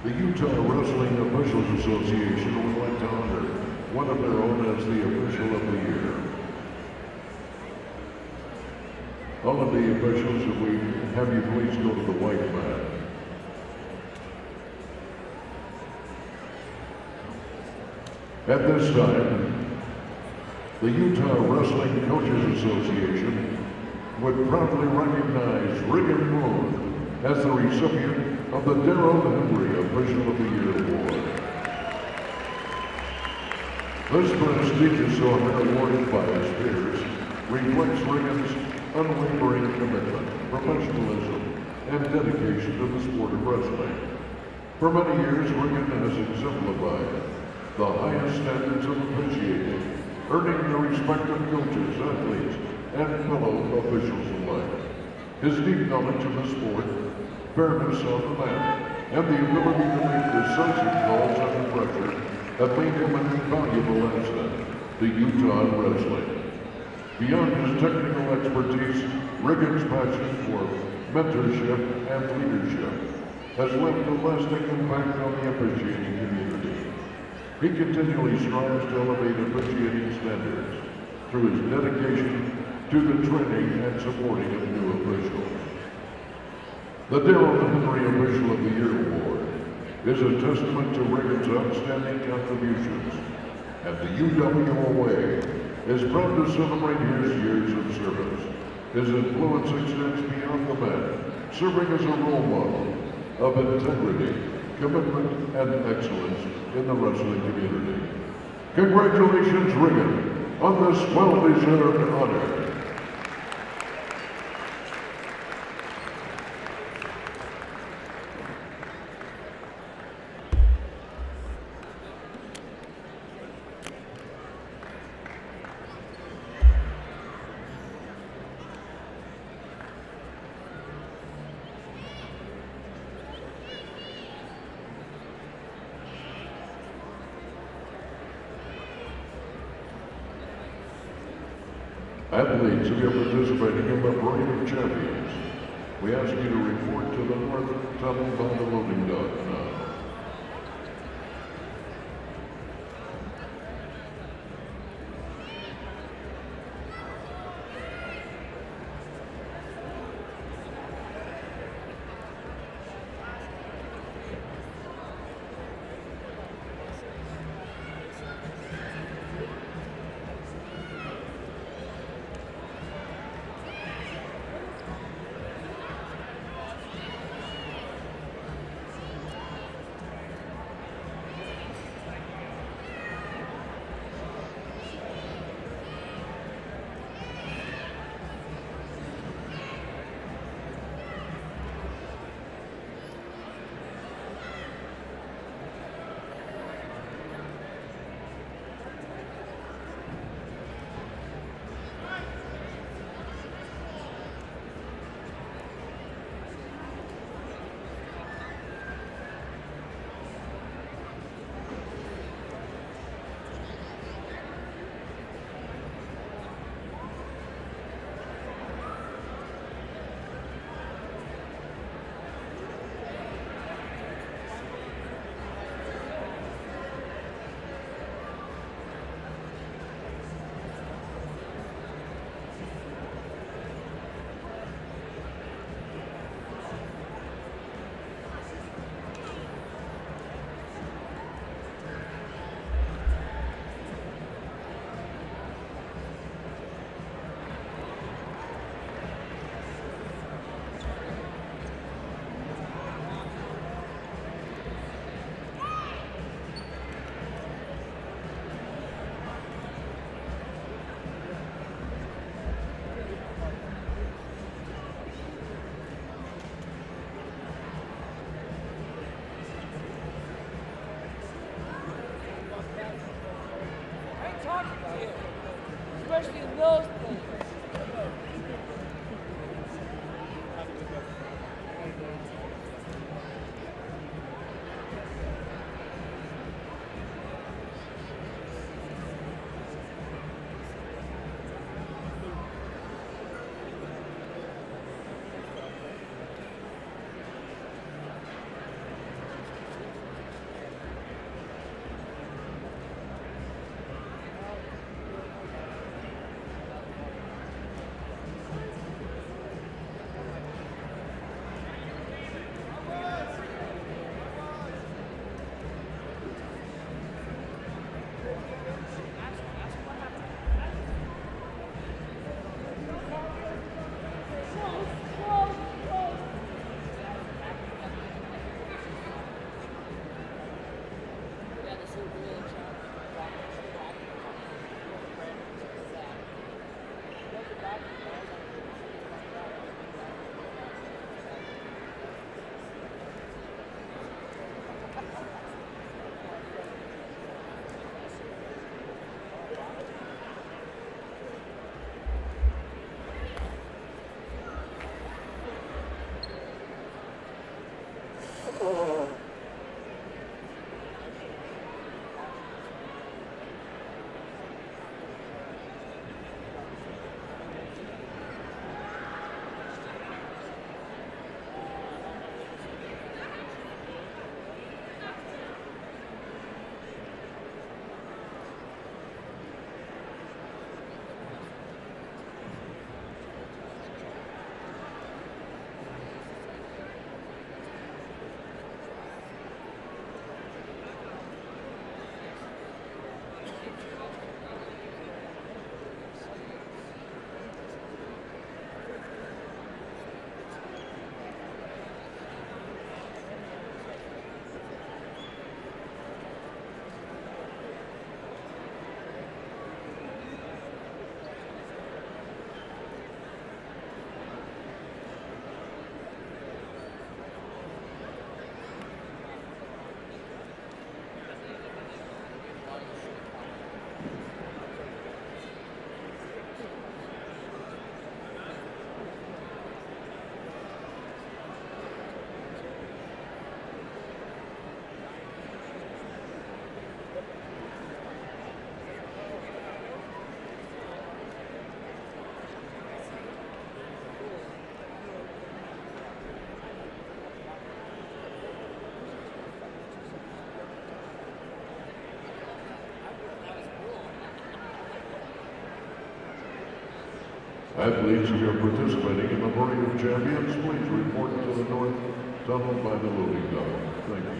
The Utah Wrestling Officials Association would like to honor one of their own as the Official of the Year. All of the officials, if we have you please go to the white mat. At this time, the Utah Wrestling Coaches Association would proudly recognize Riggin Moon as the recipient of the Darrell Henry Official of the Year Award. This prestigious honor awarded by his peers reflects Riggin's unwavering commitment, professionalism, and dedication to the sport of wrestling. For many years, Riggin has exemplified the highest standards of officiating, earning the respect of coaches, athletes, and fellow officials alike. His deep knowledge of the sport, fairness on the mat, and the ability to make decisive calls under pressure have made him an invaluable asset to Utah wrestling. Beyond his technical expertise, Riggin's passion for mentorship and leadership has left a lasting impact on the officiating community. He continually strives to elevate officiating standards through his dedication to the training and supporting of new officials. The Darrell Henry Official of the Year Award is a testament to Riggin's outstanding contributions, and the UWOA is proud to celebrate his years of service. His influence extends beyond the mat, serving as a role model of integrity, commitment, and excellence in the wrestling community. Congratulations, Riggin, on this well-deserved honor. Athletes who are participating in the Parade of Champions, we ask you to report to the north tunnel by the loading dock now. Especially in those things. Athletes who are participating in the Parade of Champions, please report to the north tunnel by the loading dock. Thank you.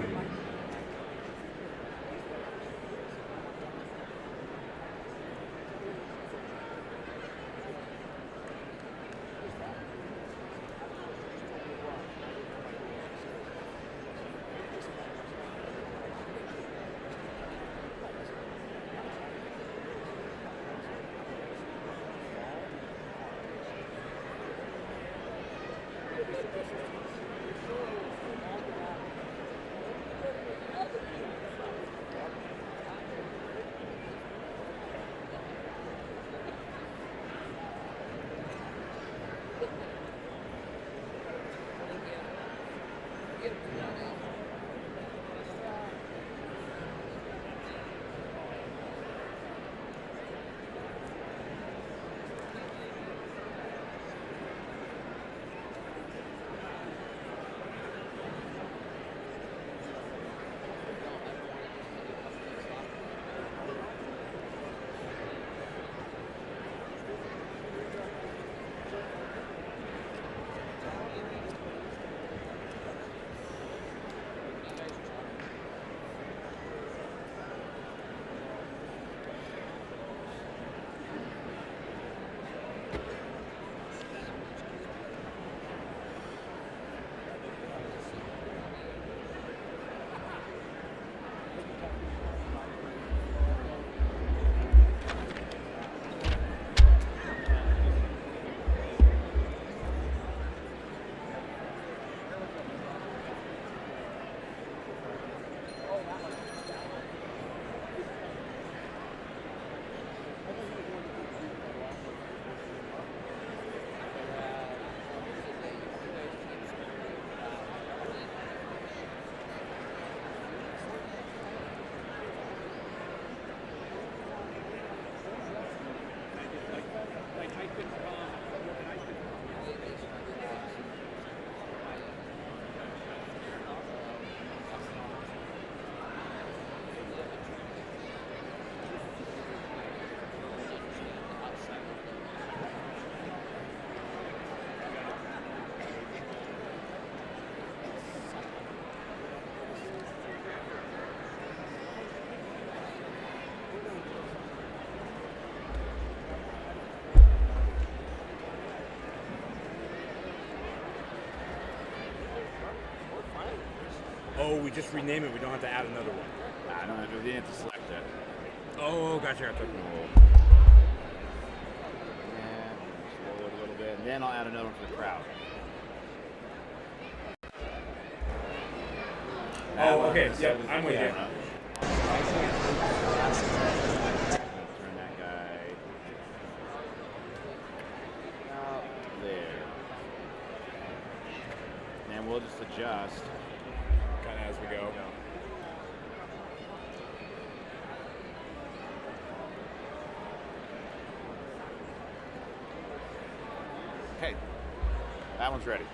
Oh, we just rename it. We don't have to add another one. I don't have to, you have to select it. Oh, gotcha. Yeah, just lower it a little bit, and then I'll add another one for the crowd. Oh, okay. Yeah, I'm with you. Turn that guy out there. And we'll just adjust. Kind of as we go. Okay, that one's ready.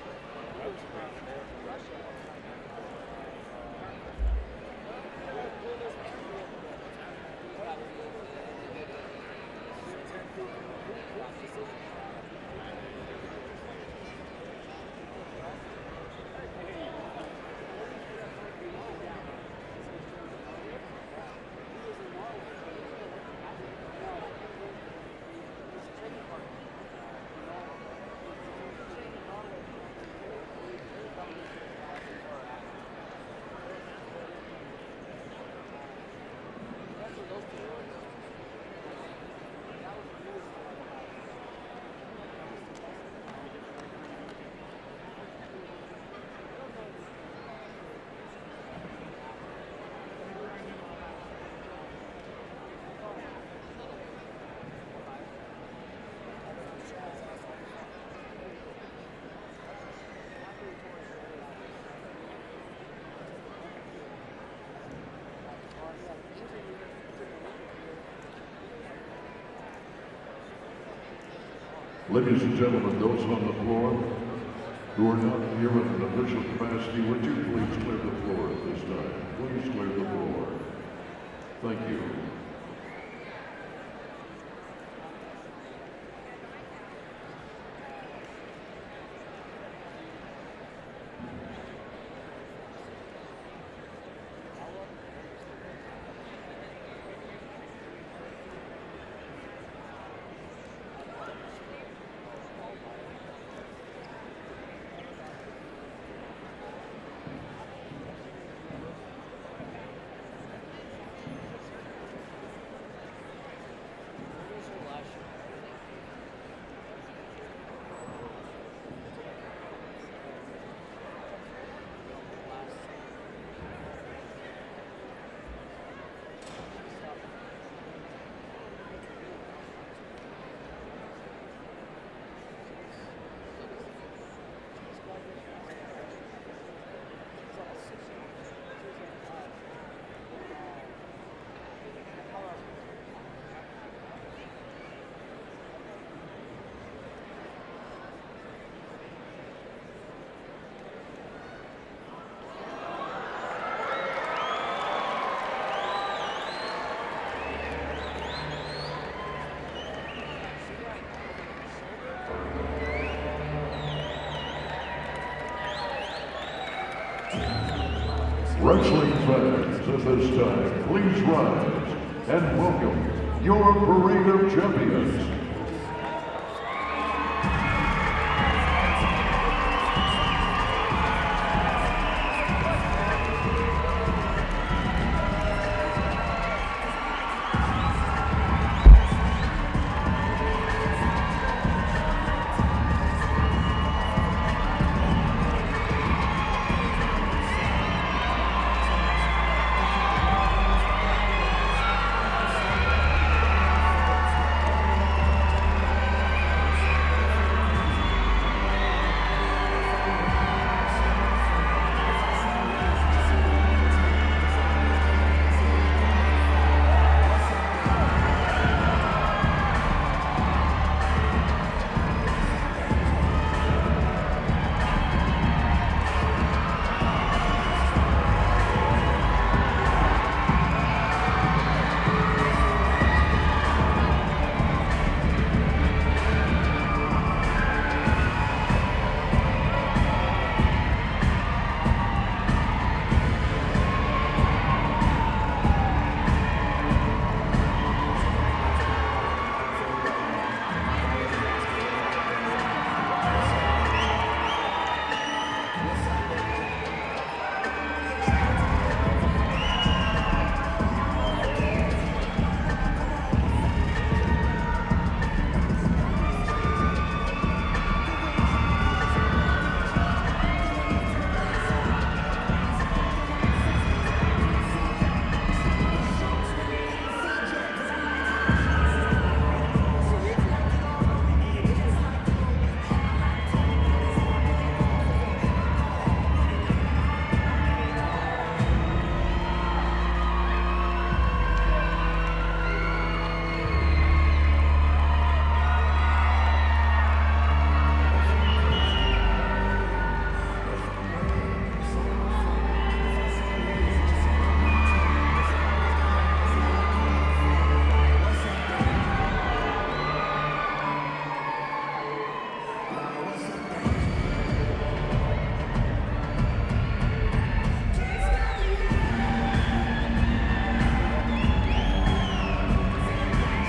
Ladies and gentlemen, those on the floor who are not here in an official capacity, would you please clear the floor at this time? Please clear the floor. Thank you. Wrestling fans at this time, please rise and welcome your Parade of Champions.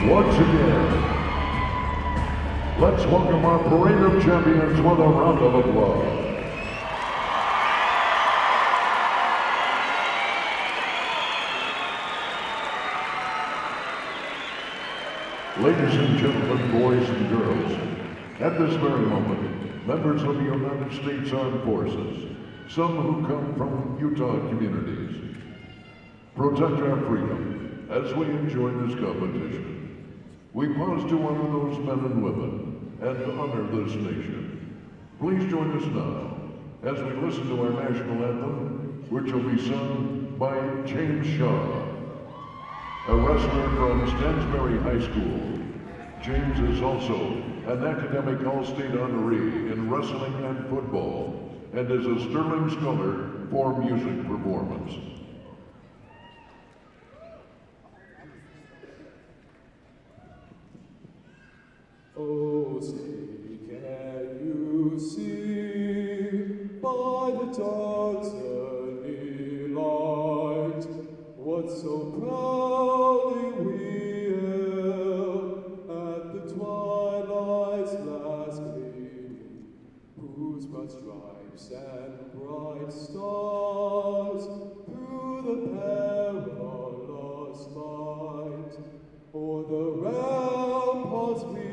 Once again, let's welcome our Parade of Champions with a round of applause. Ladies and gentlemen, boys and girls, at this very moment, members of the United States Armed Forces, some who come from Utah communities, protect our freedom as we enjoy this competition. We pause to honor those men and women and honor this nation. Please join us now as we listen to our national anthem, which will be sung by James Shaw, a wrestler from Stansbury High School. James is also an academic All-State honoree in wrestling and football and is a Sterling Scholar for music performance. Oh, say, can you see by the dawn's early light what so proudly we hailed at the twilight's last gleaming, whose broad stripes and bright stars through the perilous fight o'er the ramparts we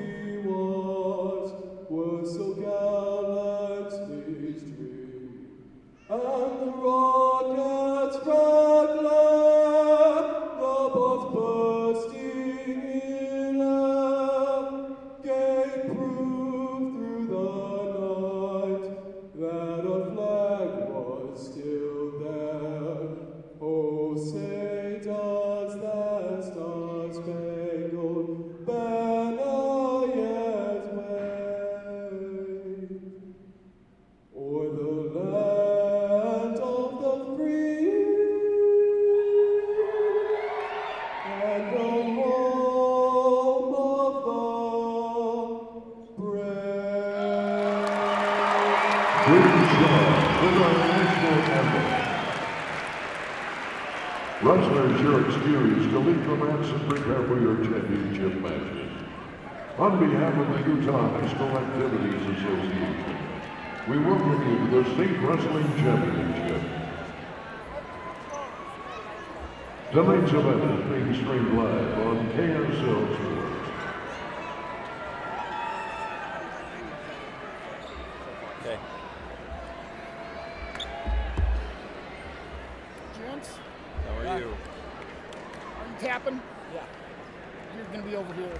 were so gallantly streaming, and the rockets rattling, the bombs bursting in air, gave proof through the night that our flag was still there. Oh, Wrestlers, you're excused to leave the mats and prepare for your championship matches. On behalf of the Utah High School Activities Association, we welcome you to the State Wrestling Championship. Tonight's event is being streamed live on KSL Sports. Okay. Gents, How are you? are you tapping? Yeah. You're going to be over here,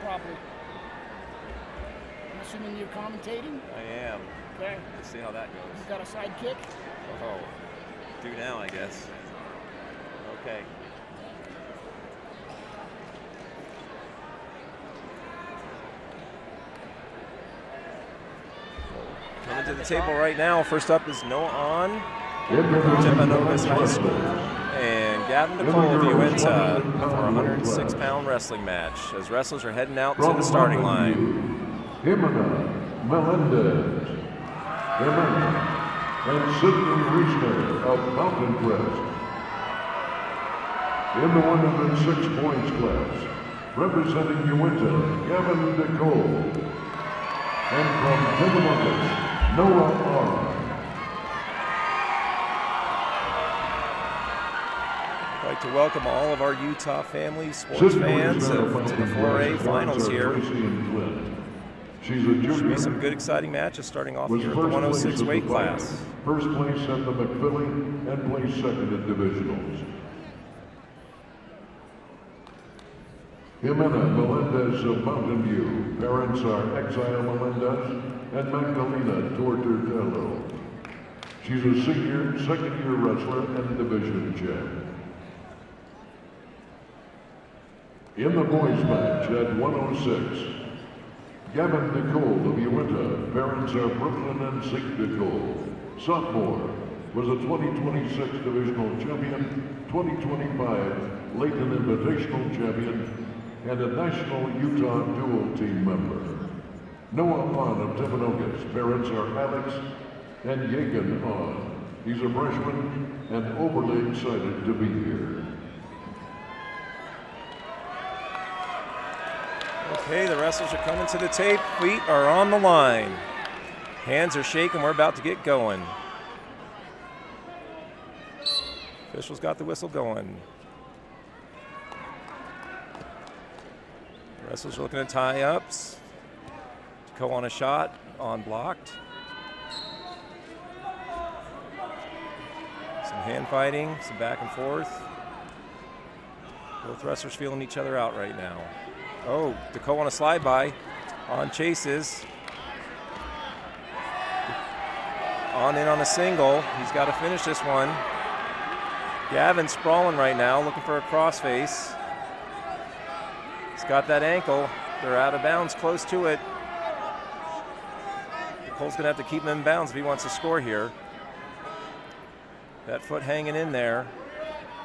probably. I'm assuming you're commentating? I am. Okay. Let's see how that goes. You got a sidekick? Oh, do now, I guess. Okay. Coming to the table right now. First up is Noah On, Tiffanogas High School, and Gavin Nicole of Uinta for a 106-pound wrestling match as wrestlers are heading out to the starting line. Jimena Melendez, and Sidney Reisner of Mountain Crest. In the 106 points class, representing Uinta, Gavin Nicole. And from Tiffanogas, Noah R. I'd like to welcome all of our Utah family sports fans to the 4A finals here. Should be some good, exciting matches starting off here at the 106 weight class. First place at the McPhilly and placed second in divisionals. Jimena Melendez of Mountain View. Parents are Exile Melendez and Magdalena Tortortello. She's a senior, second-year wrestler and division champ. In the boys match at 106, Gavin Nicole of Uinta. Parents are Brooklyn and Zeke Nicole. Sophomore, was a 2026 divisional champion, 2025 Layton Invitational champion, and a national Utah dual team member. Noah On of Tiffanogas. Parents are Alex and Yagan On. He's a freshman and overly excited to be here. Okay, the wrestlers are coming to the tape. Feet are on the line. Hands are shaking. We're about to get going. Officials got the whistle going. Wrestlers are looking at tie-ups. Go on a shot, on blocked. Some hand fighting, some back and forth. Both wrestlers feeling each other out right now. Oh, Deco on a slide by, on chases. On in on a single. He's got to finish this one. Gavin sprawling right now, looking for a crossface. He's got that ankle. They're out of bounds, close to it. Cole's gonna have to keep him in bounds if he wants to score here. That foot hanging in there.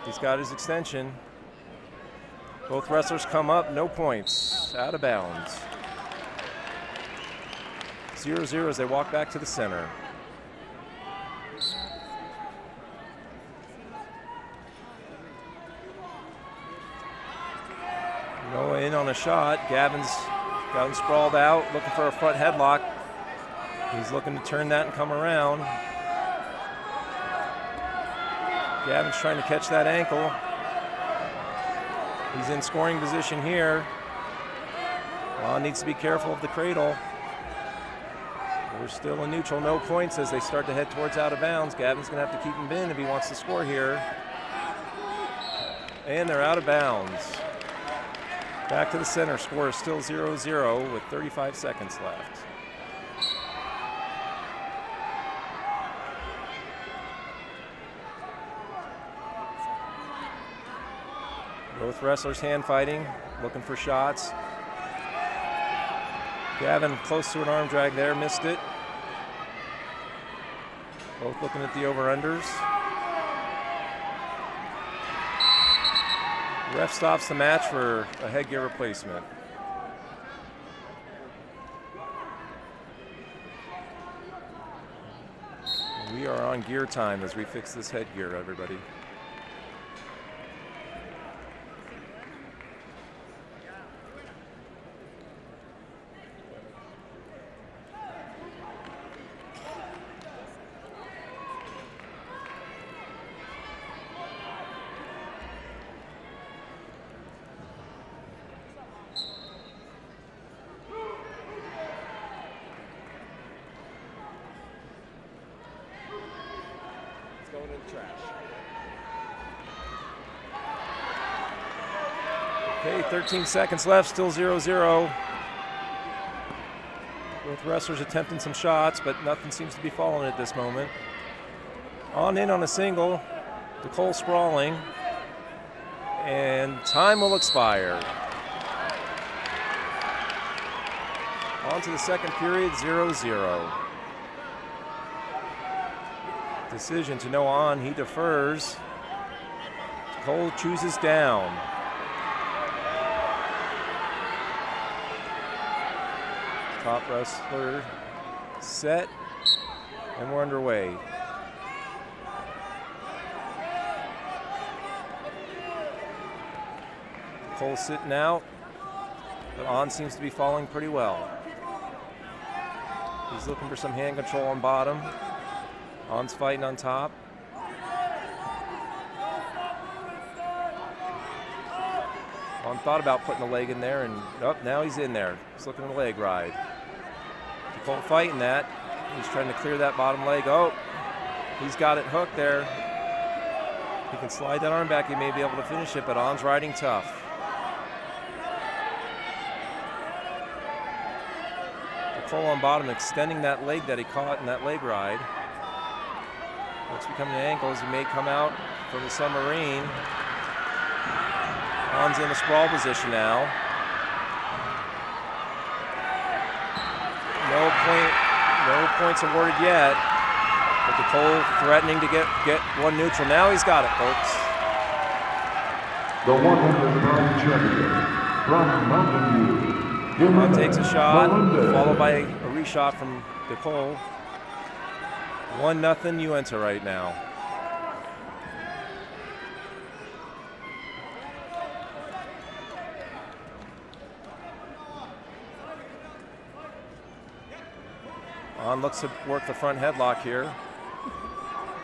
He's got his extension. Both wrestlers come up, no points, out of bounds. 0-0 as they walk back to the center. Noah in on a shot. Gavin's got him sprawled out, looking for a front headlock. He's looking to turn that and come around. Gavin's trying to catch that ankle. He's in scoring position here. Lon needs to be careful of the cradle. We're still in neutral, no points as they start to head towards out of bounds. Gavin's gonna have to keep him in if he wants to score here. And they're out of bounds. Back to the center, score is still 0-0 with 35 seconds left. Both wrestlers hand fighting, looking for shots. Gavin close to an arm drag there, missed it. Both looking at the over-unders. Ref stops the match for a headgear replacement. We are on gear time as we fix this headgear, everybody. trash. Okay, 13 seconds left, still 0-0. Both wrestlers attempting some shots, but nothing seems to be falling at this moment. On in on a single, Nicole sprawling, and time will expire. On to the second period, 0-0. Decision to no on, he defers. Nicole chooses down. Top wrestler set, and we're underway. Cole sitting out, but on seems to be falling pretty well. He's looking for some hand control on bottom. On's fighting on top. On thought about putting the leg in there, and now he's in there. He's looking at a leg ride. Cole fighting that. He's trying to clear that bottom leg. Oh, he's got it hooked there. He can slide that arm back. He may be able to finish it, but On's riding tough. Cole on bottom, extending that leg that he caught in that leg ride. Looks becoming ankles. He may come out for the submarine. On's in a sprawl position now. No points awarded yet. But Cole threatening to get one neutral. Now he's got it, folks. The 100-pound champion from Mountain View. One takes a shot, followed by a reshot from Nicole. 1-0 Uinta right now. On looks to work the front headlock here.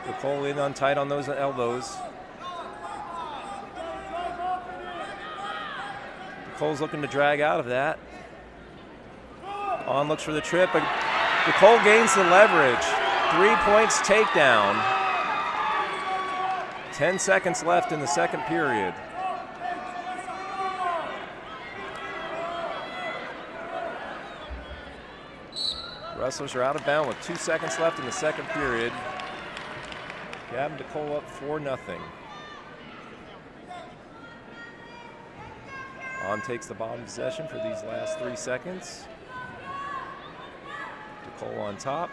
Nicole in on tight on those elbows. Nicole's looking to drag out of that. On looks for the trip, but Nicole gains the leverage. 3 points takedown. 10 seconds left in the second period. Wrestlers are out of bounds with 2 seconds left in the second period. Gavin Nicole up 4-0. On takes the bottom possession for these last 3 seconds. Nicole on top.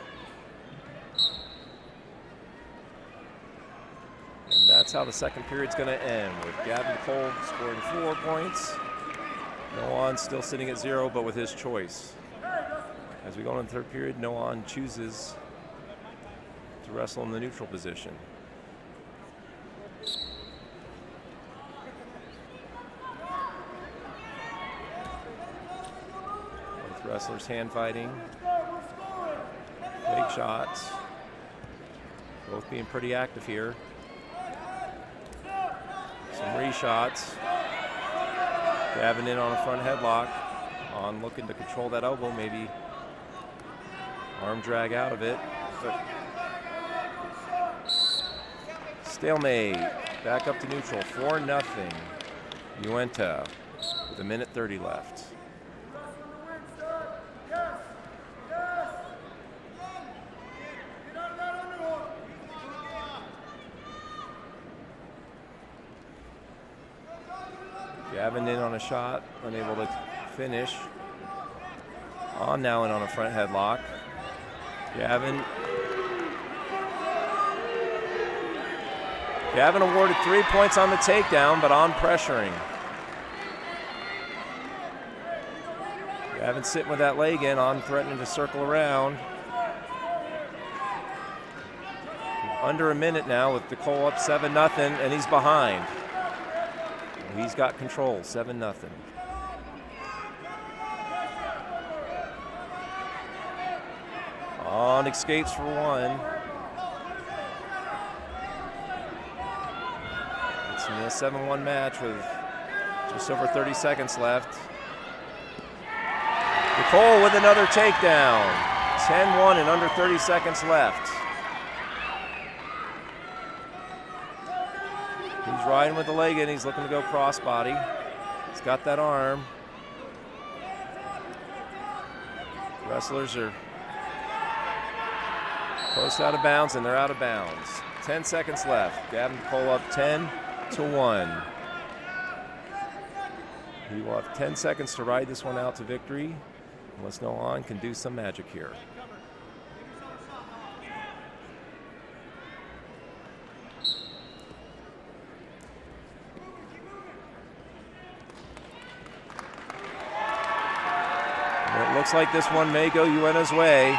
And that's how the second period's going to end, with Gavin Nicole scoring 4 points. Noan still sitting at 0, but with his choice. As we go into the third period, Noan chooses to wrestle in the neutral position. Both wrestlers hand fighting. Leg shots. Both being pretty active here. Some reshots. Gavin in on a front headlock. On looking to control that elbow, maybe arm drag out of it. Stalemate. Back up to neutral. 4-0. Uinta with 1:30 left. Gavin in on a shot, unable to finish. On now and on a front headlock. Gavin awarded 3 points on the takedown, but on pressuring. Gavin sitting with that leg in, on threatening to circle around. Under a minute now with Nicole up 7-0, and he's behind. He's got control, 7-0. On escapes for one. It's in a 7-1 match with just over 30 seconds left. Nicole with another takedown. 10-1 and under 30 seconds left. He's riding with the leg in. He's looking to go crossbody. He's got that arm. Wrestlers are close out of bounds, and they're out of bounds. 10 seconds left. Gavin Cole up 10-1. He will have 10 seconds to ride this one out to victory, unless Nolan can do some magic here. And it looks like this one may go Uena's way.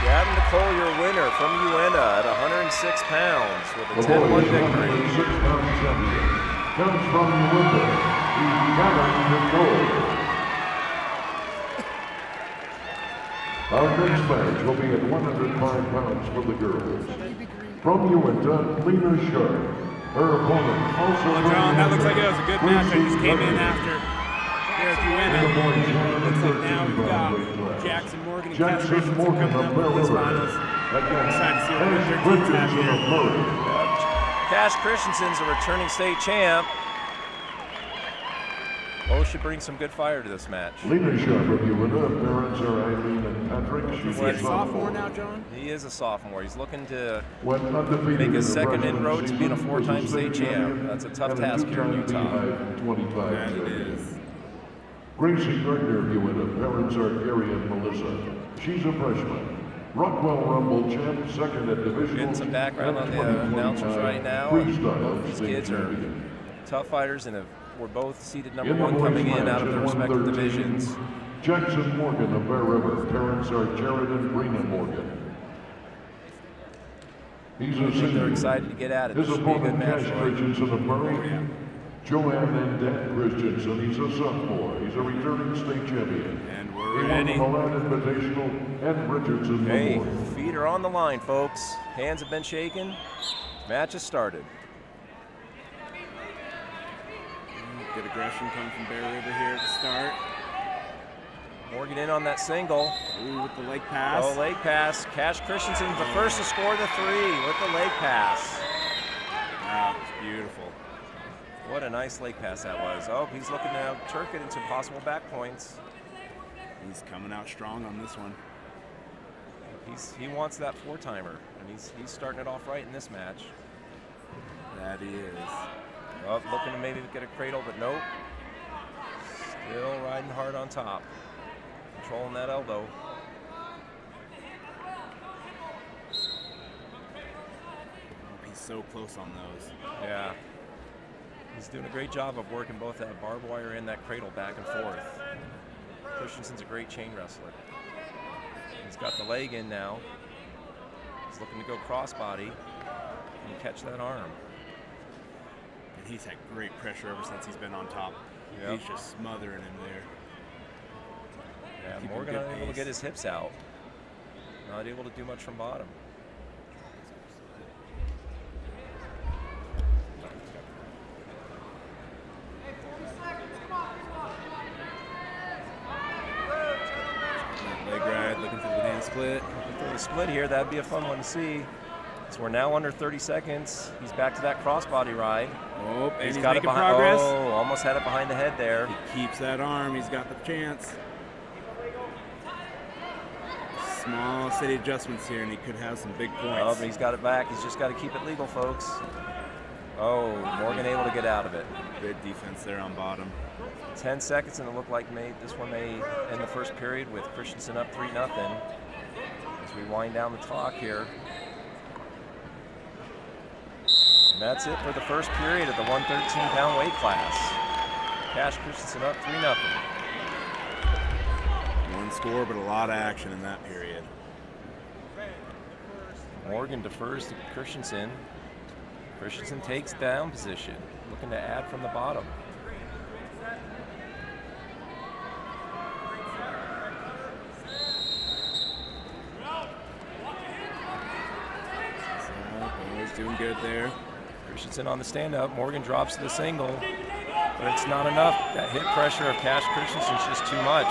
Gavin Nicole, your winner from Uena at 106 pounds with a 10-1 victory. 106-pound champion comes from Uena. Gavin Nicole. Our next match will be at 105 pounds for the girls. From Uena, Lena Sharp. Her opponent also. Well, John, that looks like it was a good match. I just came in after Eric Uena. Looks like now we've got Jackson Morgan and Cash Christensen coming up with this finals. Excited to see what their teams have here. Cash Christensen's a returning state champ. Both should bring some good fire to this match. Lena Sharp of Uena, parents are Eileen and Patrick. Is he a sophomore now, John? He is a sophomore. He's looking to When undefeated make his in the second President's inroad to being a season, four-time was state champ. That's a tough and task here in two-time Utah. Beehive 25 That it champion. is. Gracie Gardner of Uena, parents are Gary and Melissa. She's a freshman. Rockwell Rumble champ, second at division. Getting some background on the announcers right now. Both these kids are tough fighters and were both seeded number one coming in out of their respective divisions. Jackson Morgan of Bear River, parents are Jared and Brina Morgan. He's a I think senior. they're excited to get at it. His This should be a good opponent, match Cash for him. Christensen of Murray. Joanne and Dan Christensen, he's a sophomore. He's a returning state champion. And He we're won ready. the Milan Invitational and Richardson Hey, Memorial. feet are on the line, folks. Hands have been shaken. Match has started. Good aggression coming from Bear River here at the start. Morgan in on that single. Ooh, with the leg pass. Oh, leg pass. Cash Christensen, the first to score the three with the leg pass. That was beautiful. What a nice leg pass that was. Oh, he's looking to turk it into possible back points. He's coming out strong on this one. He wants that four-timer, and he's starting it off right in this match. That he is. Oh, looking to maybe get a cradle, but nope. Still riding hard on top. Controlling that elbow. He's so close on those. Yeah. He's doing a great job of working both that barbed wire and that cradle back and forth. Christensen's a great chain wrestler. He's got the leg in now. He's looking to go crossbody and catch that arm. And he's had great pressure ever since he's been on top. Yep. He's just smothering him there. Yeah, Keeping Morgan good unable to pace. get his hips out. Not able to do much from bottom. Leg ride, looking for the banana split. For the split here, that'd be a fun one to see. So we're now under 30 seconds. He's back to that crossbody ride. Oh, and he's got it making behind. progress. Oh, almost had it behind the head there. He keeps that arm. He's got the chance. Small city adjustments here, and he could have some big Oh, points. but he's got it back. He's just got to keep it legal, folks. Oh, Morgan able to get out of it. Good defense there on bottom. 10 seconds, and it looked like this one may end the first period with Christensen up 3-0 as we wind down the clock here. And that's it for the first period at the 113-pound weight class. Cash Christensen up 3-0. One score, but a lot of action in that period. Morgan defers to Christensen. Christensen takes down position, looking to add from the bottom. So, he's doing good there. Christensen on the stand-up. Morgan drops to the single, but it's not enough. That hit pressure of Cash Christensen's just too much.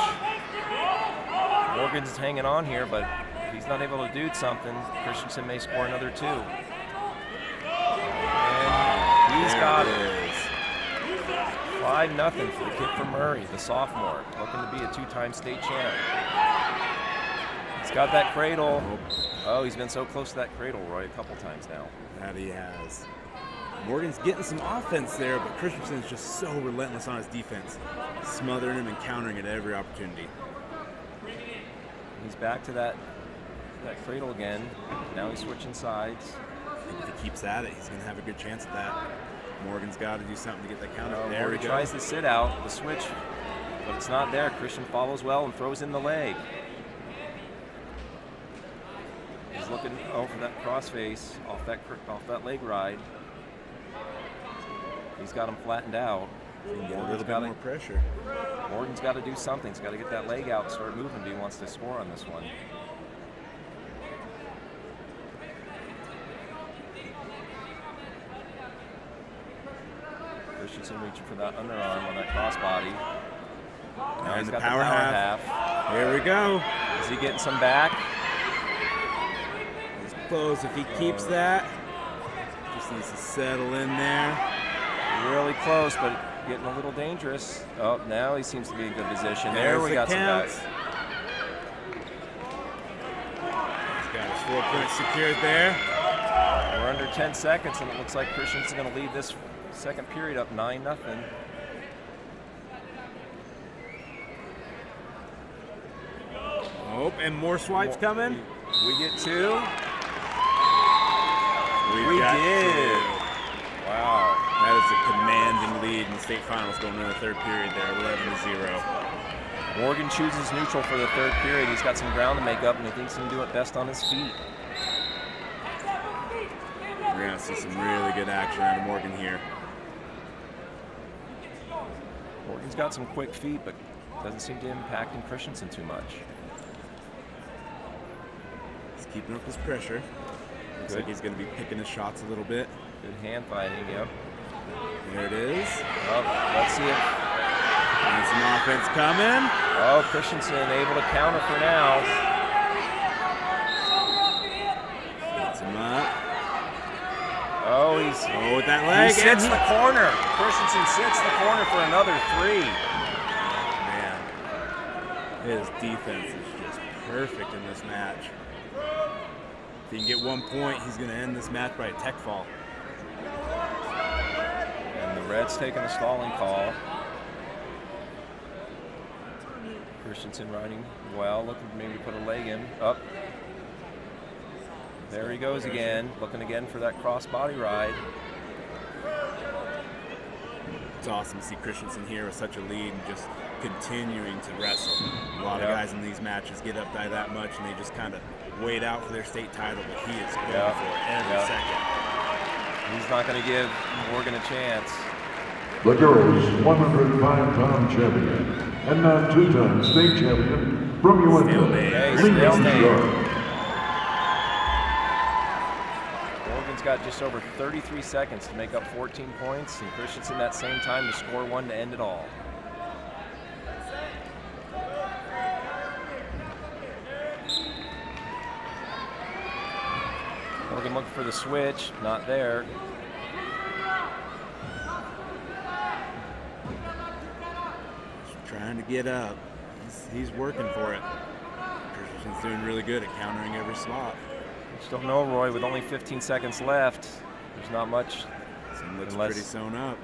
Morgan's hanging on here, but if he's not able to do something, Christensen may score another 2. And he's got it. 5-0 for the kid from Murray, the sophomore, looking to be a 2-time state champ. He's got that cradle. Oh, he's been so close to that cradle, Roy, a couple times now. That he has. Morgan's getting some offense there, but Christensen's just so relentless on his defense, smothering him and countering it at every opportunity. He's back to that cradle again. Now he's switching sides. I think if he keeps at it, he's going to have a good chance at that. Morgan's got to do something to get that counter. There he tries to sit out, the switch, but it's not there. Christian follows well and throws in the leg. He's looking for that crossface off that leg ride. He's got him flattened out. Get a little bit more pressure. Morgan's got to do something. He's got to get that leg out and start moving if he wants to score on this one. Christensen reaching for that underarm on that crossbody. Now he's got the power half. Here we go. Is he getting some back? He's close. If he keeps that, just needs to settle in there. Really close, but getting a little dangerous. Oh, now he seems to be in good position. There we got some back. He's got his 4 points secured there. We're under 10 seconds, and it looks like Christensen's going to lead this second period up 9-0. Oh, and more swipes coming. We get 2. We did. Wow. That is a commanding lead in the state finals going into the third period there, 11-0. Morgan chooses neutral for the third period. He's got some ground to make up, and he thinks he can do it best on his feet. We're going to see some really good action out of Morgan here. Morgan's got some quick feet, but doesn't seem to impact Christensen too much. He's keeping up his pressure. Looks like he's going to be picking his shots a little bit. Good hand fighting, yep. There it is. Oh, let's see it. And some offense coming. Oh, Christensen able to counter for now. Gets him up. Oh, he's with that leg. He sits the corner. Christensen sits the corner for another 3. Man, his defense is just perfect in this match. If he can get 1 point, he's going to end this match by a tech fall. And the Reds taking a stalling call. Christensen riding well, looking to maybe put a leg in. Up. There he goes again, looking again for that cross body ride. It's awesome to see Christensen here with such a lead and just continuing to wrestle. A lot of guys in these matches get up by that much and they just kind of wait out for their state title, but he is going for it every second. He's not going to give Morgan a chance. The girls' 105-pound champion and now 2-time state champion from UNT. Morgan's got just over 33 seconds to make up 14 points, and Christensen that same time to score 1 to end it all. Morgan looking for the switch, not there. Trying to get up. He's working for it. Christensen's doing really good at countering every slot. Just don't know, Roy, with only 15 seconds left, there's not much. It looks pretty sewn up.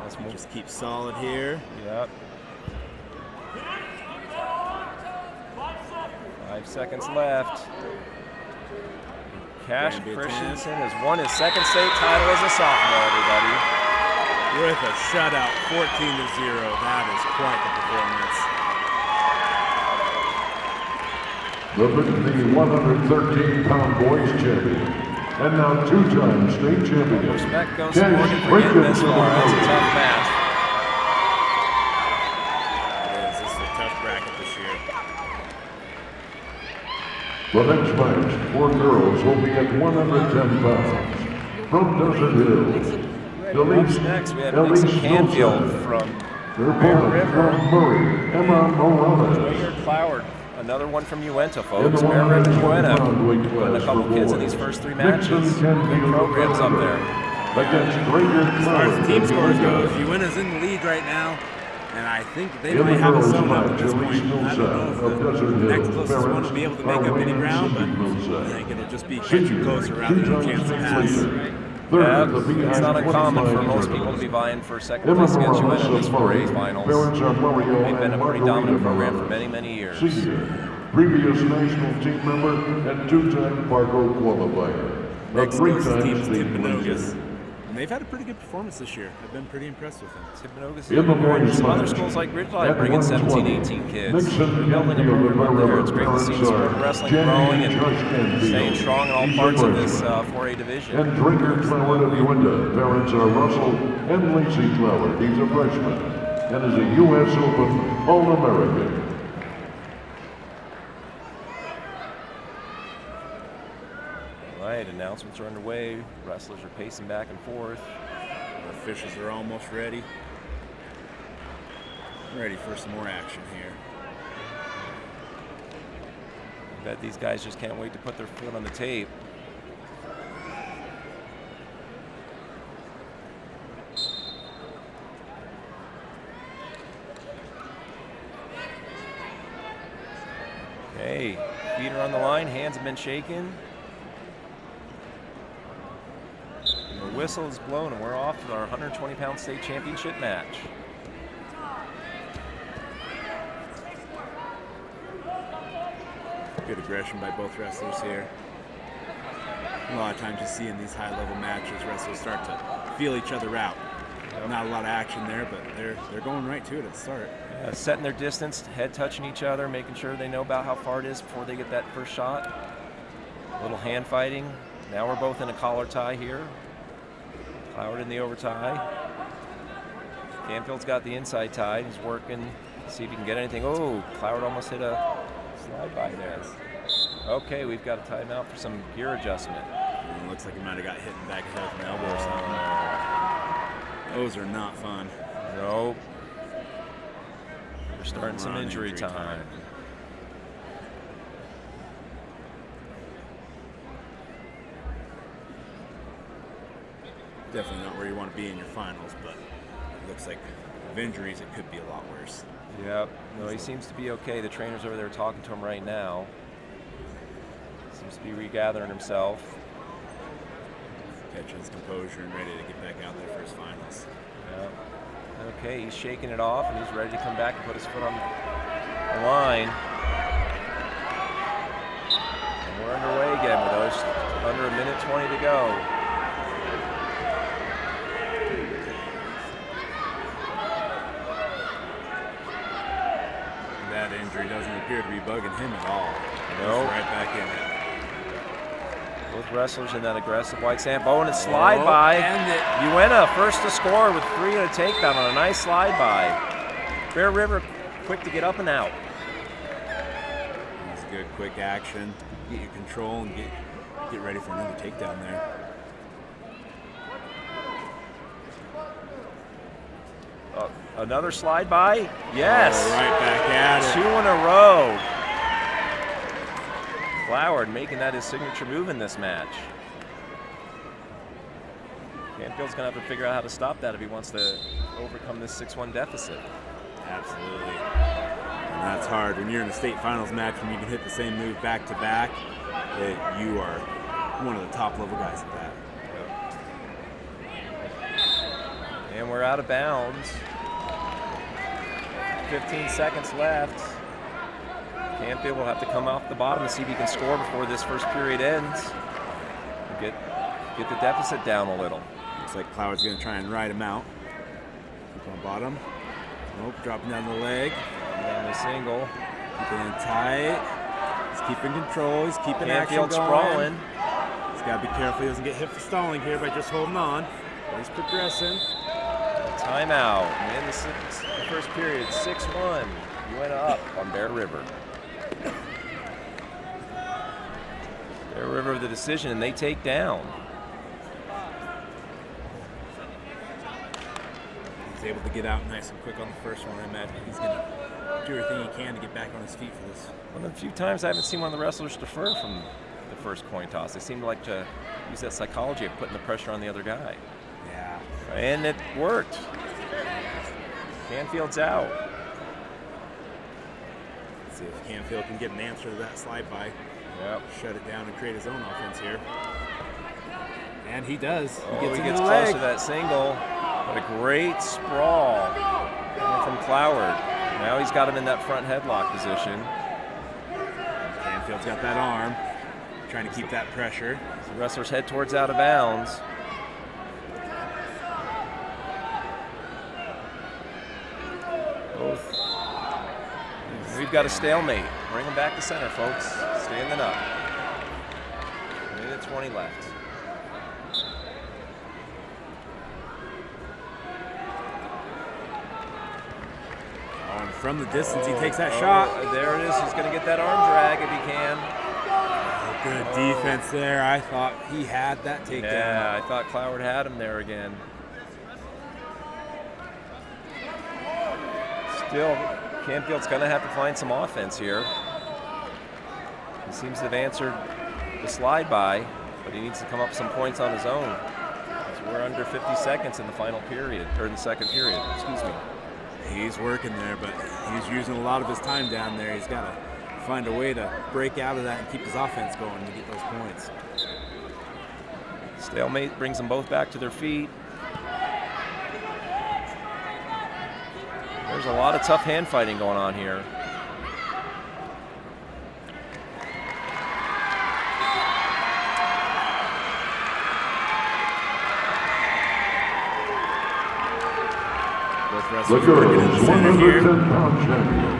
Let's just keep solid here. Yep. 5 seconds left. Cash Christensen has won his second state title as a sophomore, everybody. With a shutout, 14-0. That is quite the performance. The 113-pound boys champion and now 2-time state champion. Respect goes to Morgan for getting this far. That's a tough match. It is. This is a tough bracket this year. The next match for girls will be at 110 pounds. From Desert Hills, Next, we have Nixon Canfield from their opponent from Murray, Emma Morales. Cloward another one from Uinta, folks. Bear River Uinta. Putting a couple kids in these first 3 matches. Good programs up there. As far as the team scores goes, Uinta's in the lead right now. And I think they might have a zone up at this point. I don't know if the next closest one will be able to make up any ground, but I think it'll just be catching closer rather than a chance to pass. Yeah, it's not uncommon for most people to be vying for second place against Uinta in these 4A finals. They've been a pretty dominant program for many, many years. Previous national team member and 2-time Fargo qualifier. Next closest team is Timpanogos. And they've had a pretty good performance this year. I've been pretty impressed with them. Timpanogos, some other schools like Ridgeville bring in 17, 18 kids. They're building a program up there. It's great to see sport wrestling growing and staying strong in all parts of this 4A division. And Drinker Cloward of Uinta. Parents are Russell and Lacey Cloward. He's a freshman and is a U.S. Open All-American. Right, announcements are underway. Wrestlers are pacing back and forth. The officials are almost ready. Ready for some more action here. I bet these guys just can't wait to put their foot on the tape. Okay, feet are on the line, hands have been shaken. The whistle is blown and we're off to our 120-pound state championship match. Good aggression by both wrestlers here. A lot of times you see in these high-level matches, wrestlers start to feel each other out. Not a lot of action there, but they're going right to it at the start. Yeah, setting their distance, head touching each other, making sure they know about how far it is before they get that first shot. A little hand fighting. Now we're both in a collar tie here. Cloward in the over tie. Canfield's got the inside tie. He's working to see if he can get anything. Oh, Cloward almost hit a slide by there. Okay, we've got a timeout for some gear adjustment. It looks like he might have got hit in the back of the head with an elbow or something. Those are not fun. Nope. We're starting some injury time. Definitely not where you want to be in your finals, but it looks like with injuries it could be a lot worse. Yep. No, he seems to be okay. The trainer's over there talking to him right now. Seems to be regathering himself. Catching his composure and ready to get back out there for his finals. Yep. Okay, he's shaking it off and he's ready to come back and put his foot on the line. And we're underway again with those under a minute 20 to go. That injury doesn't appear to be bugging him at all. Nope. He's right back in it. Both wrestlers in that aggressive white sand. Bowen and slide by. Uinta first to score with 3 and a takedown on a nice slide by. Bear River quick to get up and out. That's good quick action. Get your control and get ready for another takedown there. Another slide by. Yes. Oh, right back at it. 2 in a row. Cloward making that his signature move in this match. Canfield's going to have to figure out how to stop that if he wants to overcome this 6-1 deficit. Absolutely. And that's hard. When you're in a state finals match and you can hit the same move back to back, you are one of the top level guys at that. And we're out of bounds. 15 seconds left. Canfield will have to come off the bottom to see if he can score before this first period ends. Get the deficit down a little. Looks like Cloward's going to try and ride him out. Keep on bottom. Nope, dropping down the leg. Down the single. Keeping it tight. He's keeping control. He's keeping action going. Sprawling. He's got to be careful he doesn't get hit for stalling here by just holding on. But he's progressing. Timeout. In the first period, 6-1. Uinta up on Bear River. Bear River with the decision, and they take down. He's able to get out nice and quick on the first one. I imagine he's going to do everything he can to get back on his feet for this. One of the few times I haven't seen one of the wrestlers defer from the first coin toss. They seem to like to use that psychology of putting the pressure on the other guy. Yeah. And it worked. Canfield's out. Let's see if Canfield can get an answer to that slide by. Yep. Shut it down and create his own offense here. And he does. He gets close to that single. What a great sprawl from Cloward. Now he's got him in that front headlock position. Canfield's got that arm, trying to keep that pressure. The wrestlers head towards out of bounds. Both. We've got a stalemate. Bring them back to center, folks. Standing up. 1:20 left. Oh, and from the distance, he takes that shot. There it is. He's going to get that arm drag if he can. Oh, good defense there. I thought he had that takedown. Yeah, I thought Cloward had him there again. Still, Canfield's going to have to find some offense here. He seems to have answered the slide by, but he needs to come up some points on his own. So we're under 50 seconds in the final period, or in the second period, excuse me. He's working there, but he's using a lot of his time down there. He's got to find a way to break out of that and keep his offense going to get those points. Stalemate brings them both back to their feet. There's a lot of tough hand fighting going on here. The girls' 110-pound champion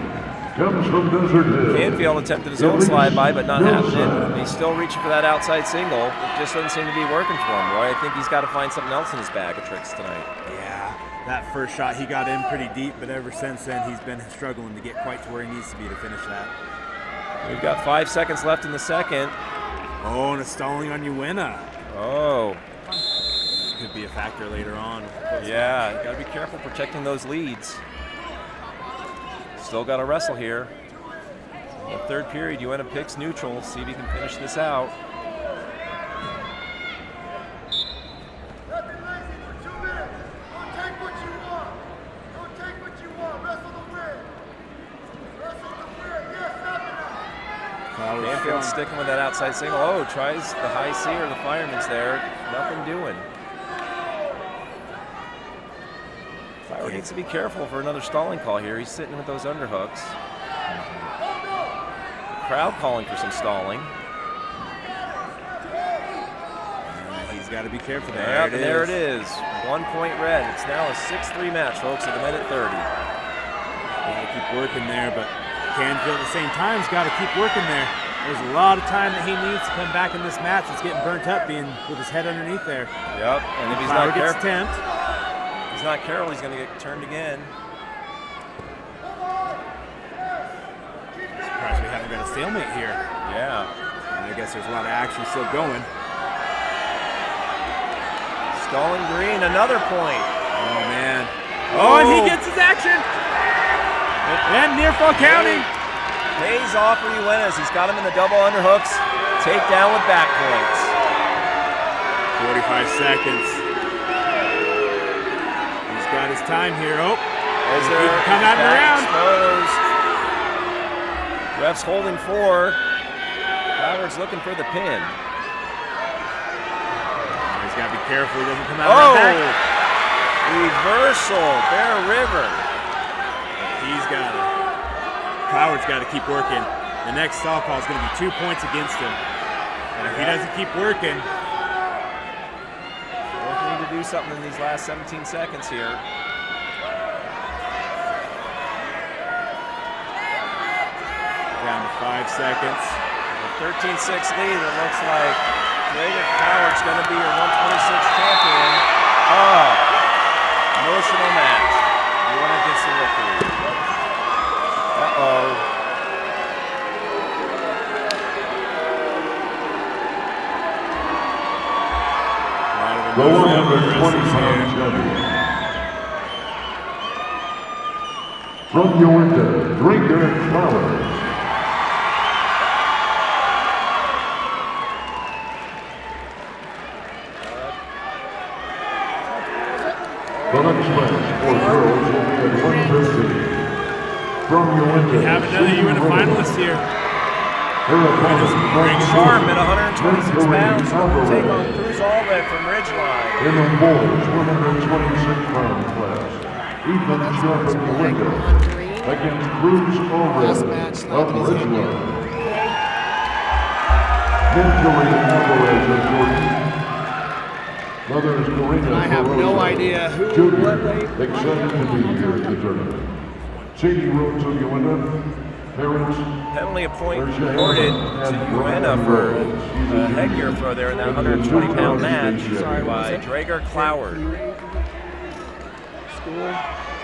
comes from Desert Hill. Canfield attempted his own slide by, but not happening. He's still reaching for that outside single. It just doesn't seem to be working for him, Roy. I think he's got to find something else in his bag of tricks tonight. Yeah, that first shot he got in pretty deep, but ever since then he's been struggling to get quite to where he needs to be to finish that. We've got 5 seconds left in the second. Oh, and a stalling on Uwena. Oh. Could be a factor later on. Yeah, you got to be careful protecting those leads. Still got to wrestle here. In the third period, Uwena picks neutral. See if he can finish this out. Canfield sticking with that outside single. Oh, tries the high C or the fireman's there. Nothing doing. Cloward needs to be careful for another stalling call here. He's sitting with those underhooks. Crowd calling for some stalling. He's got to be careful there. Yep, and there it is. 1 point red. It's now a 6-3 match, folks, at the minute 30. Got to keep working there, but Canfield at the same time has got to keep working there. There's a lot of time that he needs to come back in this match. He's getting burnt up being with his head underneath there. Yep, and if he's not careful, he's not careful, he's going to get turned again. Surprised we haven't got a stalemate here. Yeah. And I guess there's a lot of action still going. Stalling Green, another point. Oh, man. Oh, and he gets his action. And near fall counting. Pays off for Uwena. He's got him in the double underhooks. Take down with back points. 45 seconds. He's got his time here. Oh, as they're come out and around. Exposed. Ref's holding 4. Cloward's looking for the pin. He's got to be careful he doesn't come out of that back. Reversal, Bear River. He's got it. Cloward's got to keep working. The next stall call is going to be 2 points against him. And if he doesn't keep working, we'll need to do something in these last 17 seconds here. Down to 5 seconds. A 13-6 lead. It looks like David Cloward's going to be your 126 champion. Oh, emotional match. You want to get some victory. Uh-oh. The 120-pound champion from Uwena, Drager Flowers. The next match for girls will be at 1:15. From Uinta. We have another Uinta finalist here. Greg Sharp at 126 pounds will take on Cruz Allred from Ridgeline. In the boys 126-pound class, Ethan Sharp of Uinta against Cruz Allred of Ridgeline. Marjorie Alvarez of Jordan. Mothers Karina I have no idea who, Junior, what they... excited to be here at the tournament. Sadie Rhodes of Uinta, parents. Penalty point awarded to Uinta for headgear throw there in that 120-pound match by Drager Cloward.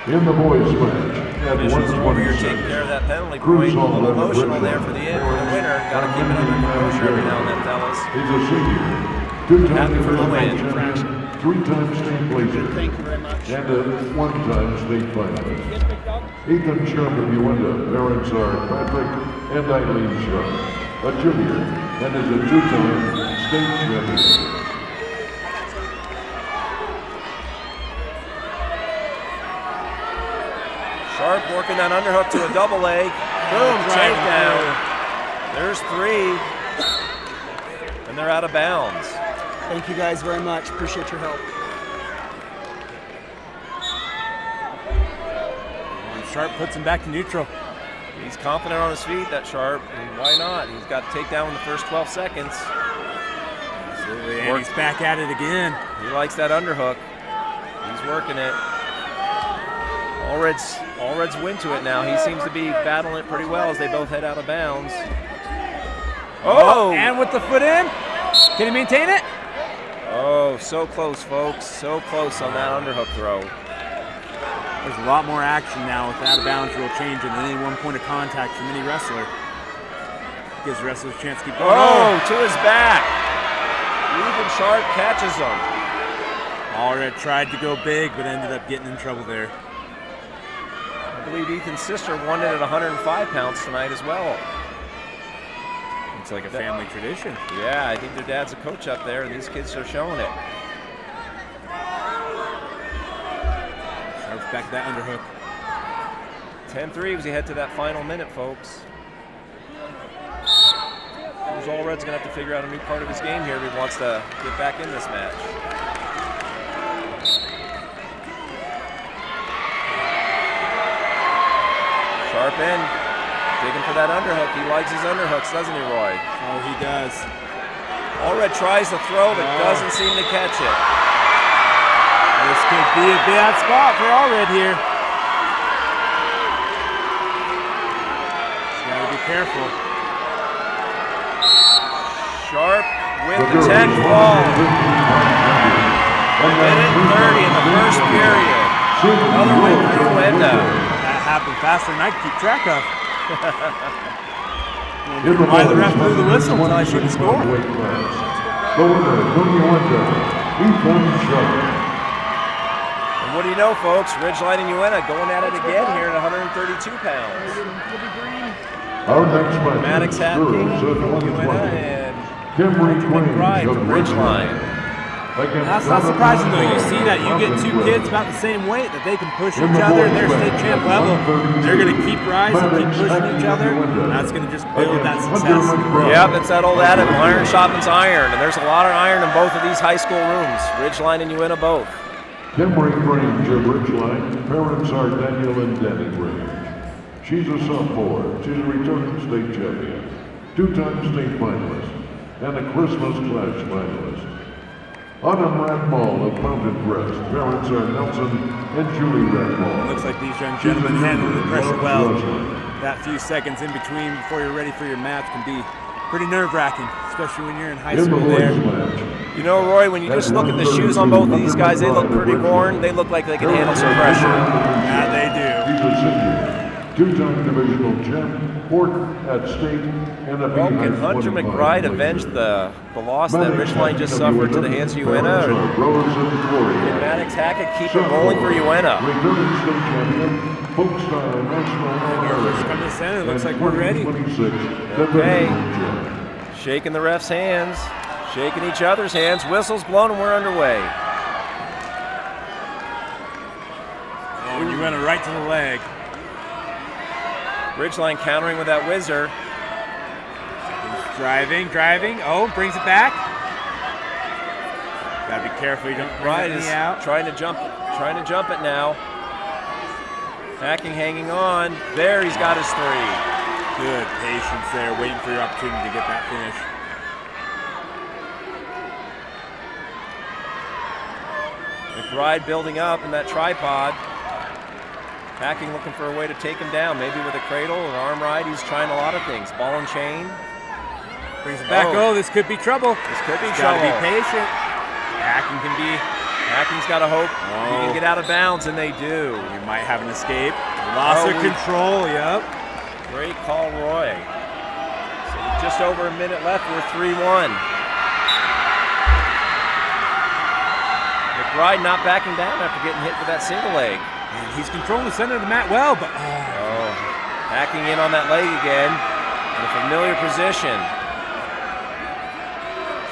In the boys' match at Commission's over here 1:26. taking care of that penalty point. A little emotional there for the winner. Got to keep it under composure every now and then, fellas. He's a senior. Two-time Happy for the win. champion, three-time state placer, Thank you very much. and a one-time state finalist. Ethan Sharp of Uinta, parents are Patrick and Eileen Sharp, a junior, and is a two-time state champion. Sharp working that underhook to a double leg. Boom, takedown. There's three. And they're out of bounds. Thank you guys very much. Appreciate your help. And Sharp puts him back to neutral. He's confident on his feet, that Sharp, and why not? He's got to take down in the first 12 seconds. Absolutely, and he's back at it again. He likes that underhook. He's working it. Allred's win to it now. He seems to be battling it pretty well as they both head out of bounds. Oh! And with the foot in. Can he maintain it? Oh, so close, folks. So close on that underhook throw. There's a lot more action now with that balance rule changing than any one point of contact from any wrestler. Gives the wrestler a chance to keep going. Oh, to his back. Ethan Sharp catches him. Allred tried to go big, but ended up getting in trouble there. I believe Ethan's sister won it at 105 pounds tonight as well. It's like a family tradition. Yeah, I think their dad's a coach up there, and these kids are showing it. Sharp's back to that underhook. 10-3 as we head to that final minute, folks. Allred's going to have to figure out a new part of his game here if he wants to get back in this match. Sharp in, digging for that underhook. He likes his underhooks, doesn't he, Roy? Oh, he does. Allred tries to throw, but doesn't seem to catch it. This could be a bad spot for Allred here. He's got to be careful. Sharp with the 10 fall. Minute 30 in the first period. Another win for Uinta. That happened faster than I could keep track of. Why the ref blew the whistle until I see the score. The winner from Uinta, Ethan Sharp. And what do you know, folks? Ridgeline and Uinta going at it again here at 132 pounds. Our next match Maddox Hatking girls from at Uinta 1:20. and Kimberly McBride Queen from of Ridgeline. That's not surprising though. You see that you get two kids about the same weight that they can push each other and they're state champ level. They're going to keep rising, keep pushing each other. And that's going to just build that success. Yep, it's that old adage, iron sharpens iron, and there's a lot of iron in both of these high school rooms. Ridgeline and Uinta both. Kimberly Grange of Ridgeline. Parents are Daniel and Danny Grange. She's a sophomore. She's a returning state champion, two-time state finalist, and a Christmas Clash finalist. Autumn Ratmall of Mountain Crest. Parents are Nelson and Julie Ratmall. Looks like these young gentlemen handle the pressure well. That few seconds in between before you're ready for your match can be pretty nerve-wracking, especially when you're in high school there. You know, Roy, when you just look at the shoes on both of these guys, they look pretty worn. They look like they can handle some pressure. Yeah, they do. Two-time divisional champ, fourth at state, and a Well, can Hunter McBride avenge the loss that Ridgeline just suffered to the hands of UNA? Can Maddox Hackett keep it rolling for UNA? Returning state champion, Folkstyle National. Come to the center. Looks like we're ready. Okay. Shaking the refs' hands, shaking each other's hands. Whistles blown, and we're underway. Oh, and UNA right to the leg. Ridgeline countering with that whizzer. Driving. Oh, brings it back. Gotta be careful you don't McBride bring is it out. trying to jump it now. Hacking, hanging on. There, he's got his three. Good patience there, waiting for your opportunity to get that finish. McBride building up in that tripod. Hacking looking for a way to take him down, maybe with a cradle, an arm ride. He's trying a lot of things. Ball and chain. Brings it back. Oh, this could be trouble. This could be Gotta trouble. be patient. Hacking's got to hope he can get out of bounds, and they do. You might have an escape. Loss of control, yep. Great call, Roy. So just over a minute left, we're 3-1. McBride not backing down after getting hit with that single leg. And he's controlling the center of the mat well, but... Hacking in on that leg again in a familiar position.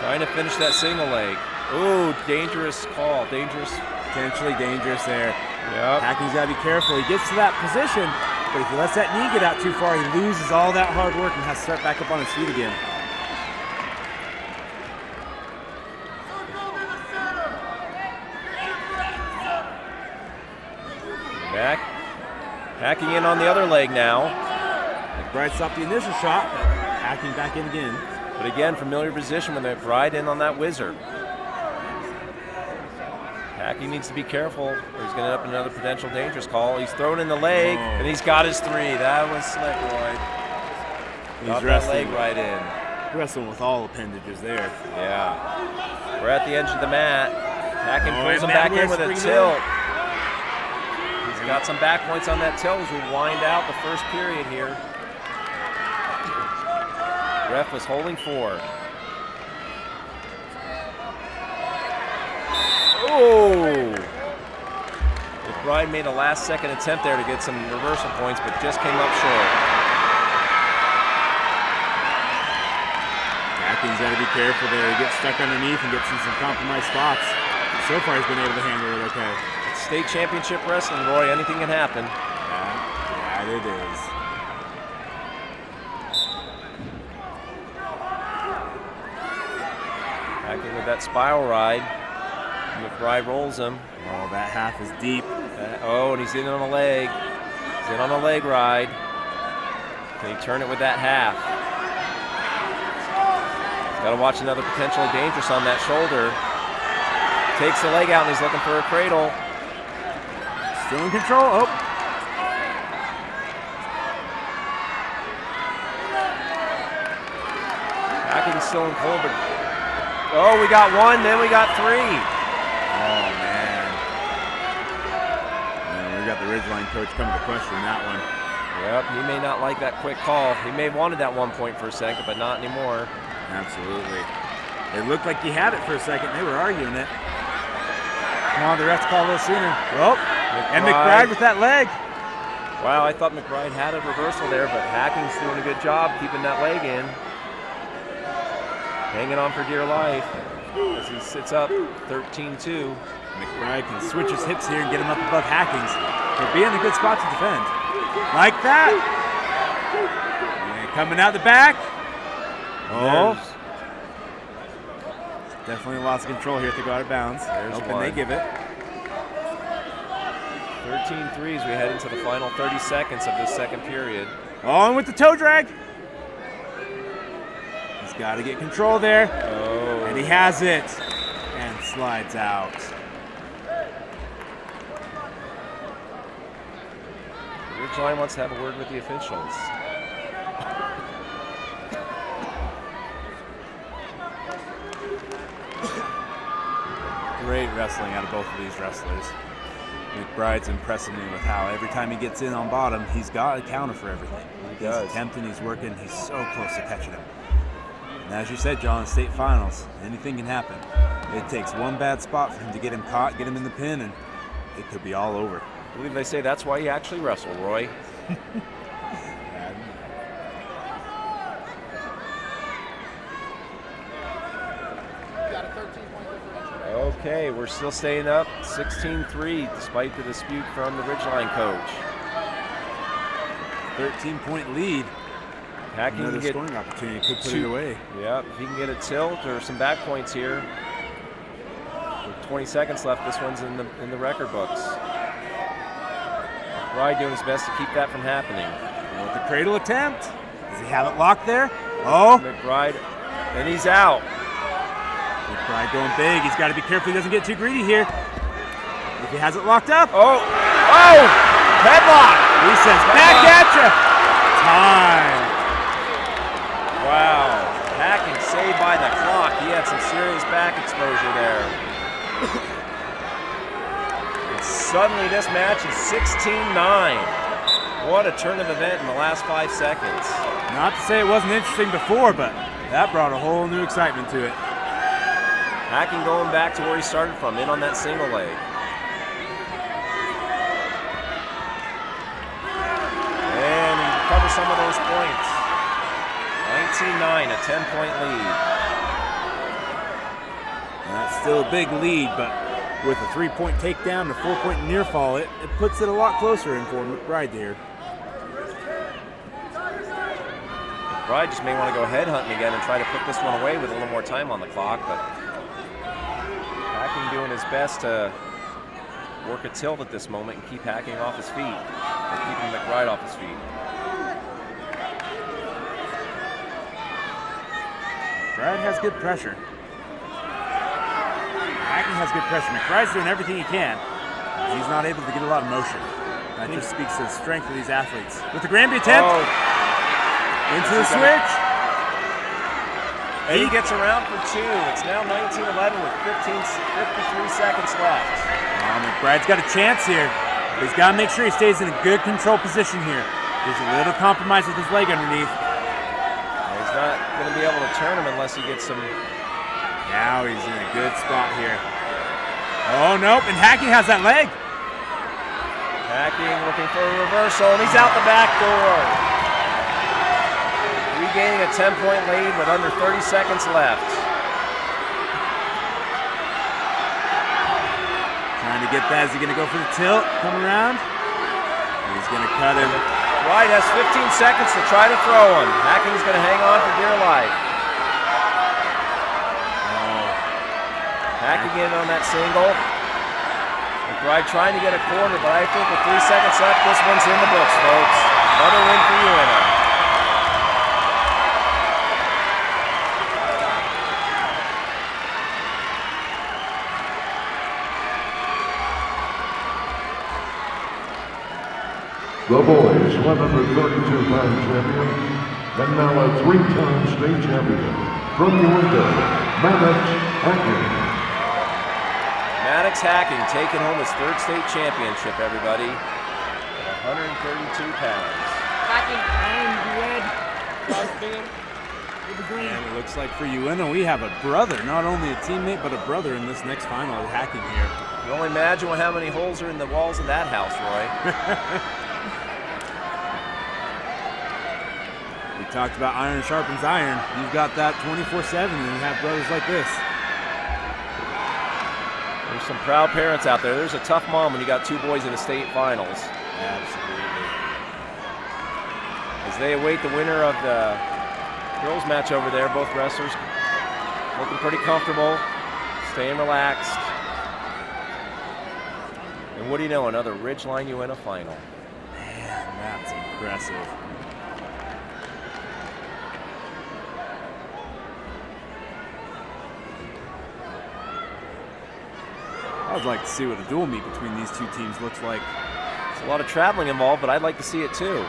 Trying to finish that single leg. Ooh, dangerous call, Potentially dangerous there. Yep. Hacking's got to be careful. He gets to that position, but if he lets that knee get out too far, he loses all that hard work and has to start back up on his feet again. Back. Hacking in on the other leg now. McBride stopped the initial shot, but Hacking back in again. But again, familiar position with McBride in on that whizzer. Hacking needs to be careful, or he's going to end up in another potential dangerous call. He's thrown in the leg, and he's got his three. That was slick, Roy. Got that leg right in. Wrestling with all appendages there. Yeah. We're at the edge of the mat. Hacking pulls him back in with a tilt. He's got some back points on that tilt as we wind out the first period here. Ref was holding 4. Oh! McBride made a last-second attempt there to get some reversal points, but just came up short. Hacking's got to be careful there. He gets stuck underneath and gets in some compromised spots. So far, he's been able to handle it okay. It's state championship wrestling, Roy. Anything can happen. Yeah, it is. Hacking with that spiral ride. McBride rolls him. Oh, that half is deep. And he's in on a leg. He's in on a leg ride. Can he turn it with that half? He's got to watch another potentially dangerous on that shoulder. Takes the leg out and he's looking for a cradle. Still in control. Oh. Hacking's still in control, but we got 1, then we got 3. Oh, man. We got the Ridgeline coach coming to question that one. Yep, he may not like that quick call. He may have wanted that 1 point for a second, but not anymore. Absolutely. It looked like he had it for a second. They were arguing it. Come on, the refs call a little sooner. Oh, and McBride with that leg. Wow, I thought McBride had a reversal there, but Hacking's doing a good job keeping that leg in. Hanging on for dear life as he sits up 13-2. McBride can switch his hips here and get him up above Hacking's. He'll be in a good spot to defend. Like that. And coming out the back. Oh. Definitely lost control here if they go out of bounds. Hoping they give it. 13-3 as we head into the final 30 seconds of this second period. Oh, and with the toe drag. He's got to get control there. Oh. And he has it. And slides out. Ridgeline wants to have a word with the officials. Great wrestling out of both of these wrestlers. McBride's impressing me with how every time he gets in on bottom, he's got a counter for everything. He's attempting, he's working, he's so close to catching him. And as you said, John, state finals, anything can happen. It takes one bad spot for him to get him caught, get him in the pin, and it could be all over. I believe they say that's why you actually wrestle, Roy. Okay, we're still staying up 16-3 despite the dispute from the Ridgeline coach. 13-point lead. Hacking Another can get scoring opportunity, could put it away. Yep, if he can get a tilt or some back points here. With 20 seconds left, this one's in the record books. McBride doing his best to keep that from happening. With the cradle attempt. Does he have it locked there? Oh! McBride, and he's out. McBride going big. He's got to be careful he doesn't get too greedy here. If he has it locked up. Oh! Headlock! He says, back at ya! Time. Wow. Hacking saved by the clock. He had some serious back exposure there. And suddenly this match is 16-9. What a turn of event in the last 5 seconds. Not to say it wasn't interesting before, but that brought a whole new excitement to it. Hacking going back to where he started from, in on that single leg. And he recovers some of those points. 19-9, a 10-point lead. And that's still a big lead, but with a 3-point takedown and a 4-point near fall, it puts it a lot closer in for McBride here. McBride just may want to go head hunting again and try to put this one away with a little more time on the clock, but Hacking doing his best to work a tilt at this moment and keep Hacking off his feet, or keeping McBride off his feet. McBride has good pressure. Hacking has good pressure. McBride's doing everything he can. He's not able to get a lot of motion. That just speaks to the strength of these athletes. With the Granby attempt. Into the switch. And he gets around for 2. It's now 19-11 with 53 seconds left. McBride's got a chance here. But he's got to make sure he stays in a good control position here. There's a little compromise with his leg underneath. He's not going to be able to turn him unless he gets some. Now he's in a good spot here. Oh, nope, and Hacking has that leg. Hacking looking for a reversal, and he's out the back door. Regaining a 10-point lead with under 30 seconds left. Trying to get that. Is he going to go for the tilt? Come around. He's going to cut him. Wright has 15 seconds to try to throw him. Hacking's going to hang on for dear life. Hacking in on that single. McBride trying to get a corner, but I think with 3 seconds left, this one's in the books, folks. Another win for UNO. The boys 132-pound champion, and now a 3-time state champion from UNO, Maddox Hacking. Maddox Hacking taking home his 3rd state championship, everybody, at 132 pounds. Hacking, iron, red, big, with the green. And it looks like for UNO, we have a brother, not only a teammate, but a brother in this next final with Hacking here. You can only imagine how many holes are in the walls of that house, Roy. We talked about iron sharpens iron. You've got that 24/7 and you have brothers like this. There's some proud parents out there. There's a tough mom when you got 2 boys in the state finals. Absolutely. As they await the winner of the girls match over there, both wrestlers looking pretty comfortable, staying relaxed. And what do you know, another Ridgeline UNO final. Man, that's impressive. I'd like to see what a dual meet between these 2 teams looks like. There's a lot of traveling involved, but I'd like to see it too.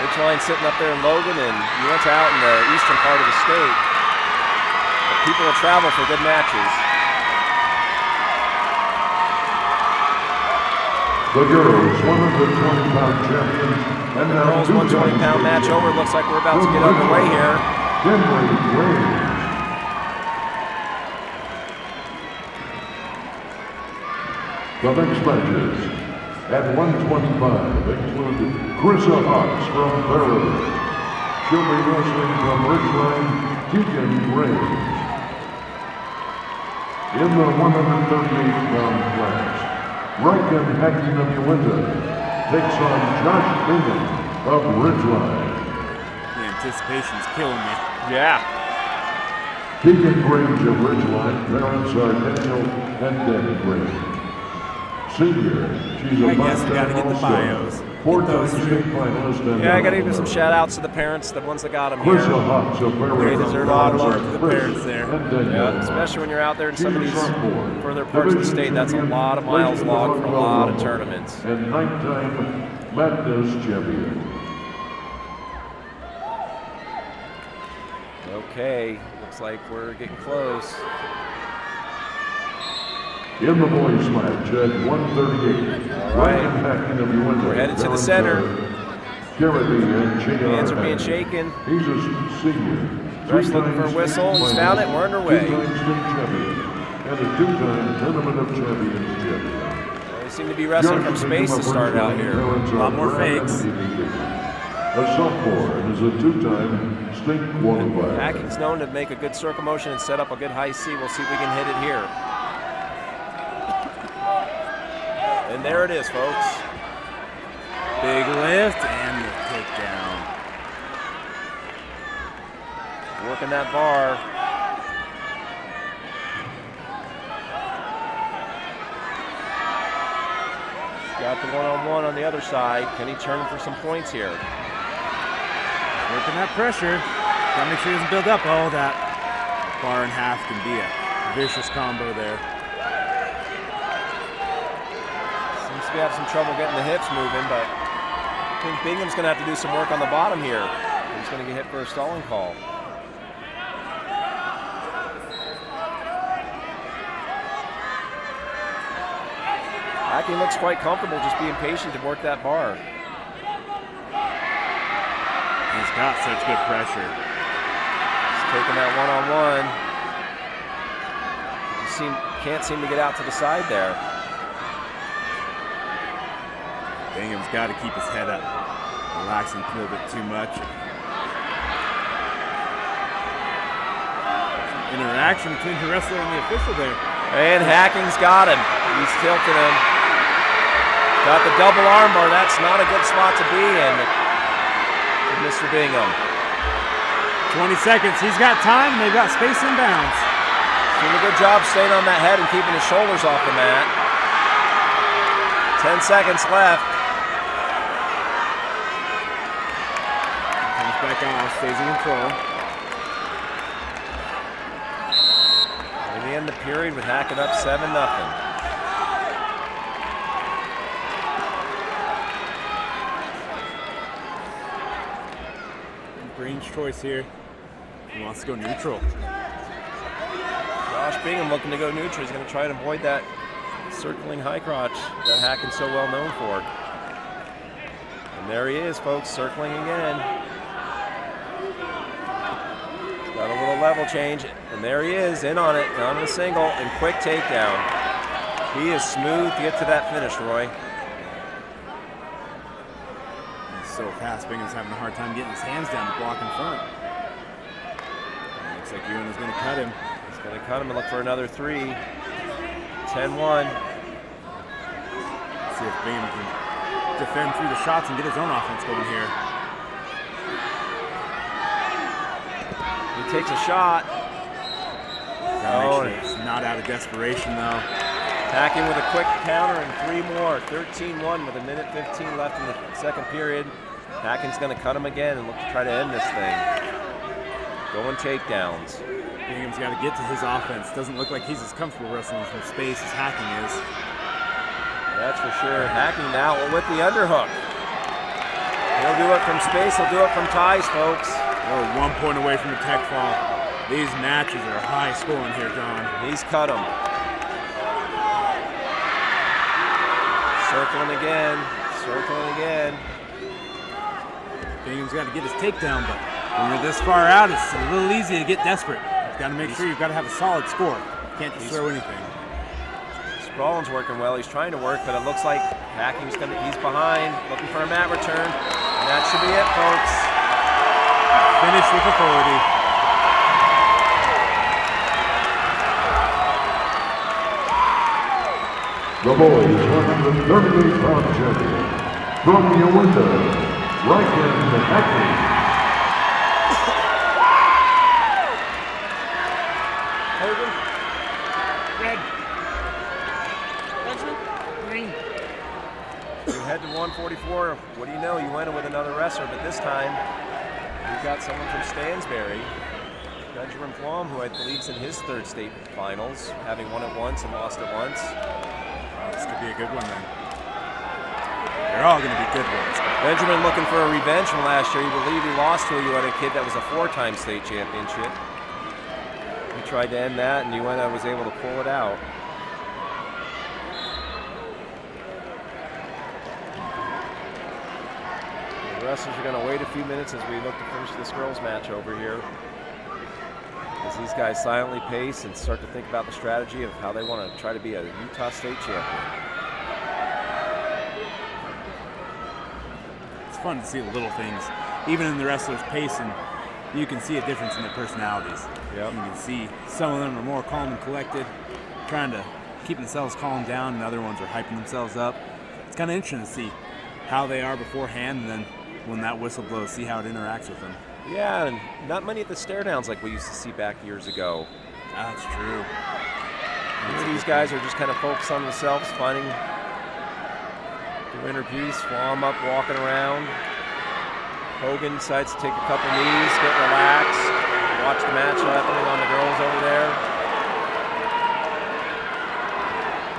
Ridgeline sitting up there in Logan, and you went out in the eastern part of the state. But people will travel for good matches. The girls 120-pound champions and now Girls 120-pound match over. Looks like we're about to get underway here. The next matches at 125 include Carissa Hawks from Barrow. She'll be wrestling from Ridgeline, Keegan Graves. In the 138-pound class, Riken Hacking of Uinta takes on Josh Bingham of Ridgeline. The anticipation's killing me. Yeah. Keegan Graves of Ridgeline, parents are Daniel and Debbie Graves. Senior, she's a I guess we gotta get the bios. Four-time state finalist and Yeah, I gotta give some shout outs to the parents, the ones that got them here. Carissa Hawks of Barrow. They deserve all the work to the parents there. Yeah, especially when you're out there in some of these further parts of the state. That's a lot of miles logged for a lot of tournaments. And 9-time Madness champion. Okay, looks like we're getting close. In the boys match at 138, Ryan Hacking of Uinta. We're headed to the center. Hands are being shaken. He's a senior. Ref's looking for a whistle. He's found it. We're underway. Two-time state champion and a two-time Tournament of Champions champion. They seem to be wrestling from space to start out here. A lot more fakes. A sophomore and is a two-time state qualifier. Hacking's known to make a good circle motion and set up a good high C. We'll see if we can hit it here. And there it is, folks. Big lift and the takedown. Working that bar. Got the one-on-one on the other side. Can he turn for some points here? Working that pressure. Gotta make sure he doesn't build up. Oh, that bar and half can be a vicious combo there. Seems to have some trouble getting the hips moving, but I think Bingham's going to have to do some work on the bottom here. He's going to get hit for a stalling call. Hacking looks quite comfortable just being patient to work that bar. He's got such good pressure. He's taking that one-on-one. Can't seem to get out to the side there. Bingham's got to keep his head up. Relaxing a little bit too much. Interaction between the wrestler and the official there. And Hacking's got him. He's tilting him. Got the double armbar. That's not a good spot to be in for Mr. Bingham. 20 seconds. He's got time. They've got space and bounds. Doing a good job staying on that head and keeping his shoulders off the mat. 10 seconds left. Comes back off. Stays in control. In the end of the period with Hackett up 7-0. Green's choice here. He wants to go neutral. Josh Bingham looking to go neutral. He's going to try to avoid that circling high crotch that Hacken's so well known for. And there he is, folks, circling again. He's got a little level change, and there he is, in on it, on the single, and quick takedown. He is smooth to get to that finish, Roy. He's so fast, Bingham's having a hard time getting his hands down to block in front. Looks like Ewan is going to cut him. He's going to cut him and look for another 3. 10-1. See if Bingham can defend through the shots and get his own offense going here. He takes a shot. Gotta make sure it's not out of desperation, though. Hacking with a quick counter and 3 more. 13-1 with 1:15 left in the second period. Hacking's going to cut him again and look to try to end this thing. Going takedowns. Bingham's got to get to his offense. Doesn't look like he's as comfortable wrestling from space as Hacking is. That's for sure. Hacking now with the underhook. He'll do it from space. He'll do it from ties, folks. We're 1 point away from the tech fall. These matches are high scoring here, John. He's cut him. Circling again. Circling again. Bingham's got to get his takedown, but when you're this far out, it's a little easy to get desperate. You've got to make sure you've got to have a solid score. You can't just throw anything. Sprawlin's working well. He's trying to work, but it looks like Hacking's he's behind, looking for a mat return. And that should be it, folks. Finish with authority. The boys 138-pound champion from Uinta, Ryan Hacking. Red. Benjamin? Green. You head to 144. What do you know? You went in with another wrestler, but this time you've got someone from Stansbury, Benjamin Flom, who I believe is in his third state finals, having won it once and lost it once. This could be a good one then. They're all going to be good ones. Benjamin looking for a revenge from last year. You believe he lost to a UNA kid that was a 4-time state championship. He tried to end that, and UNA was able to pull it out. The wrestlers are going to wait a few minutes as we look to finish this girls' match over here. As these guys silently pace and start to think about the strategy of how they want to try to be a Utah State champion. It's fun to see the little things. Even in the wrestlers' pacing, you can see a difference in their personalities. Yep. You can see some of them are more calm and collected, trying to keep themselves calmed down, and other ones are hyping themselves up. It's kind of interesting to see how they are beforehand, and then when that whistle blows, see how it interacts with them. Yeah, and not many of the stare downs like we used to see back years ago. That's true. These guys are just kind of focused on themselves, finding the inner peace, Flom up, walking around. Hogan decides to take a couple knees, get relaxed, watch the match happening on the girls over there.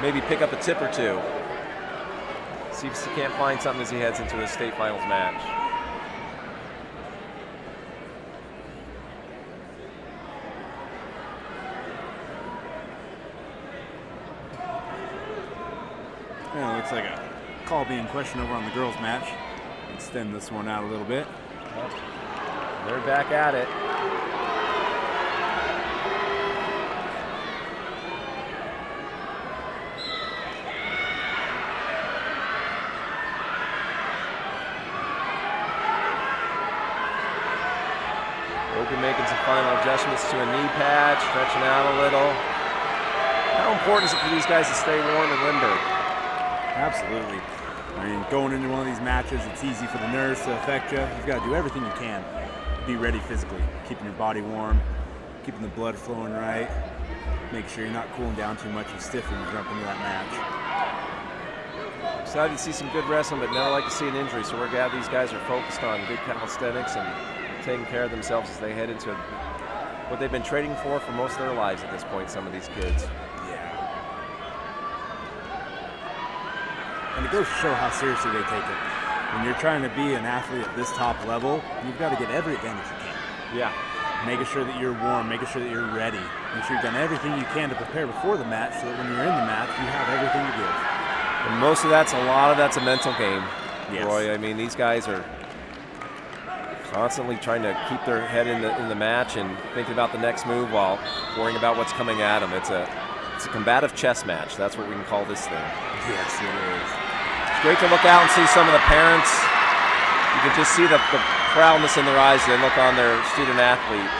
Maybe pick up a tip or two. See if he can't find something as he heads into his state finals match. Yeah, looks like a call being questioned over on the girls' match. Extend this one out a little bit. They're back at it. Hogan making some final adjustments to a knee pad, stretching out a little. How important is it for these guys to stay warm and limber? Absolutely. I mean, going into one of these matches, it's easy for the nerves to affect you. You've got to do everything you can to be ready physically, keeping your body warm, keeping the blood flowing right, make sure you're not cooling down too much and stiff when you jump into that match. Excited to see some good wrestling, but never like to see an injury, so we're glad these guys are focused on good calisthenics and taking care of themselves as they head into what they've been training for most of their lives at this point, some of these kids. And it goes to show how seriously they take it. When you're trying to be an athlete at this top level, you've got to get every advantage you can. Yeah. Making sure that you're warm, making sure that you're ready. Make sure you've done everything you can to prepare before the match so that when you're in the match, you have everything to give. And a lot of that's a mental game, yes. Roy. I mean, these guys are constantly trying to keep their head in the match and thinking about the next move while worrying about what's coming at them. It's a combative chess match. That's what we can call this thing. Yes, it is. It's great to look out and see some of the parents. You can just see the proudness in their eyes as they look on their student athlete.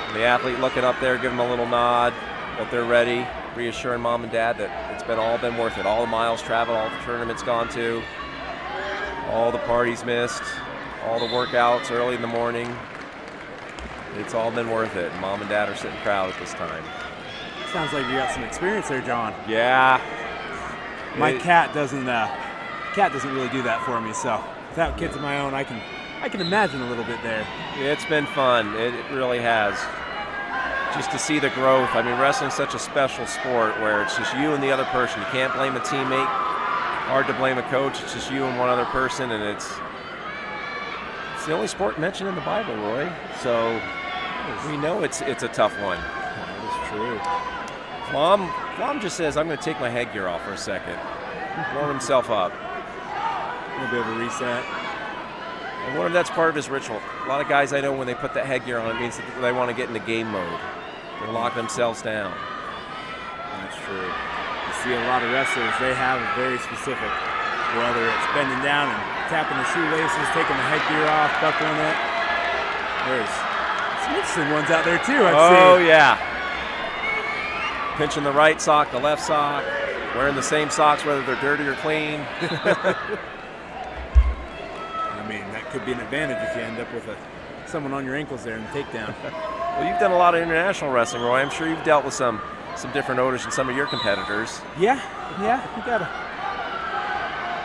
And the athlete looking up there, giving them a little nod that they're ready, reassuring mom and dad that it's all been worth it. All the miles traveled, all the tournaments gone to, all the parties missed, all the workouts early in the morning. It's all been worth it. Mom and dad are sitting proud at this time. Sounds like you got some experience there, John. Yeah. My cat doesn't really do that for me, so without kids of my own, I can imagine a little bit there. It's been fun. It really has. Just to see the growth. I mean, wrestling's such a special sport where it's just you and the other person. You can't blame a teammate. Hard to blame a coach. It's just you and one other person, and it's the only sport mentioned in the Bible, Roy. So we know it's a tough one. That is true. Flom just says, I'm going to take my headgear off for a second. warm himself up. A little bit of a reset. I wonder if that's part of his ritual. A lot of guys I know, when they put that headgear on, it means that they want to get into game mode. They lock themselves down. That's true. You see a lot of wrestlers, they have a very specific, whether it's bending down and tapping the shoelaces, taking the headgear off, buckling it. There's some interesting ones out there too, I'd say. Oh, yeah. Pinching the right sock, the left sock, wearing the same socks whether they're dirty or clean. I mean, that could be an advantage if you end up with someone on your ankles there in the takedown. Well, you've done a lot of international wrestling, Roy. I'm sure you've dealt with some different odors than some of your competitors. Yeah, you gotta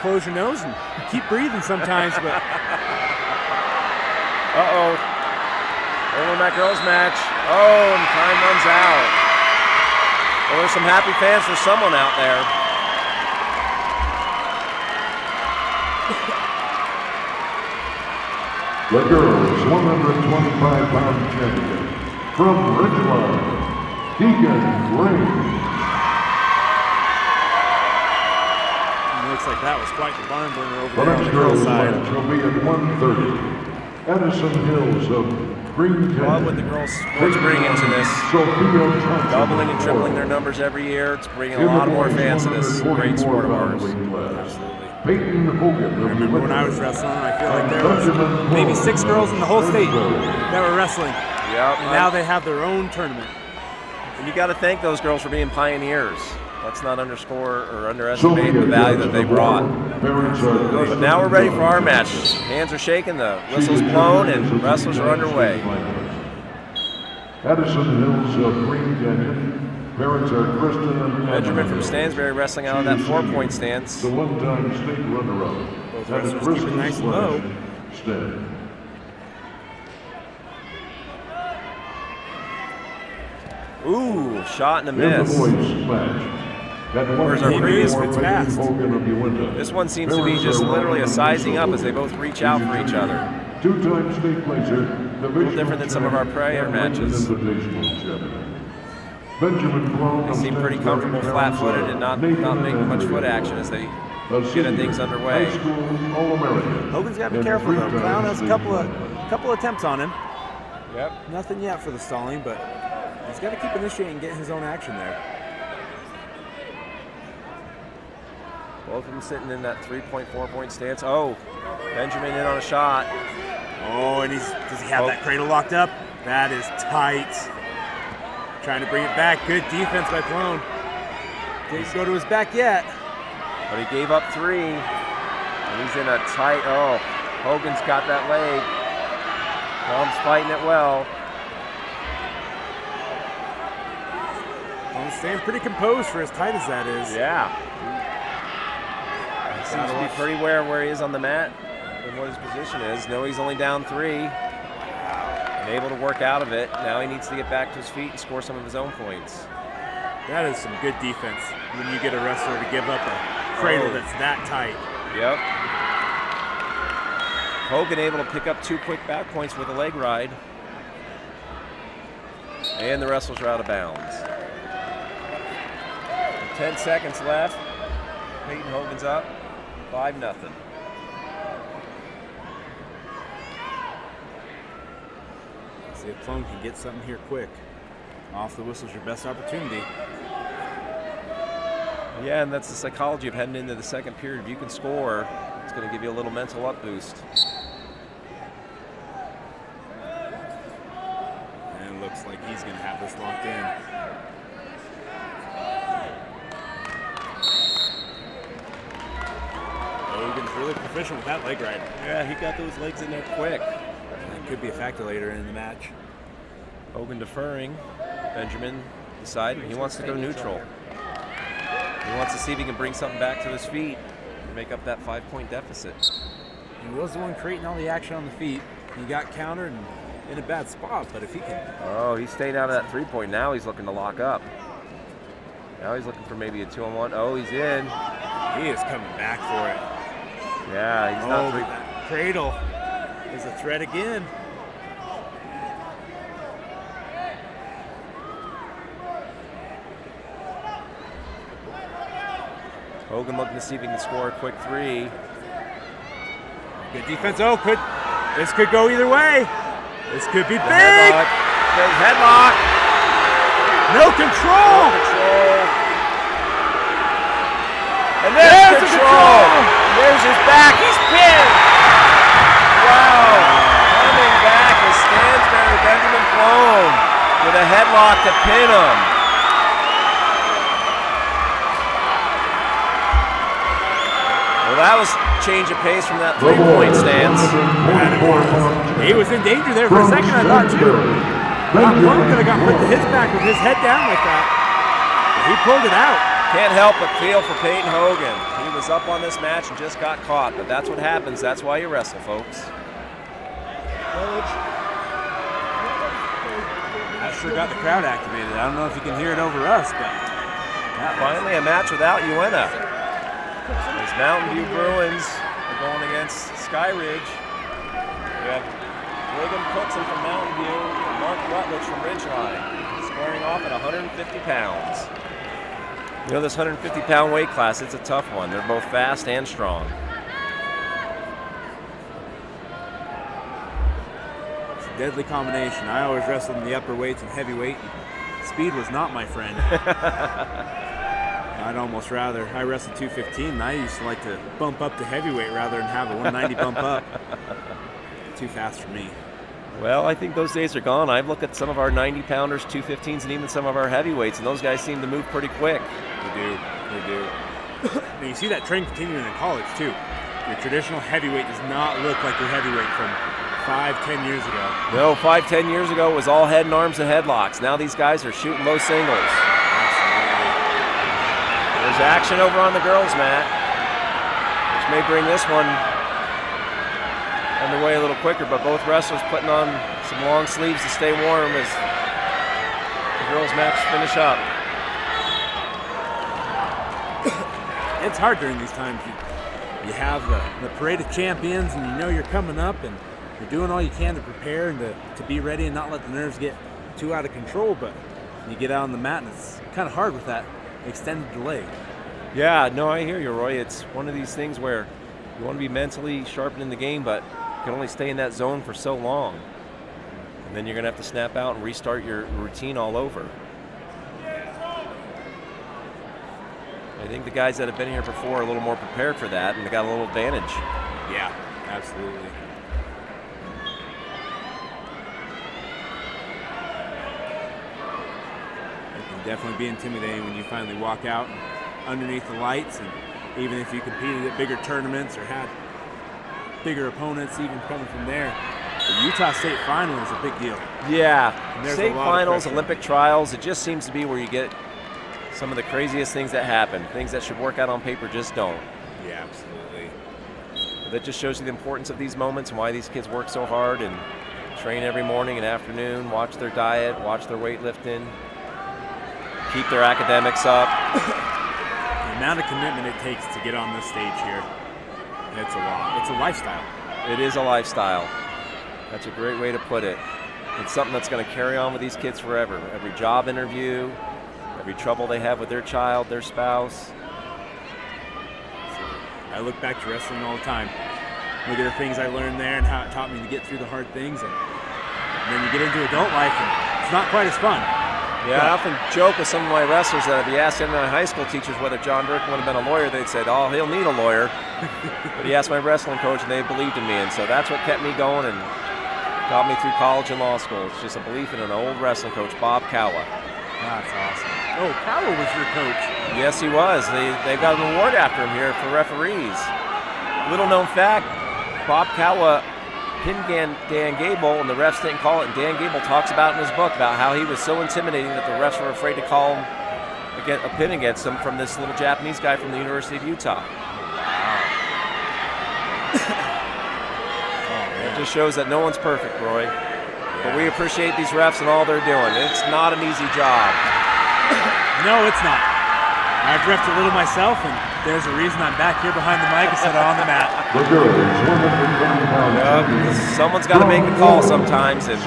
close your nose and keep breathing sometimes, but. Uh-oh. Over that girls match. Oh, and time runs out. Well, there's some happy fans for someone out there. The girls' 125-pound champion from Ridgeline, Deacon Lane. Looks like that was quite the barn burner over The there on next the girls' girls' side. match will be at 1:30. Addison Hills of Green County. Love what the girls sports bring into this. Sophia Johnson. Doubling and tripling their numbers every year. It's bringing a lot more fans to this great sport of ours. Peyton Hogan. I remember when I was wrestling, I feel like there was maybe 6 girls in the whole state that were wrestling. Yep. And now they have their own tournament. And you got to thank those girls for being pioneers. Let's not underscore or underestimate the value that they brought. But now we're ready for our match. Hands are shaking, the whistle's blown, and wrestlers are underway. Addison Hills of Green Canyon. Parents are Kristen and Benjamin from Stansbury wrestling out of that 4-point stance. The one-time state runner-up. Both wrestlers keep it nice and low. Stand. Ooh, shot and a In the miss. boys' match. Where's our previous it's fast. This one seems to be just literally a sizing up as they both reach out for each other. Two-time state placer, A little different than some of our prior matches. Benjamin Brown. They seem pretty comfortable flat-footed and not making much foot action as they get things underway. Hogan's got to be careful though. Clown has a couple attempts on him. Yep. Nothing yet for the stalling, but he's got to keep initiating and getting his own action there. Both of them sitting in that 3.4-point stance. Oh, Benjamin in on a shot. Oh, and does he have that cradle locked up? That is tight. Trying to bring it back. Good defense by Clone. Didn't go to his back yet. But he gave up 3. And he's in a tight, Hogan's got that leg. Clone's fighting it well. Clone's staying pretty composed for as tight as that is. Yeah. He seems to be pretty aware where he is on the mat and what his position is. No, he's only down 3. And able to work out of it. Now he needs to get back to his feet and score some of his own points. That is some good defense when you get a wrestler to give up a cradle that's that tight. Yep. Hogan able to pick up 2 quick back points with a leg ride. And the wrestlers are out of bounds. 10 seconds left. Peyton Hogan's up. 5-0. See if Clone can get something here quick. Off the whistle's your best opportunity. Yeah, and that's the psychology of heading into the second period. If you can score, it's going to give you a little mental up boost. And it looks like he's going to have this locked in. Hogan's really proficient with that leg ride. Yeah, he got those legs in there quick. That could be a factor later in the match. Hogan deferring. Benjamin deciding he wants to go neutral. He wants to see if he can bring something back to his feet and make up that 5-point deficit. He was the one creating all the action on the feet. He got countered and in a bad spot, but if he can... Oh, he stayed out of that 3-point. Now he's looking to lock up. Now he's looking for maybe a 2-on-1. Oh, he's in. He is coming back for it. Yeah, he's not... That cradle is a threat again. Hogan looking to see if he can score a quick 3. Good defense. Oh, this could go either way. This could be big. Headlock. Big headlock. No control. And there's control. There's his back. He's pinned. Wow. Coming back is Stansbury Benjamin Flown with a headlock to pin him. Well, that was change of pace from that 3-point stance. He was in danger there for a second, I thought, too. Flown could have got put to his back with his head down like that. But he pulled it out. Can't help but feel for Peyton Hogan. He was up on this match and just got caught, but that's what happens. That's why you wrestle, folks. That sure got the crowd activated. I don't know if you can hear it over us, but finally a match without Uena. As Mountain View Bruins are going against Sky Ridge. We have William Cookson from Mountain View and Mark Rutledge from Ridgeline, squaring off at 150 pounds. You know, this 150-pound weight class, it's a tough one. They're both fast and strong. it's a deadly combination. I always wrestled in the upper weights and heavyweight. Speed was not my friend. I'd almost rather. I wrestled 215, and I used to like to bump up to heavyweight rather than have a 190 bump up. Too fast for me. Well, I think those days are gone. I've looked at some of our 90-pounders, 215s, and even some of our heavyweights, and those guys seem to move pretty quick. They do. Now you see that trend continuing in college, too. Your traditional heavyweight does not look like your heavyweight from 5-10 years ago. No, 5-10 years ago it was all head and arms and headlocks. Now these guys are shooting low singles. There's action over on the girls' mat, which may bring this one underway a little quicker, but both wrestlers putting on some long sleeves to stay warm as the girls' match finish up. It's hard during these times. You have the parade of champions, and you know you're coming up, and you're doing all you can to prepare and to be ready and not let the nerves get too out of control, but you get out on the mat, and it's kind of hard with that extended delay. Yeah, no, I hear you, Roy. It's one of these things where you want to be mentally sharpened in the game, but you can only stay in that zone for so long. And then you're going to have to snap out and restart your routine all over. I think the guys that have been here before are a little more prepared for that, and they got a little advantage. Yeah, absolutely. It can definitely be intimidating when you finally walk out underneath the lights, and even if you competed at bigger tournaments or had bigger opponents even coming from there, the Utah State Final is a big deal. Yeah, There's state a lot of finals, pressure. Olympic trials, it just seems to be where you get some of the craziest things that happen. Things that should work out on paper just don't. Yeah, absolutely. But that just shows you the importance of these moments and why these kids work so hard and train every morning and afternoon, watch their diet, watch their weightlifting, keep their academics up. The amount of commitment it takes to get on this stage here, it's a lot. It's a lifestyle. It is a lifestyle. That's a great way to put it. It's something that's going to carry on with these kids forever. Every job interview, every trouble they have with their child, their spouse. I look back to wrestling all the time. Look at the things I learned there and how it taught me to get through the hard things. And then you get into adult life and it's not quite as fun. Yeah, I often joke with some of my wrestlers that if you asked any of my high school teachers whether John Durkin would have been a lawyer, they'd say, oh, he'll need a lawyer. But he asked my wrestling coach and they believed in me. And so that's what kept me going and got me through college and law school. It's just a belief in an old wrestling coach, Bob Cowa. That's awesome. Oh, Powell was your coach. Yes, he was. They've got an award after him here for referees. Little known fact, Bob Cowa pinned Dan Gable, and the refs didn't call it. And Dan Gable talks about in his book about how he was so intimidating that the refs were afraid to call him a pin against him from this little Japanese guy from the University of Utah. It just shows that no one's perfect, Roy. But we appreciate these refs and all they're doing. It's not an easy job. No, it's not. I've reffed a little myself, and there's a reason I'm back here behind the mic instead of on the mat. Yep. Someone's got to make the call sometimes, and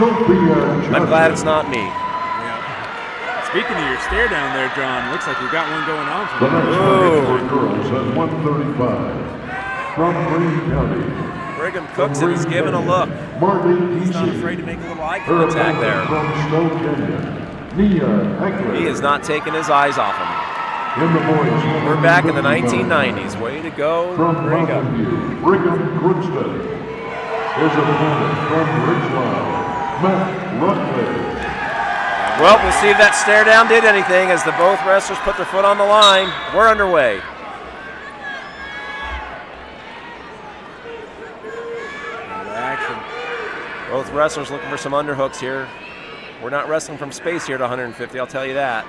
I'm glad it's not me. Yeah. Speaking of your stare down there, John, looks like you've got one going on The for next you. match for girls at 135 from Greene County. Brigham Cookson is giving a look. He's not afraid to make a little eye contact there. From Snow Canyon, Nia Heckler. He is not taking his eyes off him. In the boys, We're back in the 1990s. Way to go, from Brigham. Mountain View, Brigham Crookston. His opponent from Ridgeline, Matt Rutledge. Well, we'll see if that stare down did anything as the both wrestlers put their foot on the line. We're underway. Action. Both wrestlers looking for some underhooks here. We're not wrestling from space here at 150, I'll tell you that.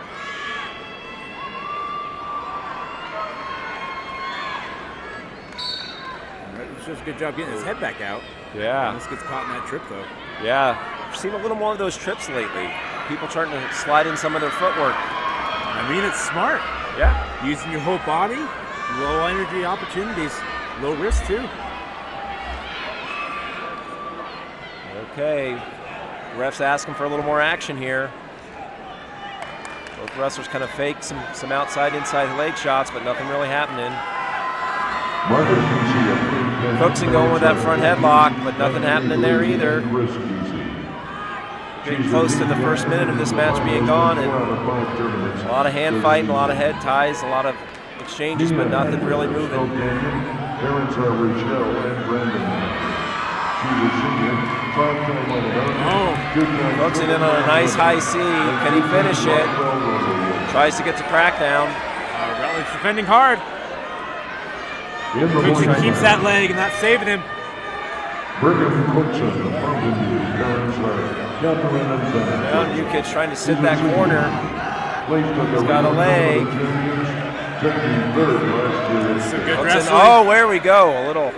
He's does a good job getting his head back out. Yeah. This gets caught in that trip, though. Yeah. We've seen a little more of those trips lately. People trying to slide in some of their footwork. I mean, it's smart. Yeah. Using your whole body, low energy opportunities, low risk, too. Okay. Ref's asking for a little more action here. Both wrestlers kind of fake some outside, inside leg shots, but nothing really happening. Cookson going with that front headlock, but nothing happening there either. Getting close to the first minute of this match being gone, and a lot of hand fighting, a lot of head ties, a lot of exchanges, but nothing really moving. Parents are Rochelle and Brandon. Cookson in on a nice high C. Can he finish it? Tries to get to crackdown. Rutledge defending hard. Cookson keeps that leg and not saving him. Well, new kid's trying to sit that corner. He's got a leg. Cookson, oh, there we go. A little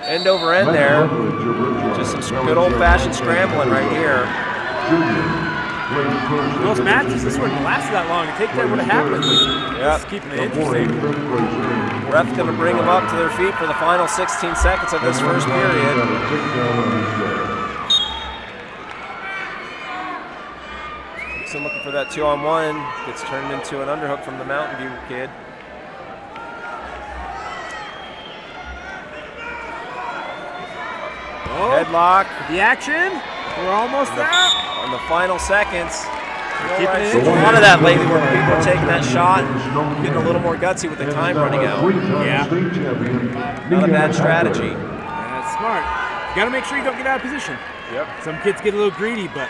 end over end there. Just some good old-fashioned scrambling right here. Most matches, this wouldn't last that long. A takedown would have happened. Yeah. Just keeping it interesting. Ref's going to bring them up to their feet for the final 16 seconds of this first period. Cookson looking for that 2-on-1. Gets turned into an underhook from the Mountain View kid. Oh, headlock. The action. We're almost out. On the final seconds. You know, I've seen a lot of that lately where people are taking that shot, getting a little more gutsy with the time running out. Yeah. Not a bad strategy. Yeah, that's smart. You got to make sure you don't get out of position. Yep. Some kids get a little greedy, but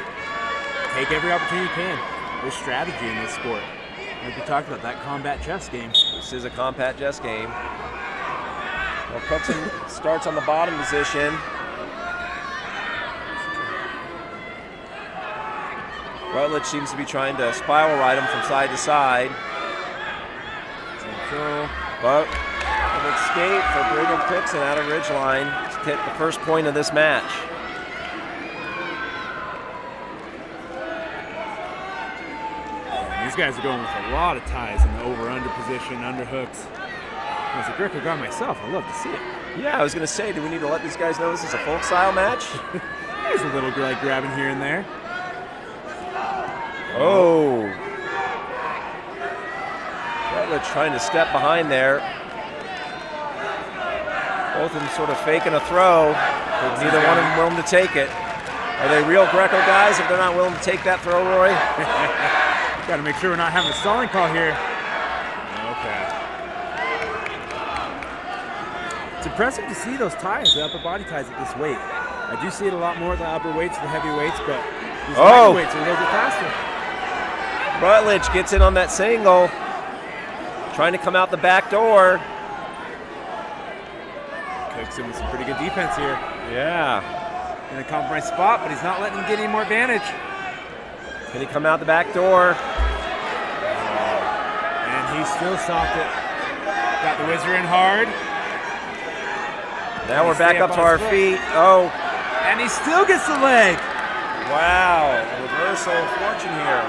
take every opportunity you can. There's strategy in this sport. Like we talked about, that combat chess game. This is a combat chess game. Well, Cookson starts on the bottom position. Rutledge seems to be trying to spiral ride him from side to side. But an escape for Brigham Cookson out of Ridgeline to hit the first point of this match. These guys are going with a lot of ties in the over-under position, underhooks. As a Greco guy myself, I love to see it. Yeah, I was going to say, do we need to let these guys know this is a folk-style match? There's a little like grabbing here and there. Oh. Rutledge trying to step behind there. Both of them sort of faking a throw, but neither one of them willing to take it. Are they real Greco guys if they're not willing to take that throw, Roy? Got to make sure we're not having a stalling call here. Okay. It's impressive to see those ties, the upper body ties at this weight. I do see it a lot more at the upper weights, the heavy weights, but these lighter weights are a little bit faster. Rutledge gets in on that single, trying to come out the back door. Cookson with some pretty good defense here. Yeah. In a compromised spot, but he's not letting him get any more advantage. Can he come out the back door? And he still stopped it. Got the whizzer in hard. Now we're back up to our feet. Oh. And he still gets the leg. Wow, a reversal of fortune here.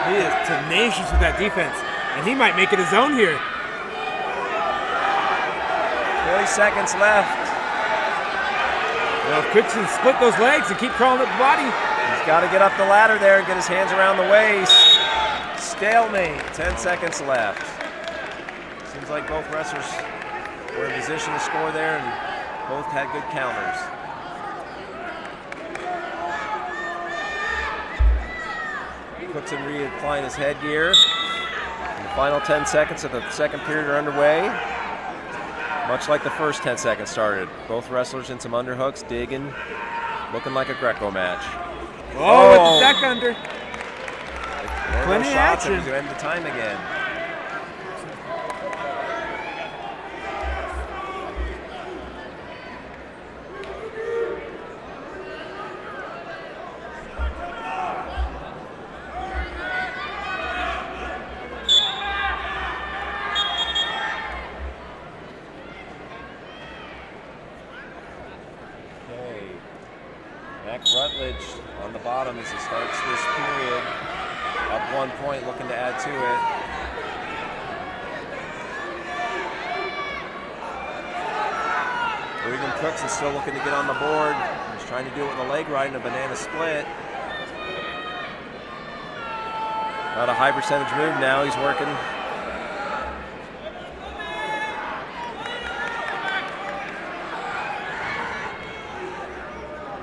He is tenacious with that defense, and he might make it his own here. 40 seconds left. Well, if Cookson split those legs and keep crawling up the body. He's got to get up the ladder there and get his hands around the waist. Stalemate, 10 seconds left. Seems like both wrestlers were in position to score there and both had good counters. Cookson reapplying his headgear. And the final 10 seconds of the second period are underway. Much like the first 10 seconds started. Both wrestlers in some underhooks, digging, looking like a Greco match. Oh, with the deck under. Plenty of action. To end the time again. Rutledge on the bottom as he starts this period. Up 1 point, looking to add to it. Regan Cooks is still looking to get on the board. He's trying to do it with a leg ride and a banana split. Not a high percentage move now, he's working.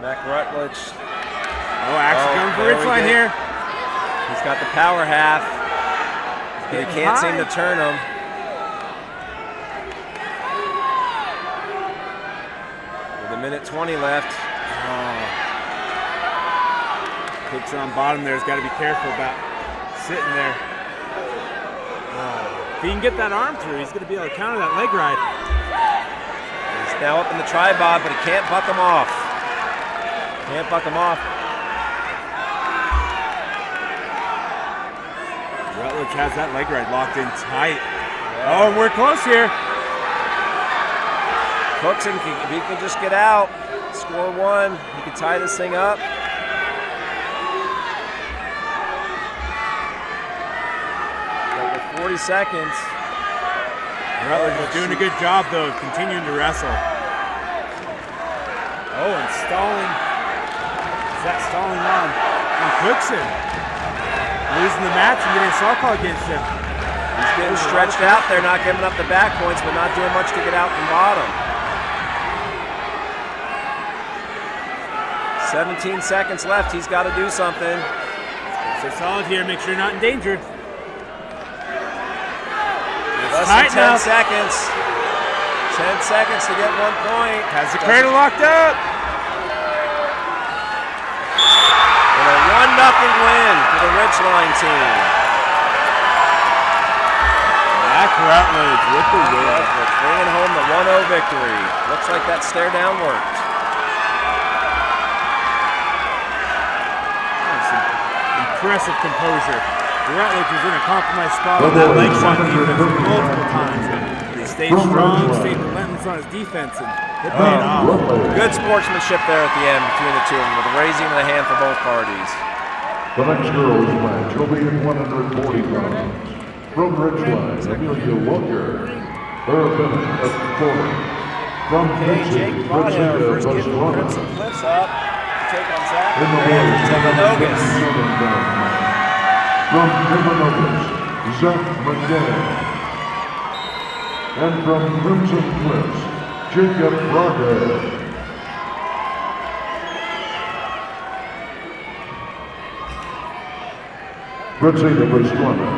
Mac Rutledge. Oh, actually coming for Ridgeline here. He's got the power half. He can't seem to turn him. With 1:20 left. Cooks on bottom there has got to be careful about sitting there. If he can get that arm through, he's going to be able to counter that leg ride. He's now up in the tripod, but he can't buck him off. Can't buck him off. Rutledge has that leg ride locked in tight. Oh, we're close here. Cookson, if he can just get out, score one, he can tie this thing up. But with 40 seconds. Rutledge is doing a good job, though, of continuing to wrestle. Oh, and stalling. Is that stalling on Cookson? Losing the match and getting a saw call against him. He's getting stretched out there, not giving up the back points, but not doing much to get out from bottom. 17 seconds left. He's got to do something. Stay solid here. Make sure you're not in danger. Less than 10 seconds. 10 seconds to get 1 point. Has the cradle locked up. And a 1-0 win for the Ridgeline team. Mac Rutledge with the win. Bringing home the 1-0 victory. Looks like that stare down worked. Impressive composure. Rutledge was in a compromised spot on that leg shot defense multiple times. He stayed strong, stayed relentless on his defense, and it paid off. Good sportsmanship there at the end between the two of them, with a raising of the hand for both parties. The next girls' match will be at 140 pounds. From Ridgeline, Amelia Walker. Her opponent at 40. From Jake Broadhead, first getting the Crimson Cliffs up to take on Zach in the and Timanogus. From Timanogus, Zach McDaniel. And from Crimson Cliffs, Jacob Broadhead. Brazina Pastrana.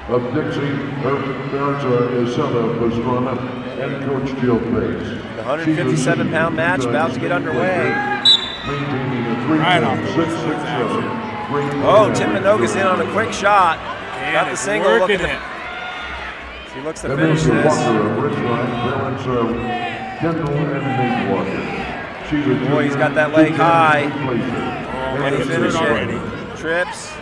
Of Dixie, her parents are Isela Pastrana and Coach Jill Bates. The 157-pound match about to get underway. Maintaining a 3.667. Oh, Timanogus in on a quick shot. Got the single looking it. He looks to finish this. Walker of Ridgeline, parents are Kendall and Nate Walker. She's a Boy, he's got that leg high. Can he finish it? Trips.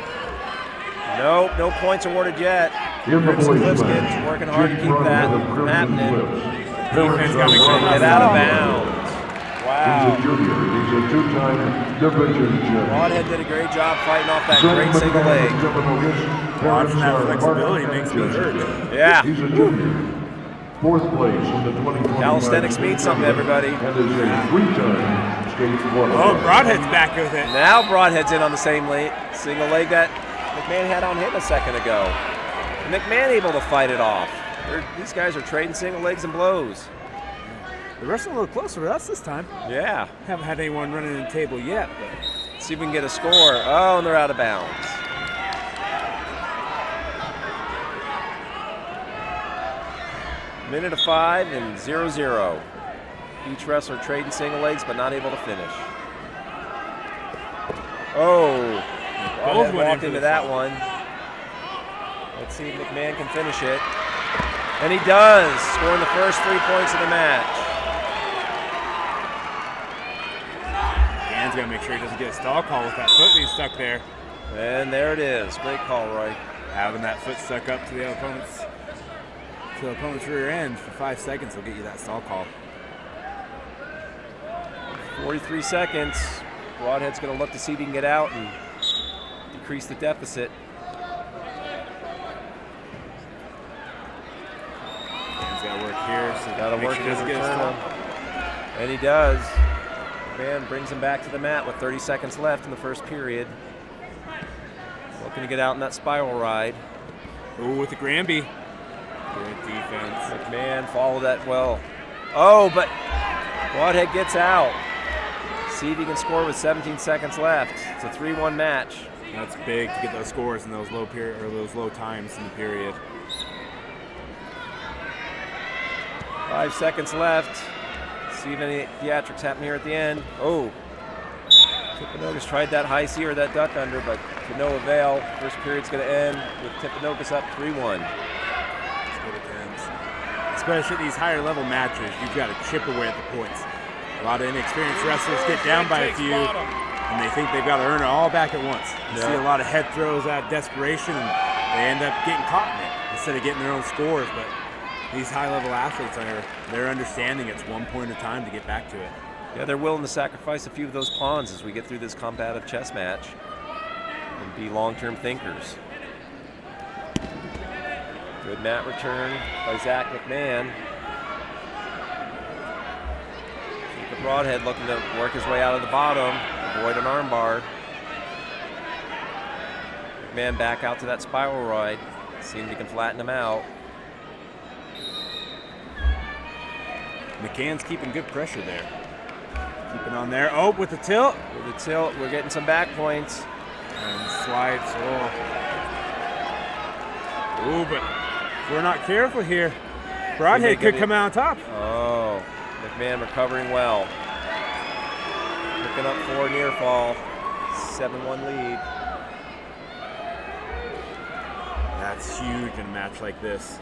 Nope, no points awarded yet. Crimson Cliffs kids working hard to keep that from happening. Defense got to Get out of bounds. Wow. He's a two-time division champion. Broadhead did a great job fighting off that great single leg. Watching that flexibility makes me hurt. Yeah. He's a junior. Fourth place in the 2020 Calisthenics means something, everybody. And is a three-time state quarterback. Oh, Broadhead's back with it. Now Broadhead's in on the same single leg that McMahon had on him a second ago. McMahon able to fight it off. These guys are trading single legs and blows. They're wrestling a little closer to us this time. Yeah. Haven't had anyone running in the table yet, but let's see if we can get a score. Oh, and they're out of bounds. Minute of 5 and 0-0. Each wrestler trading single legs but not able to finish. Oh, both walked into that one. Let's see if McMahon can finish it. And he does, scoring the first 3 points of the match. Dan's got to make sure he doesn't get a stall call with that foot being stuck there. And there it is. Great call, Roy. Having that foot stuck up to the opponent's rear end for 5 seconds will get you that stall call. 43 seconds. Broadhead's going to look to see if he can get out and decrease the deficit. Dan's got to work here, so got to work sure his doesn't get a stall. And he does. Man brings him back to the mat with 30 seconds left in the first period. Looking to get out in that spiral ride. Ooh, with the Granby. Good defense. McMahon followed that well. Oh, but Broadhead gets out. See if he can score with 17 seconds left. It's a 3-1 match. That's big to get those scores in those low times in the period. 5 seconds left. See if any theatrics happen here at the end. Oh, Tipanogas tried that high C or that duck under, but to no avail. First period's going to end with Tipanogas up 3-1. Especially these higher level matches, you've got to chip away at the points. A lot of inexperienced wrestlers get down by a few, and they think they've got to earn it all back at once. You see a lot of head throws out of desperation, and they end up getting caught in it instead of getting their own scores. But these high-level athletes, they're understanding it's 1 point at a time to get back to it. Yeah, they're willing to sacrifice a few of those pawns as we get through this combative chess match and be long-term thinkers. Good mat return by Zach McMahon. Jacob Broadhead looking to work his way out of the bottom, avoid an armbar. McMahon back out to that spiral ride. See if he can flatten him out. McCann's keeping good pressure there. Keeping on there. Oh, with the tilt. With the tilt, we're getting some back points. And swipes. Oh, but if we're not careful here, Broadhead could come out on top. Oh, McMahon recovering well. Picking up 4 near fall. 7-1 lead. That's huge in a match like this.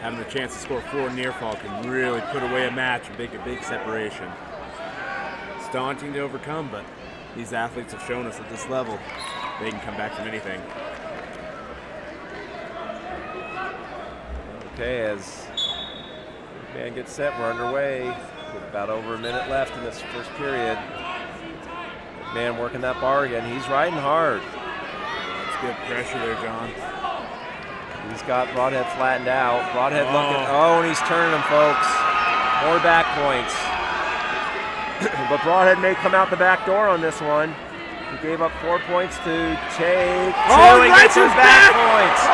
Having the chance to score 4 near fall can really put away a match and make a big separation. It's daunting to overcome, but these athletes have shown us at this level they can come back from anything. Okay, as McMahon gets set, we're underway with about over a minute left in this first period. McMahon working that bar again. He's riding hard. That's good pressure there, John. He's got Broadhead flattened out. Broadhead looking, and he's turning him, folks. More back points. But Broadhead may come out the back door on this one. He gave up 4 points to take 2 and gets his back points.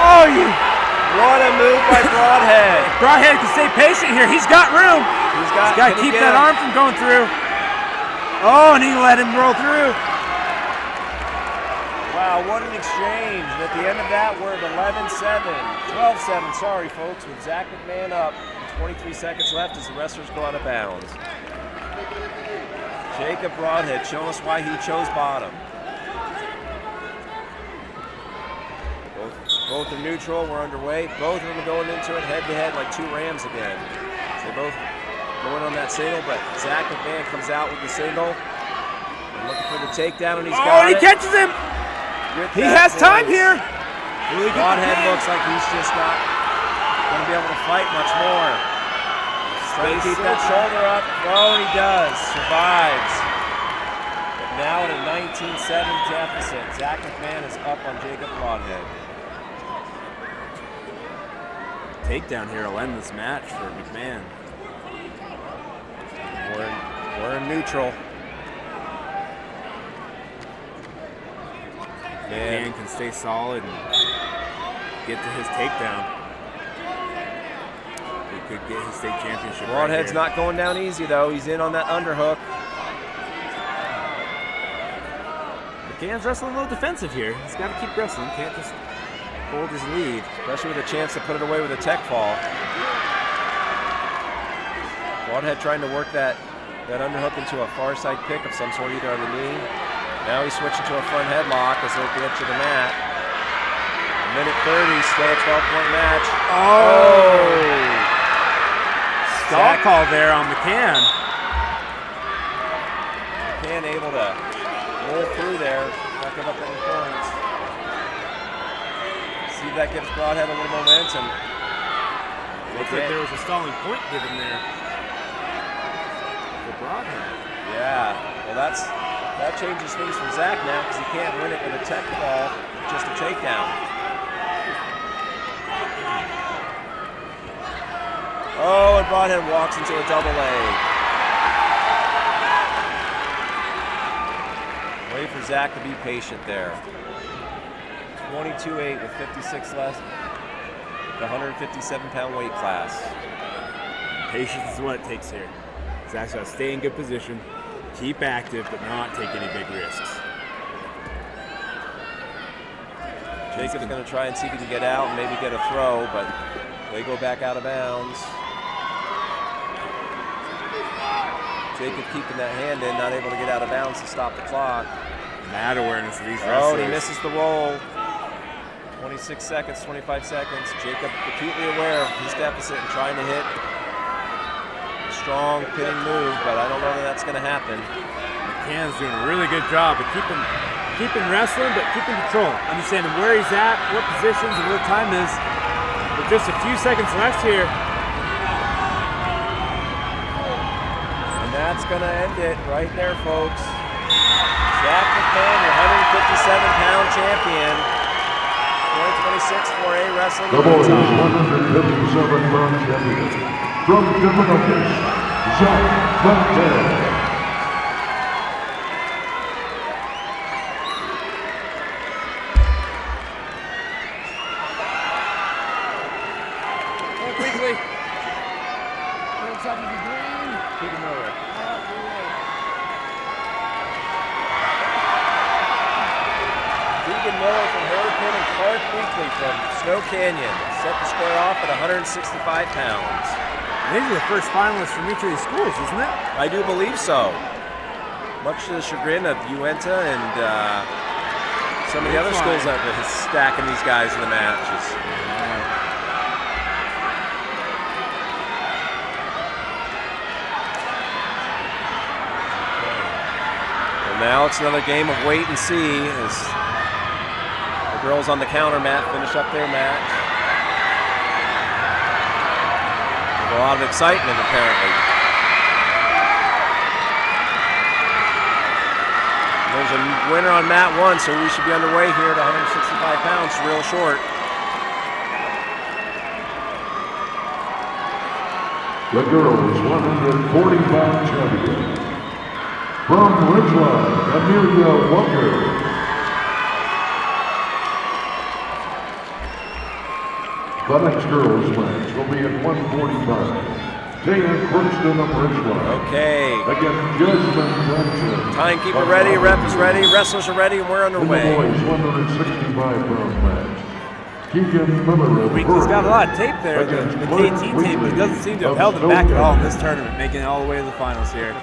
What a move by Broadhead. Broadhead can stay patient here. He's got room. He's got to keep that arm from going through. Oh, and he let him roll through. Wow, what an exchange. And at the end of that, we're at 12-7, sorry, folks, with Zach McMahon up. 23 seconds left as the wrestlers go out of bounds. Jacob Broadhead showing us why he chose bottom. Both are neutral, we're underway. Both of them are going into it head-to-head like 2 Rams again. So they both going on that single, but Zach McMahon comes out with the single. Looking for the takedown, and he's got it. He catches him! He has time here. Really Broadhead looks like he's just not going to be able to fight much more. Trying to keep that shoulder up. Oh, and he does. Survives. But now at a 19-7 deficit, Zach McMahon is up on Jacob Broadhead. Takedown here will end this match for McMahon. We're in neutral. Dan can stay solid and get to his takedown. He could get his state championship. Broadhead's not going down easy, though. He's in on that underhook. McCann's wrestling a little defensive here. He's got to keep wrestling. Can't just hold his lead. Especially with a chance to put it away with a tech fall. Broadhead trying to work that underhook into a far side pick of some sort, either on the knee. Now he's switching to a front headlock as they're at the edge of the mat. A minute 30, still a 12-point match. Oh! Stall call there on McCann. McCann able to roll through there, not give up any points. See if that gives Broadhead a little momentum. Looks like there was a stalling point given there for Broadhead. Yeah, well that changes things for Zach now because he can't win it with a tech ball, just a takedown. Oh, and Broadhead walks into a double leg. Wait for Zach to be patient there. 22-8 with 56 left. The 157-pound weight class. Patience is what it takes here. Zach's got to stay in good position, keep active, but not take any big risks. Jacob's going to try and see if he can get out and maybe get a throw, but they go back out of bounds. Jacob keeping that hand in, not able to get out of bounds to stop the clock. Mad awareness of these wrestlers. Oh, and he misses the roll. 26 seconds, 25 seconds. Jacob acutely aware of his deficit and trying to hit a strong pinning move, but I don't know that that's going to happen. McCann's doing a really good job of keeping wrestling, but keeping control. Understanding where he's at, what positions, and what time is. With just a few seconds left here. And that's going to end it right there, folks. Zach McCann, your 157-pound champion. 2026 4A Wrestling. The boys 157-pound champion from Dominican, Zach McCann. Quickly. Put something to green. Keep him over. Keegan Miller from Hurricane and Clark Weekly from Snow Canyon set the score off at 165 pounds. These are the first finalists from each of these schools, isn't it? I do believe so. Much to the chagrin of Uinta and some of the other schools that are stacking these guys in the matches. Well, now it's another game of wait and see as the girls on the counter mat finish up their match. There's a lot of excitement apparently. There's a winner on mat 1, so we should be underway here at 165 pounds, real short. The girls 140-pound champion from Ridgeline, Amelia Walker. The next girls match will be at 145. Dana Crookston of Ridgeline. Okay. Against Jasmine Johnson. Timekeeper ready, ref is ready, wrestlers are ready, and we're underway. The boys 165-pound match. Keegan Miller. Weekly's got a lot of tape there, the KT tape, but it doesn't seem to have held it back at all in this tournament, making it all the way to the finals here.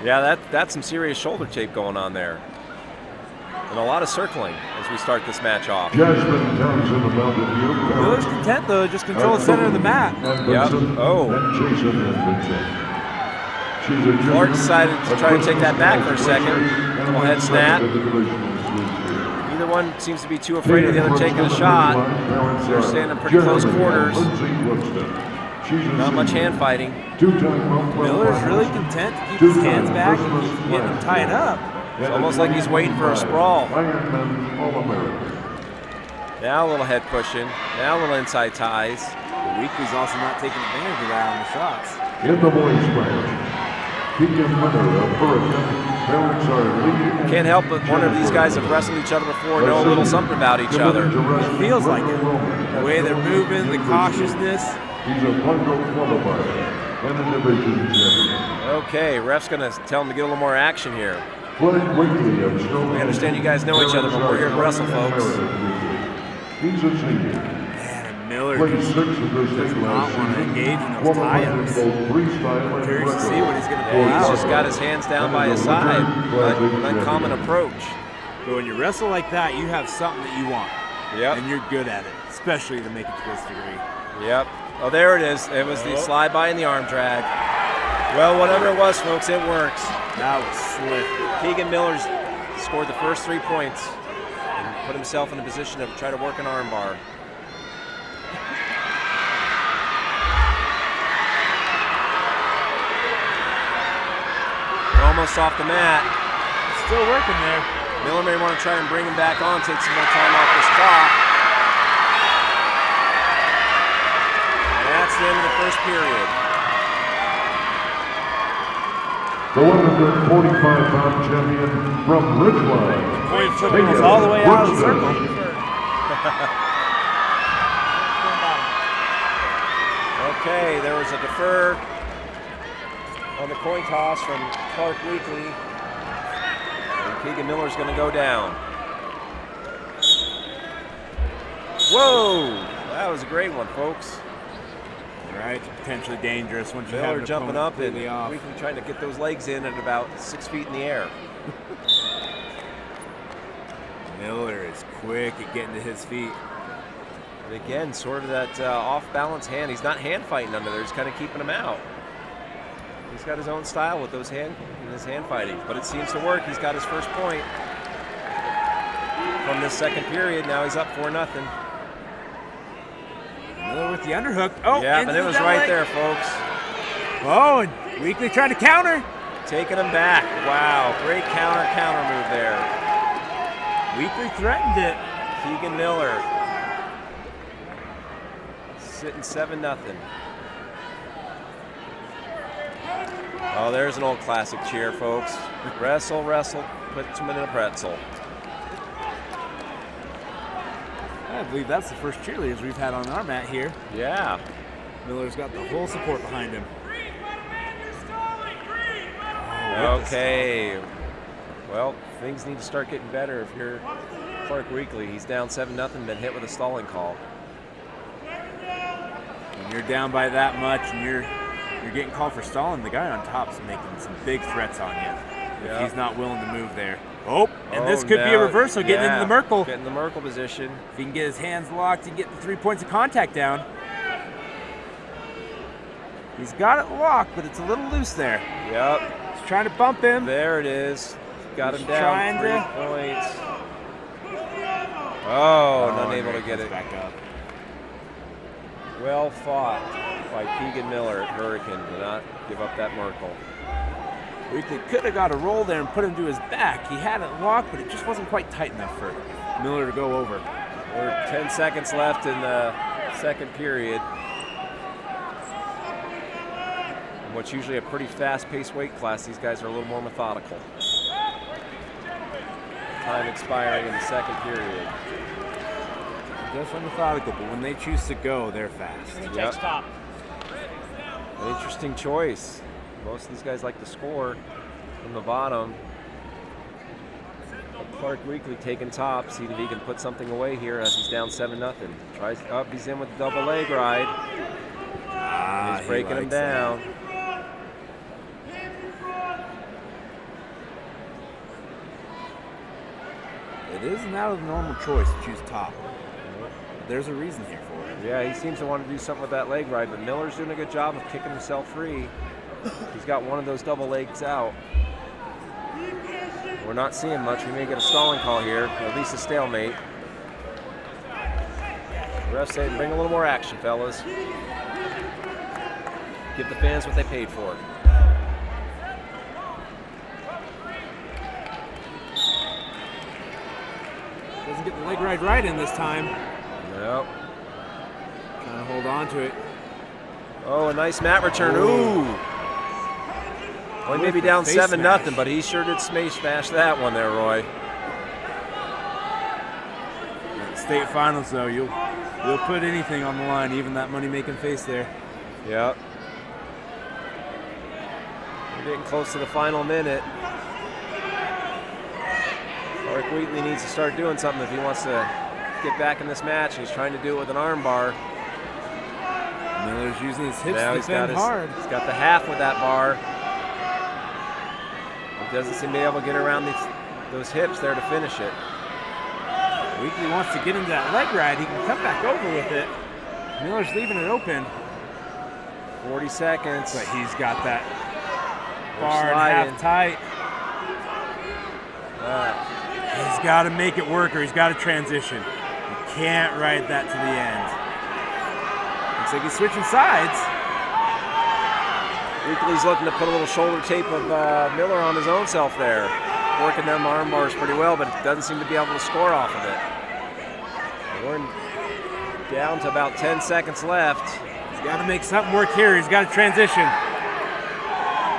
Yeah, that's some serious shoulder tape going on there. And a lot of circling as we start this match off. Jasmine Townsend of Mountain View. Miller's content though, just control the center of the mat. Yep. Oh. And Jason and Vincent. She's a Clark decided to try to take that back for a second. Little head snap. Neither one seems to be too afraid of the other taking a shot. They're standing pretty close quarters. Not much hand fighting. Miller's really content to keep his hands back and keep getting them tied up. It's almost like he's waiting for a sprawl. Now a little head pushing. Now a little inside ties. The Weekly's also not taking advantage of that on the shots. In the boys' match, Keegan Miller of Hurricane Parents are leading. Can't help but wonder if these guys have wrestled each other before, know a little something about each other. It feels like it. The way they're moving, the cautiousness. He's a Pongo qualifier and a division champion. Okay, ref's gonna tell him to get a little more action here. Craig Wakely of Stone. We understand you guys know each other, but we're here to wrestle, folks. He's a senior. Man, and Miller Played just 6 of this does league not last want to season. engage in those Qualified in tie-ups. both freestyle and Curious to see record. what he's going to Yeah, pull he's out. just got his hands down by his side. An uncommon approach. But when you wrestle like that, you have something that you want. Yep. And you're good at it, especially to make it to this degree. Yep. Oh, there it is. It was the slide by and the arm drag. Well, whatever it was, folks, it works. That was slick. Keegan Miller's scored the first 3 points and put himself in a position to try to work an arm bar. We're almost off the mat. Still working there. Miller may want to try and bring him back on, take some more time off this clock. And that's the end of the first period. The 145-pound champion from Ridgeline. Point flipping was all the way out of the circle. Okay, there was a defer on the coin toss from Clark Weekly. And Keegan Miller's going to go down. Whoa! That was a great one, folks. Right, potentially dangerous once you have Miller an jumping opponent up and completely off. Weekly trying to get those legs in at about 6 feet in the air. Miller is quick at getting to his feet. And again, sort of that off-balance hand. He's not hand fighting under there. He's kind of keeping him out. He's got his own style with those hand fighting, but it seems to work. He's got his first point from this second period. Now he's up 4-0. Miller with the underhook. Oh, Yeah, into but it the was double right leg. there, folks. Oh, and Weekly trying to counter. Taking him back. Wow, great counter move there. Weekly threatened it. Keegan Miller sitting 7-0. Oh, there's an old classic cheer, folks. Wrestle, wrestle, put him in a pretzel. I believe that's the first cheerleaders we've had on our mat here. Yeah. Miller's got the whole support behind him. Oh, with the Okay. Well, things need to start getting better if you're Clark Weekly. He's down 7-0, been hit with a stalling call. When you're down by that much and you're getting called for stalling, the guy on top's making some big threats on you. If he's not willing to move there. Oh, and this could be a reversal, getting into the Merkle. Getting the Merkle position. If he can get his hands locked and get the 3 points of contact down. He's got it locked, but it's a little loose there. Yep. He's trying to bump him. There it is. Got him He's down trying 3 to- points. Oh, unable to get it. Back up. Well fought by Keegan Miller at Hurricane to not give up that Merkle. Weekly could have got a roll there and put him to his back. He had it locked, but it just wasn't quite tight enough for Miller to go over. We're 10 seconds left in the second period. In what's usually a pretty fast-paced weight class, these guys are a little more methodical. Time expiring in the second period. Definitely methodical, but when they choose to go, they're fast. Yep. An interesting choice. Most of these guys like to score from the bottom. But Clark Weekly taking top, see if he can put something away here as he's down 7-0. Tries up, he's in with the double leg ride. He's breaking him down. It isn't out of the normal choice to choose top. There's a reason here for it. Yeah, he seems to want to do something with that leg ride, but Miller's doing a good job of kicking himself free. He's got one of those double legs out. We're not seeing much. We may get a stalling call here, or at least a stalemate. The ref saying, bring a little more action, fellas. Give the fans what they paid for. Doesn't get the leg ride right in this time. Yep. Trying to hold on to it. Oh, a nice mat return. Ooh. Well, he may be down 7-0, but he sure did smash that one there, Roy. State finals, though, you'll put anything on the line, even that money-making face there. Yep. We're getting close to the final minute. Rick Wheatley needs to start doing something if he wants to get back in this match. He's trying to do it with an arm bar. Miller's using his hips Now to defend hard. He's got the half with that bar. He doesn't seem to be able to get around those hips there to finish it. Wheatley wants to get into that leg ride. He can come back over with it. Miller's leaving it open. 40 seconds. But he's got that bar half tight. He's got to make it work, or he's got to transition. He can't ride that to the end. Looks like he's switching sides. Wheatley's looking to put a little shoulder tape of Miller on his own self there. Working them arm bars pretty well, but doesn't seem to be able to score off of it. We're down to about 10 seconds left. He's got to make something work here. He's got to transition.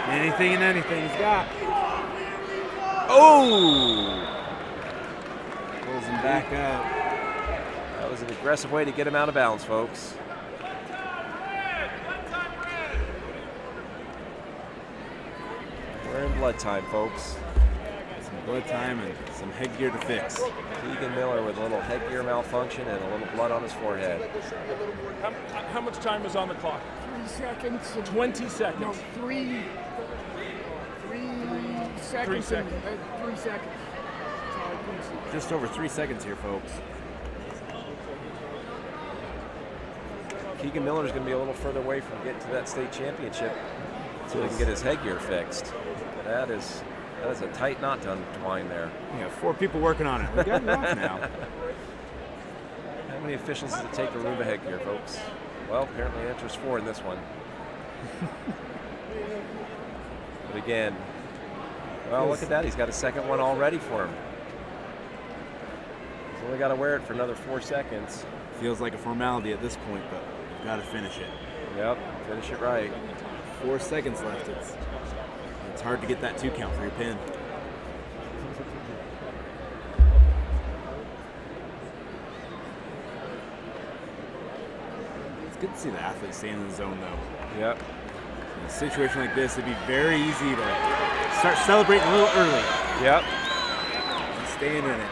Anything and anything he's got. Oh! Pulls him back up. That was an aggressive way to get him out of bounds, folks. We're in blood time, folks. Some blood time and some headgear to fix. Keegan Miller with a little headgear malfunction and a little blood on his forehead. How much time is on the clock? 3 seconds. 20 seconds. No, 3 seconds. 3 seconds. 3 seconds. That's all I can see. Just over 3 seconds here, folks. Keegan Miller's going to be a little further away from getting to that state championship so he can get his headgear fixed. That is a tight knot to untwine there. Yeah, 4 people working on it. We got it off now. How many officials does it take to remove a headgear, folks? Well, apparently the answer is 4 in this one. But again, well, look at that. He's got a second one all ready for him. He's only got to wear it for another 4 seconds. Feels like a formality at this point, but we've got to finish it. Yep, finish it right. 4 seconds left. It's hard to get that 2 count for your pin. It's good to see the athletes staying in the zone, though. Yep. In a situation like this, it'd be very easy to start celebrating a little early. Yep. And staying in it.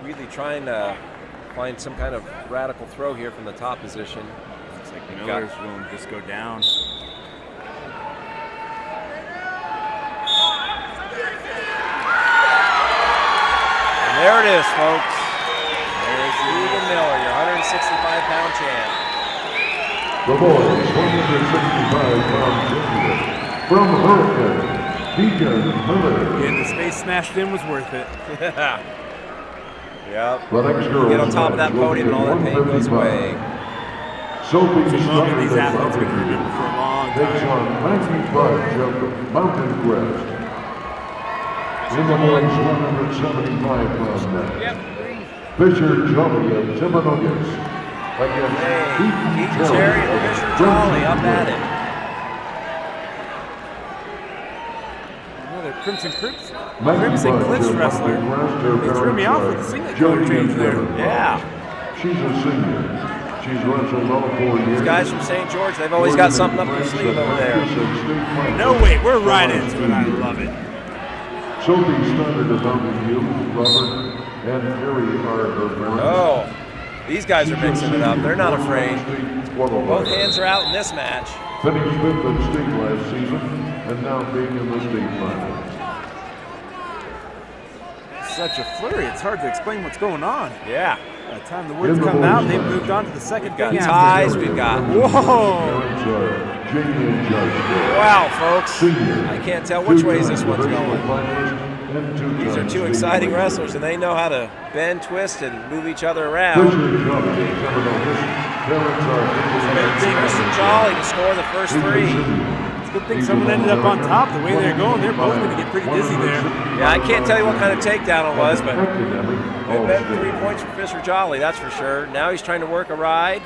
Really trying to find some kind of radical throw here from the top position. Looks like Miller's willing to just go down. And there it is, folks. There's Keegan Miller, your 165-pound champ. The boys' 165-pound champion from Hurricane, Keegan Miller. Getting the space smashed in was worth it. Yep. The next girl Get on top of that podium and all that pain goes away. Sophie It's a moment these Stoddard athletes are going to remember for a long takes time. on 95 of Mountain Crest. In the boys' 175-pound match, Fisher Jolly of Timpanogos against Keaton Cherry and Fisher Jolly up at it. Another Crimson Cliffs wrestler. They threw me off with the singlet color change there. Yeah. She's a senior. She's wrestled all 4 years. These guys from St. George, they've always got something up their sleeve over there. No, wait, we're right into it. I love it. Sophie Stoddard of Mountain View, Robert and Harry are her parents. Oh, these guys are mixing it up. They're not afraid. Both hands are out in this match. Finished 5th in state last season and now being in the state finals. Such a flurry, it's hard to explain what's going on. Yeah. By the time the words come out, they've moved on to the second We've got thing ties, after. we've got... Whoa! Wow, folks. I can't tell which ways this one's going. These are 2 exciting wrestlers, and they know how to bend, twist, and move each other around. Fisher Jolly to score the first 3. He's Good thing someone ended up on top. The way they're going, they're both going to get pretty dizzy there. Yeah, I can't tell you what kind of takedown it was, but it meant 3 points for Fisher Jolly, that's for sure. Now he's trying to work a ride.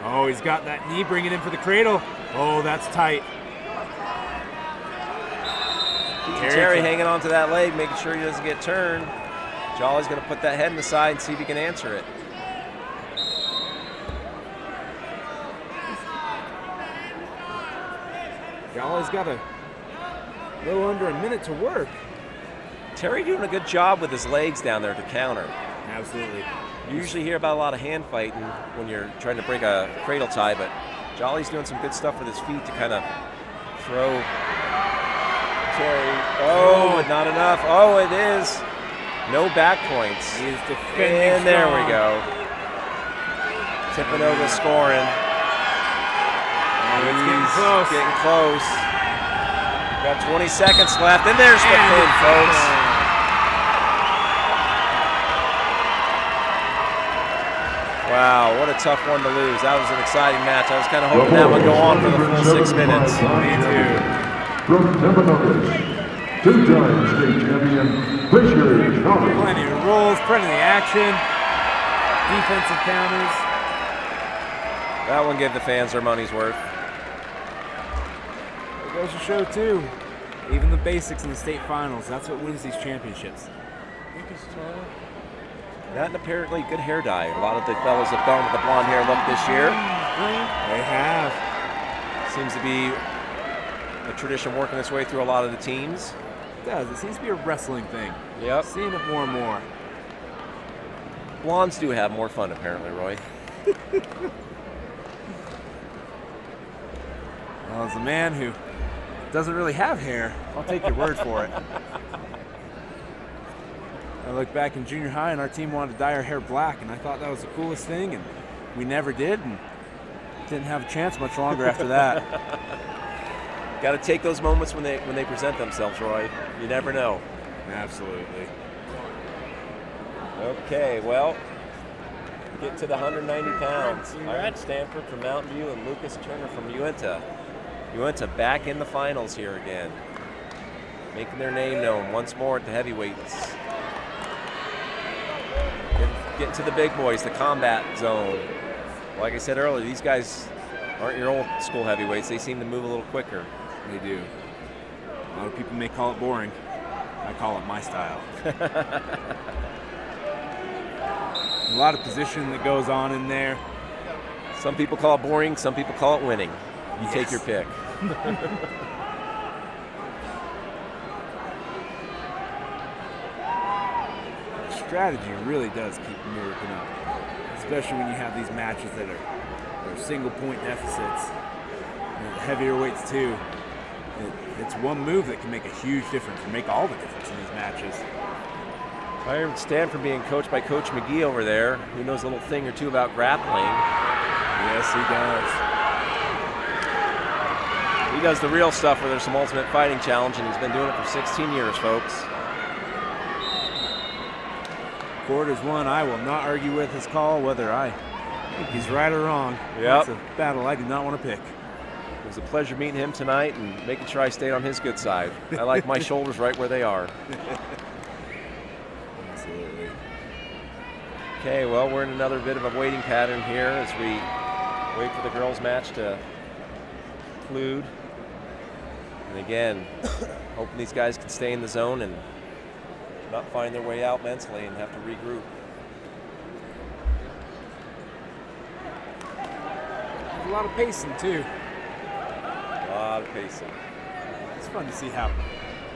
Oh, he's got that knee bringing in for the cradle. Oh, that's tight. Terry hanging onto that leg, making sure he doesn't get turned. Jolly's going to put that head in the side and see if he can answer it. Jolly's got a little under a minute to work. Terry doing a good job with his legs down there to counter. Absolutely. You usually hear about a lot of hand fighting when you're trying to break a cradle tie, but Jolly's doing some good stuff with his feet to kind of throw Terry. Oh, but not enough. Oh, it is. No back points. He is defending and there strong. we go. Tipanoga scoring. Oh, it's getting close. Getting close. Got 20 seconds left, and there's the pin, folks. Wow, what a tough one to lose. That was an exciting match. I was kind of hoping that would go on for the full 6 minutes. Me too. From Timbernuggets, 2-time state champion, Fisher Jolly. Plenty of rolls, plenty of action, defensive counters. That one gave the fans their money's worth. It goes to show too, even the basics in the state finals, that's what wins these championships. That and apparently good hair dye. A lot of the fellas have gone with the blonde hair look this year. They have. Seems to be a tradition working its way through a lot of the teams. It does. It seems to be a wrestling thing. Yep. Seeing it more and more. Blondes do have more fun, apparently, Roy. Well, as a man who doesn't really have hair, I'll take your word for it. I look back in junior high and our team wanted to dye our hair black, and I thought that was the coolest thing, and we never did, and didn't have a chance much longer after that. Got to take those moments when they present themselves, Roy. You never know. Absolutely. Okay, well, get to the 190 pounds. Iron Stanford from Mountain View and Lucas Turner from Uinta. Uinta back in the finals here again, making their name known once more at the heavyweights. Getting to the big boys, the combat zone. Like I said earlier, these guys aren't your old school heavyweights. They seem to move a little quicker. They do. A lot of people may call it boring. I call it my style. A lot of position that goes on in there. Some people call it boring, some people call it winning. You take your pick. Strategy really does keep moving up, especially when you have these matches that are single point deficits. And the heavier weights too. It's one move that can make a huge difference and make all the difference in these matches. Iron Stanford being coached by Coach McGee over there, who knows a little thing or two about grappling. Yes, he does. He does the real stuff where there's some Ultimate Fighting Challenge, and he's been doing it for 16 years, folks. Quarters one, I will not argue with his call, whether I think he's right or wrong. Yep. That's a battle I do not want to pick. It was a pleasure meeting him tonight and making sure I stayed on his good side. I like my shoulders right where they are. Absolutely. Okay, well, we're in another bit of a waiting pattern here as we wait for the girls' match to conclude. And again, hoping these guys can stay in the zone and not find their way out mentally and have to regroup. There's a lot of pacing too. A lot of pacing. It's fun to see how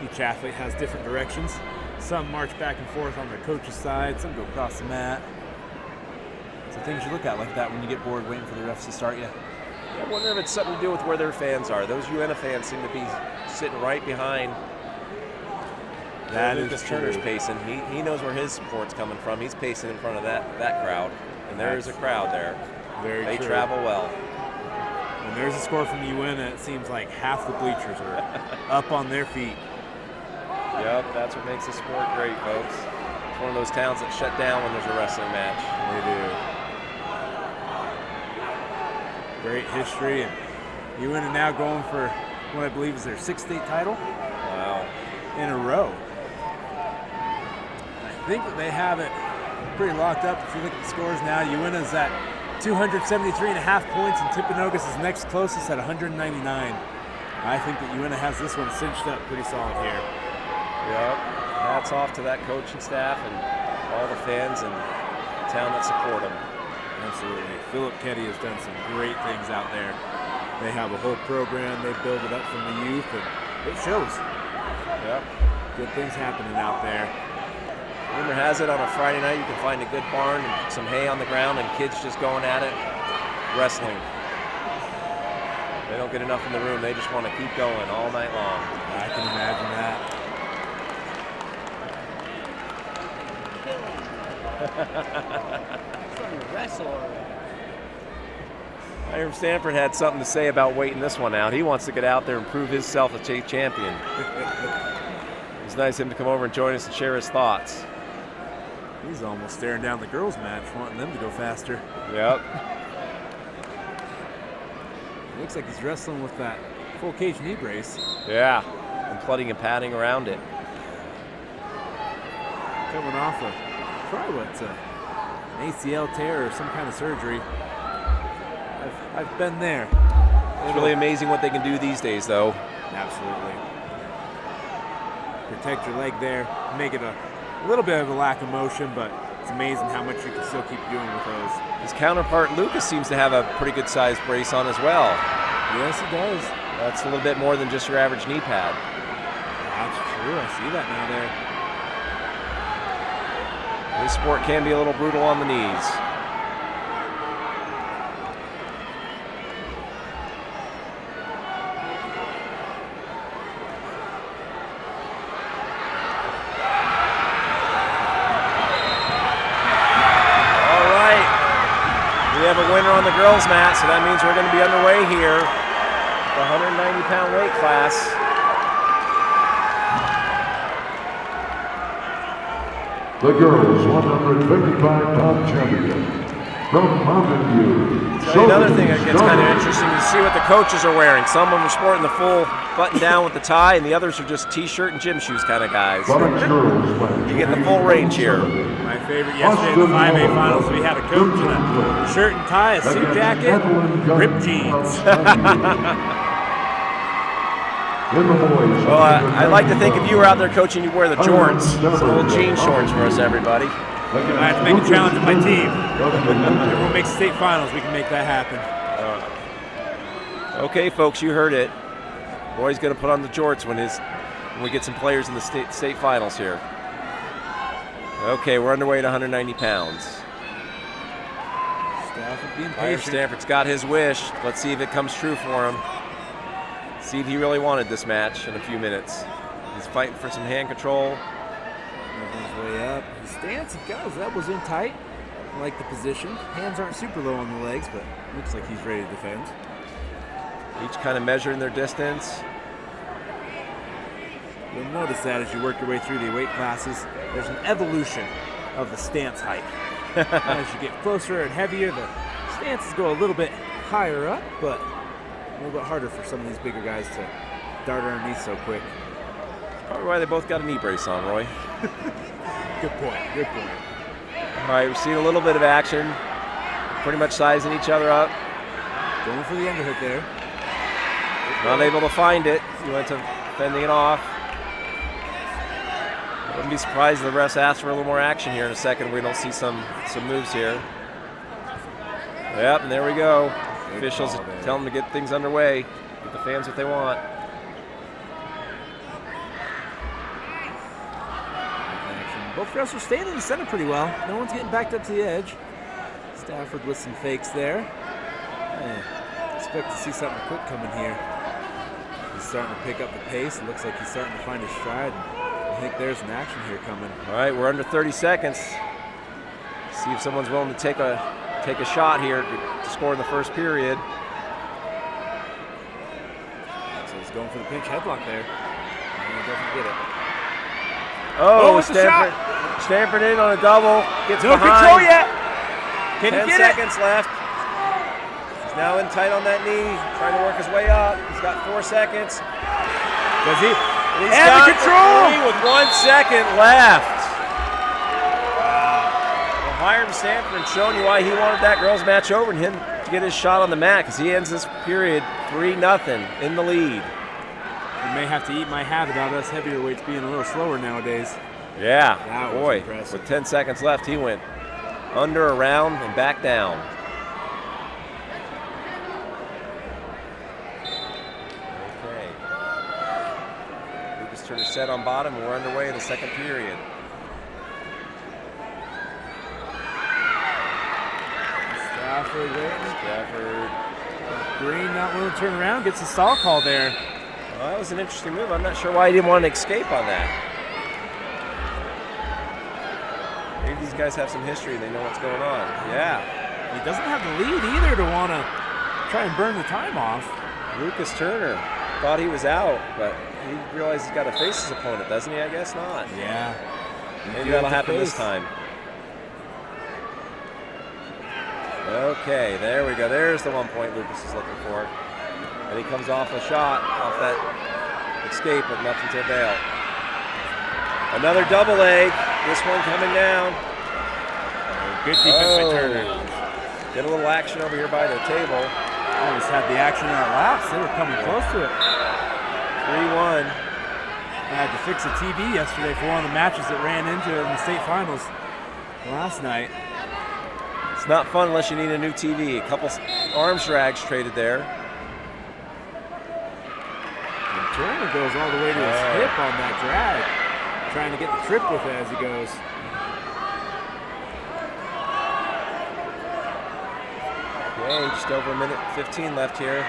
each athlete has different directions. Some march back and forth on their coach's side, some go across the mat. So things you look at like that when you get bored waiting for the refs to start you. I wonder if it's something to do with where their fans are. Those UNA fans seem to be sitting right behind Lucas Turner's pacing. He knows where his support's coming from. He's pacing in front of that crowd. And there is a crowd there. They travel well. When there's a score from UNA, it seems like half the bleachers are up on their feet. Yep, that's what makes the sport great, folks. It's one of those towns that shut down when there's a wrestling match. They do. Great history, and UNA now going for what I believe is their 6th state title. Wow. In a row. I think that they have it pretty locked up. If you look at the scores now, UNA's at 273.5 points, and Timpanogos is next closest at 199. I think that UNA has this one cinched up pretty solid here. Yep. Hats off to that coaching staff and all the fans and town that support them. Absolutely. Philip Ketty has done some great things out there. They have a whole program. They build it up from the youth, and it shows. Yep. Good things happening out there. Rumor has it on a Friday night you can find a good barn and some hay on the ground and kids just going at it, wrestling. They don't get enough in the room. They just want to keep going all night long. I can imagine that. I heard Stanford had something to say about waiting this one out. He wants to get out there and prove himself a state champion. It's nice of him to come over and join us and share his thoughts. He's almost staring down the girls' match, wanting them to go faster. Yep. Looks like he's wrestling with that full cage knee brace. Yeah, and flooding and padding around it. Coming off of probably what's an ACL tear or some kind of surgery. I've been there. It's really amazing what they can do these days, though. Absolutely. Protect your leg there, make it a little bit of a lack of motion, but it's amazing how much you can still keep doing with those. His counterpart, Lucas, seems to have a pretty good sized brace on as well. Yes, he does. That's a little bit more than just your average knee pad. That's true. I see that now there. This sport can be a little brutal on the knees. We have a winner on the girls' mat, so that means we're going to be underway here. The 190-pound weight class. The girls' 155-pound champion from Mountain View. So another thing that gets kind of interesting is to see what the coaches are wearing. Some of them are sporting the full button down with the tie, and the others are just t-shirt and gym shoes kind of guys. You get the full range here. My favorite yesterday in the 5A finals, we had a coach in a shirt and tie, a suit jacket, ripped jeans. Well, I'd like to think if you were out there coaching, you'd wear the jorts. Some little jean shorts for us, everybody. I have to make a challenge with my team. Everyone makes state finals, we can make that happen. Okay, folks, you heard it. Roy's going to put on the jorts when we get some players in the state finals here. Okay, we're underway at 190 pounds. Stanford being Fire patient. Stanford's got his wish. Let's see if it comes true for him. See if he really wanted this match in a few minutes. He's fighting for some hand control. Moving his way up. He stands, he goes. That was in tight. I like the position. Hands aren't super low on the legs, but looks like he's ready to defend. Each kind of measuring their distance. You'll notice that as you work your way through the weight classes, there's an evolution of the stance height. As you get closer and heavier, the stances go a little bit higher up, but a little bit harder for some of these bigger guys to dart underneath so quick. Probably why they both got a knee brace on, Roy. Good point, good point. All right, we've seen a little bit of action. Pretty much sizing each other up. Going for the underhook there. Not able to find it. He went to fending it off. Wouldn't be surprised if the refs ask for a little more action here in a second. We don't see some moves here. Yep, and there we go. Officials tell them to get things underway. Get the fans what they want. Both wrestlers staying in the center pretty well. No one's getting backed up to the edge. Stafford with some fakes there. I expect to see something quick coming here. He's starting to pick up the pace. It looks like he's starting to find his stride. I think there's an action here coming. All right, we're under 30 seconds. See if someone's willing to take a shot here to score in the first period. So he's going for the pinch headlock there. And he doesn't get it. Oh, it's a shot. Stanford in on a double. Gets No behind. control yet. Can he 10 get seconds it? left. He's now in tight on that knee, trying to work his way up. He's got 4 seconds. Does he? He's And got the control! the 3 with 1 second left. Well, Hiram Stanford showing you why he wanted that girls match over and him to get his shot on the mat, because he ends this period 3-0 in the lead. You may have to eat my hat about us heavyweights being a little slower nowadays. Yeah, That was boy, impressive. with 10 seconds left, he went under, around, and back down. Okay. Lucas Turner set on bottom, and we're underway in the second period. Stafford waiting. Stafford. Green not willing to turn around, gets a stall call there. Well, that was an interesting move. I'm not sure why he didn't want to escape on that. Maybe these guys have some history and they know what's going on. Yeah. He doesn't have the lead either to want to try and burn the time off. Lucas Turner thought he was out, but he realized he's got to face his opponent, doesn't he? I guess not. Yeah. Maybe that'll happen this time. Okay, there we go. There's the 1 point Lucas is looking for. And he comes off a shot, off that escape, but nothing to avail. Another double leg. This one coming down. Good defense by Turner. Get a little action over here by the table. Almost had the action in our laps. They were coming close to it. 3-1. I had to fix a TV yesterday for one of the matches that ran into it in the state finals last night. It's not fun unless you need a new TV. A couple arms drags traded there. And Turner goes all the way to his hip on that drag, trying to get the trip with it as he goes. Okay, just over 1:15 left here.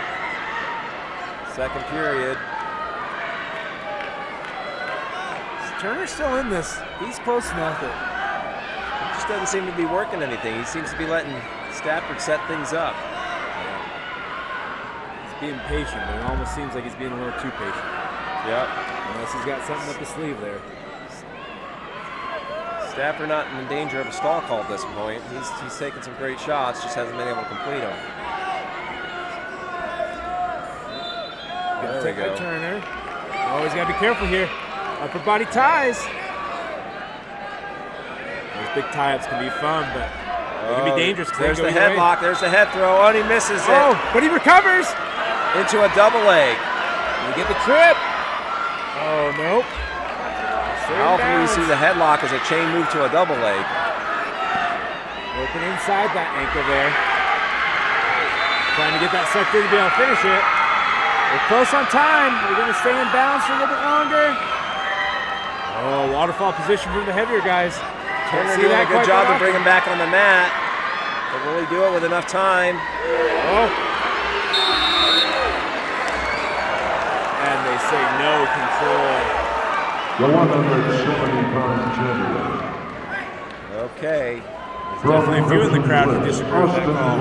Second period. Turner's still in this. He's close enough that He just doesn't seem to be working anything. He seems to be letting Stafford set things up. he's being patient, but it almost seems like he's being a little too patient. Yep. Unless he's got something up his sleeve there. Stafford not in danger of a stall call at this point. He's taken some great shots, just hasn't been able to complete them. There we go. Turner. Always got to be careful here. Upper body ties. Those big tie-ups can be fun, but they can be dangerous. There's the headlock. There's the head throw. Oh, and he misses it. Oh, but he recovers. Into a double leg. You get the trip. Oh, nope. How often do you see the headlock as a chain move to a double leg? Working inside that ankle there. Trying to get that sucked in to be able to finish it. We're close on time. We're going to stay in balance for a little bit longer. Oh, waterfall position from the heavier guys. Turner doing a good job to bring him back on the mat. But will he do it with enough time? Oh. And they say no control. The 170-pound champion. Okay. There's definitely a few in the crowd who disagree with that call.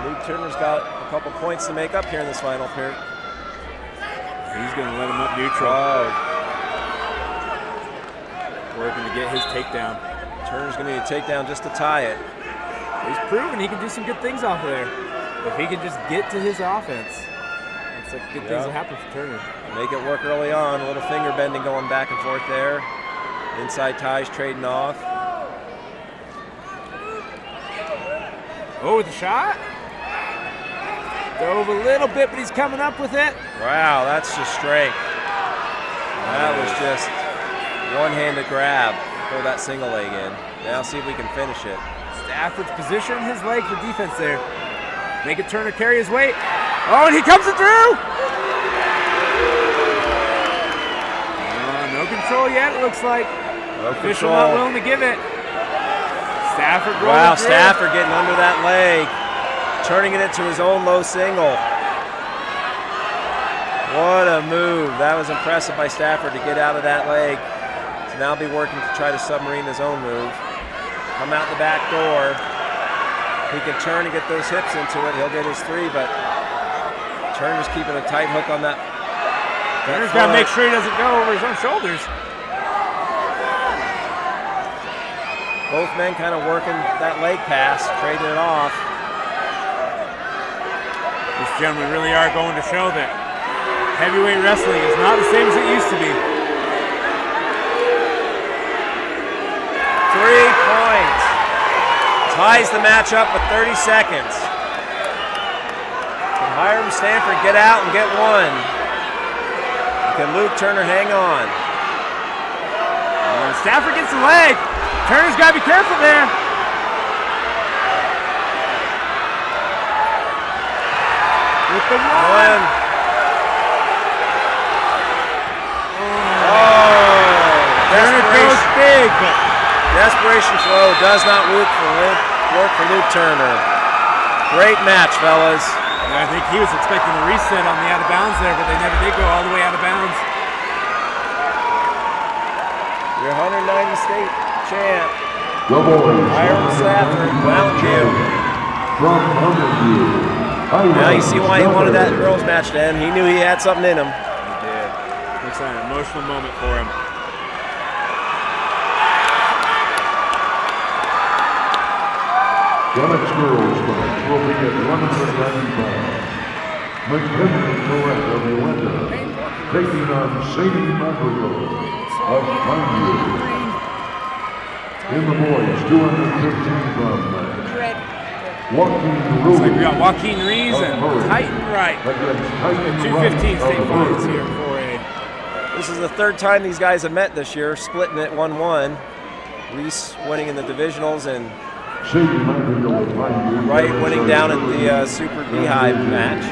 Luke Turner's got a couple points to make up here in this final period. He's going to let him up neutral. Oh. Working to get his takedown. Turner's going to need a takedown just to tie it. He's proven he can do some good things off of there. If he can just get to his offense, it's like good things will happen for Turner. Make it work early on. A little finger bending going back and forth there. Inside ties trading off. Oh, with the shot. Dove a little bit, but he's coming up with it. Wow, that's just strength. That was just one-handed grab. Pull that single leg in. Now see if we can finish it. Stafford's positioning his leg for defense there. Make it Turner carry his weight. Oh, and he comes it through. No control yet, it looks like. No Official control. not willing to give it. Stafford rolling Wow, through. Stafford getting under that leg. Turning it into his own low single. What a move. That was impressive by Stafford to get out of that leg. To now be working to try to submarine his own move. Come out the back door. He can turn and get those hips into it. He'll get his 3, but Turner's keeping a tight hook on that. Turner's got to make sure he doesn't go over his own shoulders. Both men kind of working that leg pass, trading it off. These gentlemen really are going to show that heavyweight wrestling is not the same as it used to be. 3 points. Ties the match up with 30 seconds. Can Hiram Stanford get out and get one? Can Luke Turner hang on? Stafford gets the leg. Turner's got to be careful there. With the one. Turner goes big. Desperation throw does not work for Luke Turner. Great match, fellas. I think he was expecting a reset on the out of bounds there, but they never did go all the way out of bounds. Your 190 state champ, The boys. Hiram Stafford, Mountain View. From Mountain View. Now you see why he wanted that girls match to end. He knew he had something in him. He did. Looks like an emotional moment for him. The next girls match will be at 190 pounds. McKinley Correct of Uinta taking on Sadie Madrigal of Pineview. In the boys 215-pound match, Joaquin Looks like we Ruiz got Joaquin Rees of and Murray Titan Wright. against Titan 215 Wright state of finals Murray. here for a. This is the third time these guys have met this year, splitting it 1-1. Reese winning in the divisionals and Sadie Madrigal of Pineview. Wright winning down at the Super Beehive match.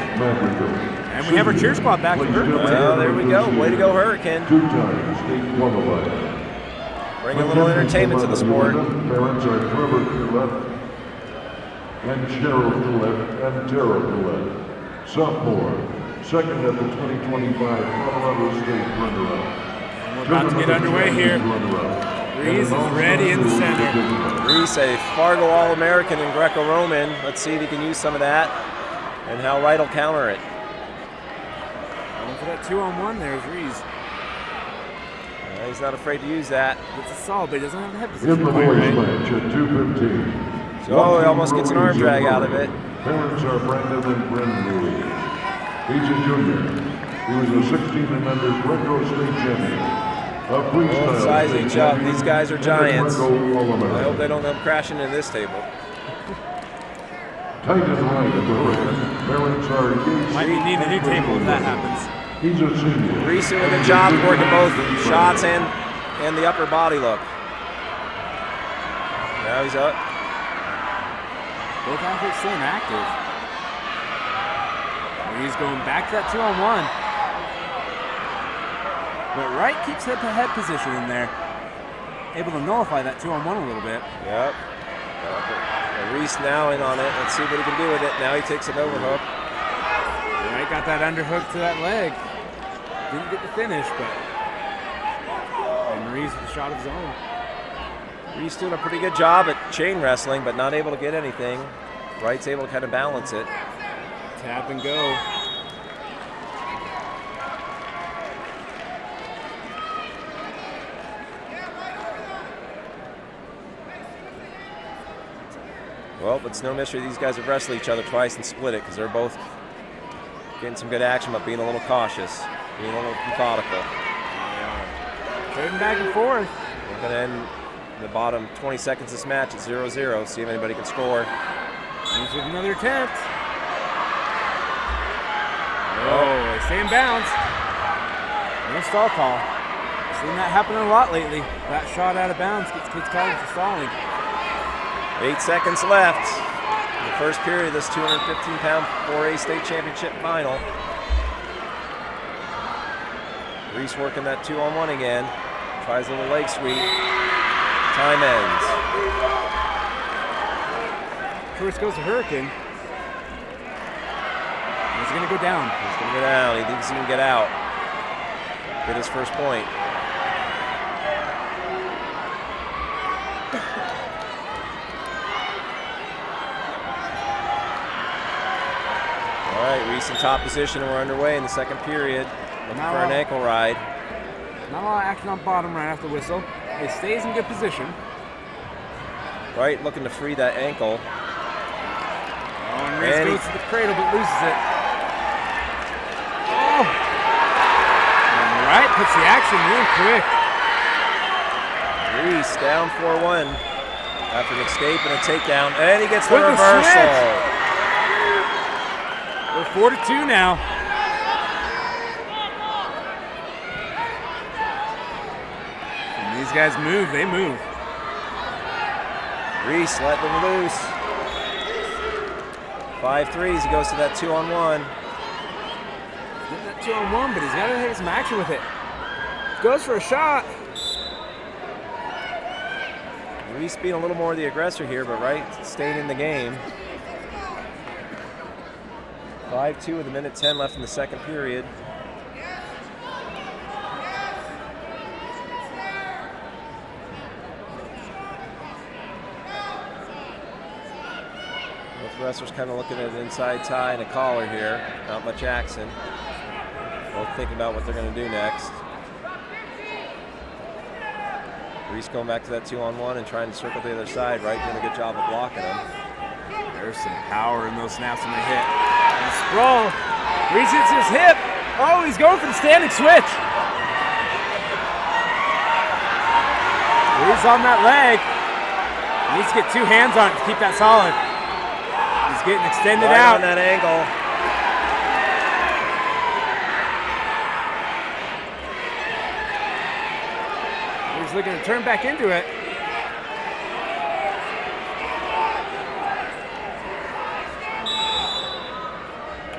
And we have our cheer squad back from her. Well, there we go. Way to go, Hurricane. 2 times state qualified. Bring a little entertainment to the sport. Parents are Trevor Collette and Cheryl Collette and Tara Collette. Sophomore, second at the 2025 Colorado State runner-up. We're about to get underway here. Reese is ready in the center. Reese, a Fargo All-American in Greco-Roman. Let's see if he can use some of that and how Wright will counter it. Going for that 2-on-1 there's Reese. He's not afraid to use that. It's a solid, but he doesn't have the head In position the quite boys right. match at 215. Oh, he almost gets an arm drag out of it. Parents are Brandon and Brendan Ruiz. He's a junior. He was a 16 and under Greco State champion. Both sides each up. These guys are giants. I I hope they don't come crashing into this table. Tight and right at the ring. Parents are Yates. Might need a new table if that happens. He's a senior. Reese doing a good job working both shots and the upper body look. Now he's up. Both athletes staying active. He's going back to that 2-on-1. But Wright keeps the head position in there. Able to nullify that 2-on-1 a little bit. Yep. Reese now in on it. Let's see what he can do with it. Now he takes an overhook. Wright got that underhook to that leg. Didn't get the finish, but and Reese with a shot of his own. Reese doing a pretty good job at chain wrestling, but not able to get anything. Wright's able to kind of balance it. Tap and go. Well, it's no mystery these guys have wrestled each other twice and split it because they're both getting some good action, but being a little cautious, being a little methodical. Trading back and forth. We're going to end the bottom 20 seconds of this match at 0-0. See if anybody can score. Here's with another attempt. Oh, they stay in bounds. No stall call. Seen that happen a lot lately. That shot out of bounds gets kids called for stalling. 8 seconds left in the first period of this 215-pound 4A state championship final. Reese working that 2-on-1 again. Tries a little leg sweep. Time ends. First goes to Hurricane. He's going to go down. He's going to go down. He thinks he can get out. Get his first point. All right, Reese in top position. We're underway in the second period. Looking for an ankle ride. Not a lot of action on bottom right after the whistle. It stays in good position. Wright looking to free that ankle. Oh, and Reese goes to the cradle but loses it. Oh! And Wright puts the action in quick. Reese down 4-1 after an escape and a takedown, and he gets the reversal. We're 4-2 now. And these guys move, they move. Reese let them loose. 5 threes, he goes to that 2-on-1. Getting that 2-on-1, but he's got to take some action with it. Goes for a shot. Reese being a little more the aggressor here, but Wright staying in the game. 5-2 with 1:10 left in the second period. Both wrestlers kind of looking at an inside tie and a collar here. Not much action. Both thinking about what they're going to do next. Reese going back to that 2-on-1 and trying to circle the other side. Wright doing a good job of blocking him. There's some power in those snaps when they hit. And sprawl. Reese hits his hip. Oh, he's going for the standing switch. Reese on that leg. He needs to get 2 hands on it to keep that solid. He's getting extended Right out. on that angle. He's looking to turn back into it.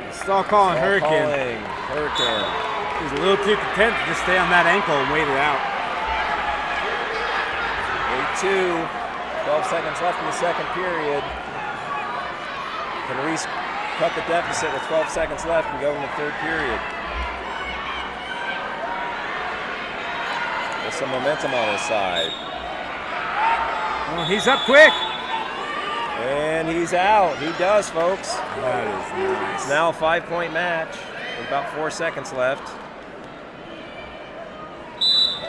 Stall calling Hurricane. Hurricane. He's a little too content to just stay on that ankle and wait it out. 8-2. 12 seconds left in the second period. Can Reese cut the deficit with 12 seconds left and go in the third period? With some momentum on his side. Oh, he's up quick. And he's out. He does, folks. That is nice. It's now a 5-point match with about 4 seconds left.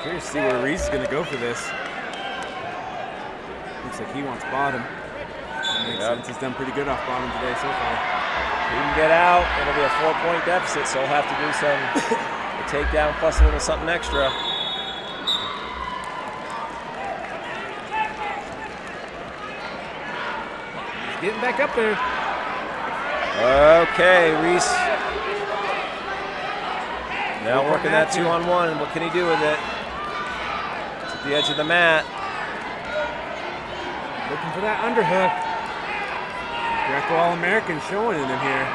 Curious to see where Reese is going to go for this. Looks like he wants bottom. That makes sense. He's done pretty good off bottom today so far. He can get out. It'll be a 4-point deficit, so he'll have to do some a takedown plus a little something extra. Getting back up there. Okay, Reese. Now working that 2-on-1. What can he do with it? It's at the edge of the mat. Looking for that underhook. Greco All-American showing in him here.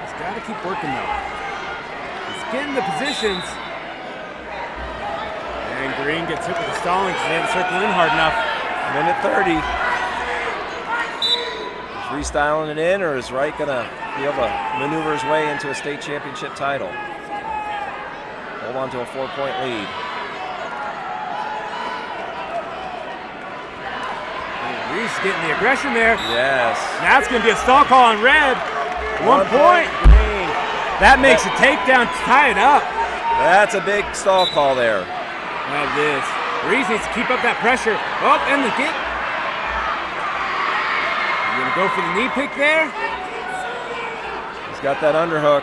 He's got to keep working though. He's getting the positions. And Green gets hit with the stalling because they haven't circled in hard enough. Minute 30. Is Reese dialing it in, or is Wright going to be able to maneuver his way into a state championship title? Hold on to a 4-point lead. Reese getting the aggression there. Yes. Now it's going to be a stall call on red. 1 point. Green. That makes a takedown to tie it up. That's a big stall call there. That is. Reese needs to keep up that pressure. Oh, and the get. You gonna go for the knee pick there? He's got that underhook.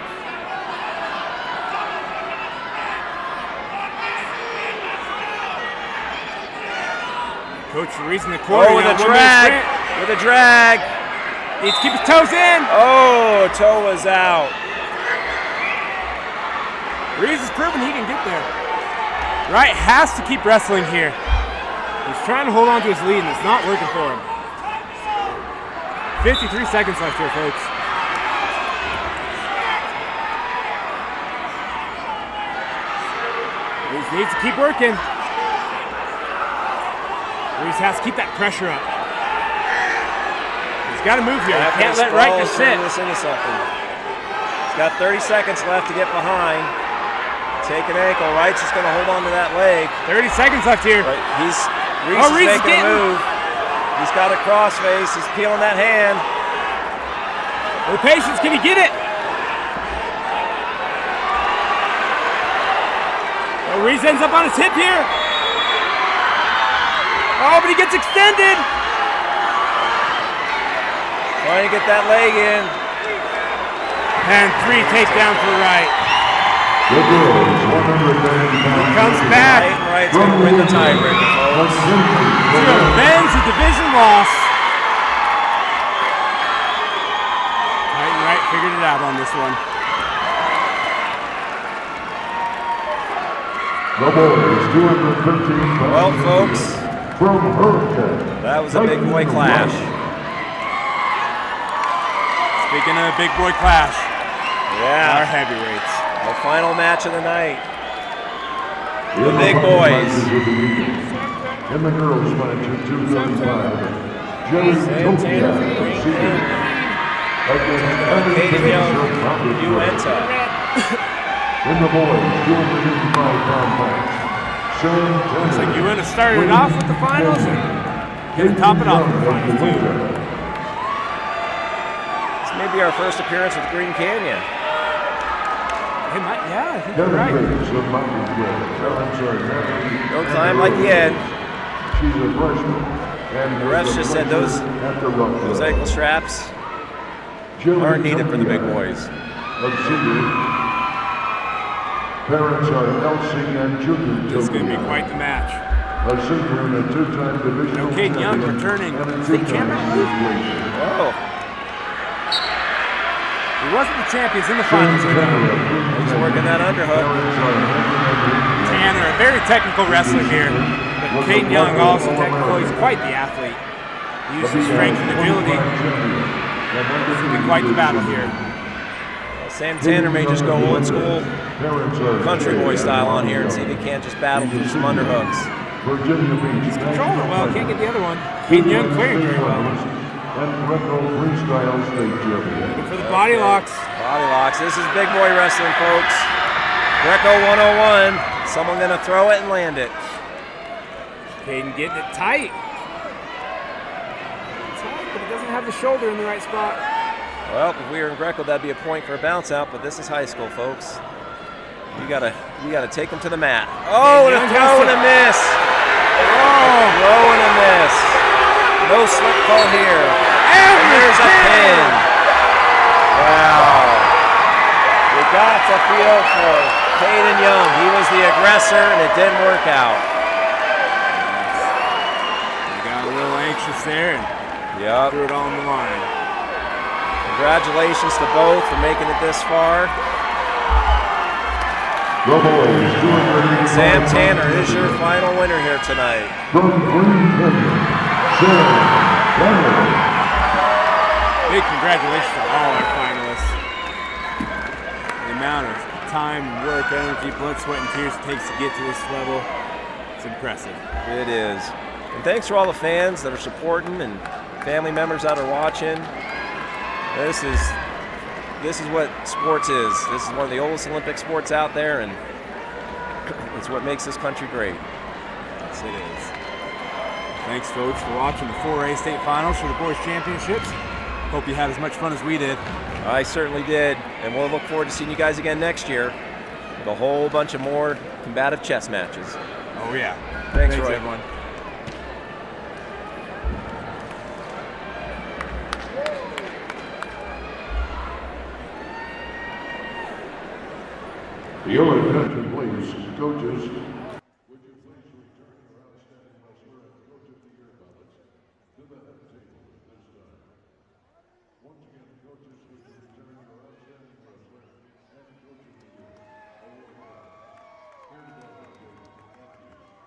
Coach Reese in the corner. Oh, with a drag. With a drag. Needs to keep his toes in. Oh, toe was out. Reese has proven he can get there. Wright has to keep wrestling here. He's trying to hold on to his lead, and it's not working for him. 53 seconds left here, folks. Reese needs to keep working. Reese has to keep that pressure up. He's got to move here. He can't let Wright just sit. This into something. He's got 30 seconds left to get behind. Take an ankle. Wright's just going to hold on to that leg. 30 seconds left here. Right. Reese is making a move. He's got a crossface. He's peeling that hand. With patience, can he get it? Oh, Reese ends up on his hip here. Oh, but he gets extended. Trying to get that leg in. And 3 takedown for Wright. The girls, 190 pounds. Comes back. Wright's going to win the tiebreaker, folks. To avenge the division loss. Titan Wright figured it out on this one. The boys, 215 pounds. Well, folks, from Hurricane. that was a big boy clash. Speaking of a big boy clash, Yeah. our heavyweights. The final match of the night. The big boys. In the girls' match at 235, Jerry Topia proceeded against Katie Young, Uenta. In the boys, 285-pound match, Looks like Uenta started off with the finals and gonna top it off with the finals too. This may be our first appearance with Green Canyon. It might, yeah, I think you're right. No time like the end. She's a freshman. And The refs just said those ankle straps aren't needed for the big boys. Parents are Elsie and Junior. This is going to be quite the match. A senior and a two-time divisional Kate Young returning state champion. Oh, He wasn't the champions in the finals. he's working that underhook. Tanner, a very technical wrestler here. But Kate Young also technical. He's quite the athlete. He uses strength and agility. This will be quite the battle here. Sam Tanner may just go old school country boy style on here and see if he can't just battle through some underhooks. He's controlling it well. Can't get the other one. Kate Young clearing very well. Looking for the body locks. Body locks. This is big boy wrestling, folks. Greco 101. Someone gonna throw it and land it. Caden getting it tight. Tight, but it doesn't have the shoulder in the right spot. Well, if we were in Greco, that'd be a point for a bounce out, but this is high school, folks. We gotta take them to the mat. Oh, and a throw and a miss. Oh, throw and a miss. No slip call here. And there's a pin. Wow. We got to feel for Caden Young. He was the aggressor, and it didn't work out. He got a little anxious there and threw it on the line. Congratulations to both for making it this far. Sam Tanner is your final winner here tonight. Big congratulations to all our finalists. The amount of time, work, energy, blood, sweat, and tears it takes to get to this level, it's impressive. It is. And thanks for all the fans that are supporting and family members that are watching. This is what sports is. This is one of the oldest Olympic sports out there, and it's what makes this country great. Yes, it is. Thanks, folks, for watching the 4A state finals for the boys championships. Hope you had as much fun as we did. I certainly did, and we'll look forward to seeing you guys again next year with a whole bunch of more combative chess matches. Oh yeah. Thanks Roy. Everyone. Your attention, please, coaches. Would you please return your outstanding wrestler and coach of the year ballots to the head table at this time? Once again, coaches, would you return your outstanding wrestler and coach of the year award ballots here to the head table. Thank you.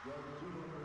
Godzilla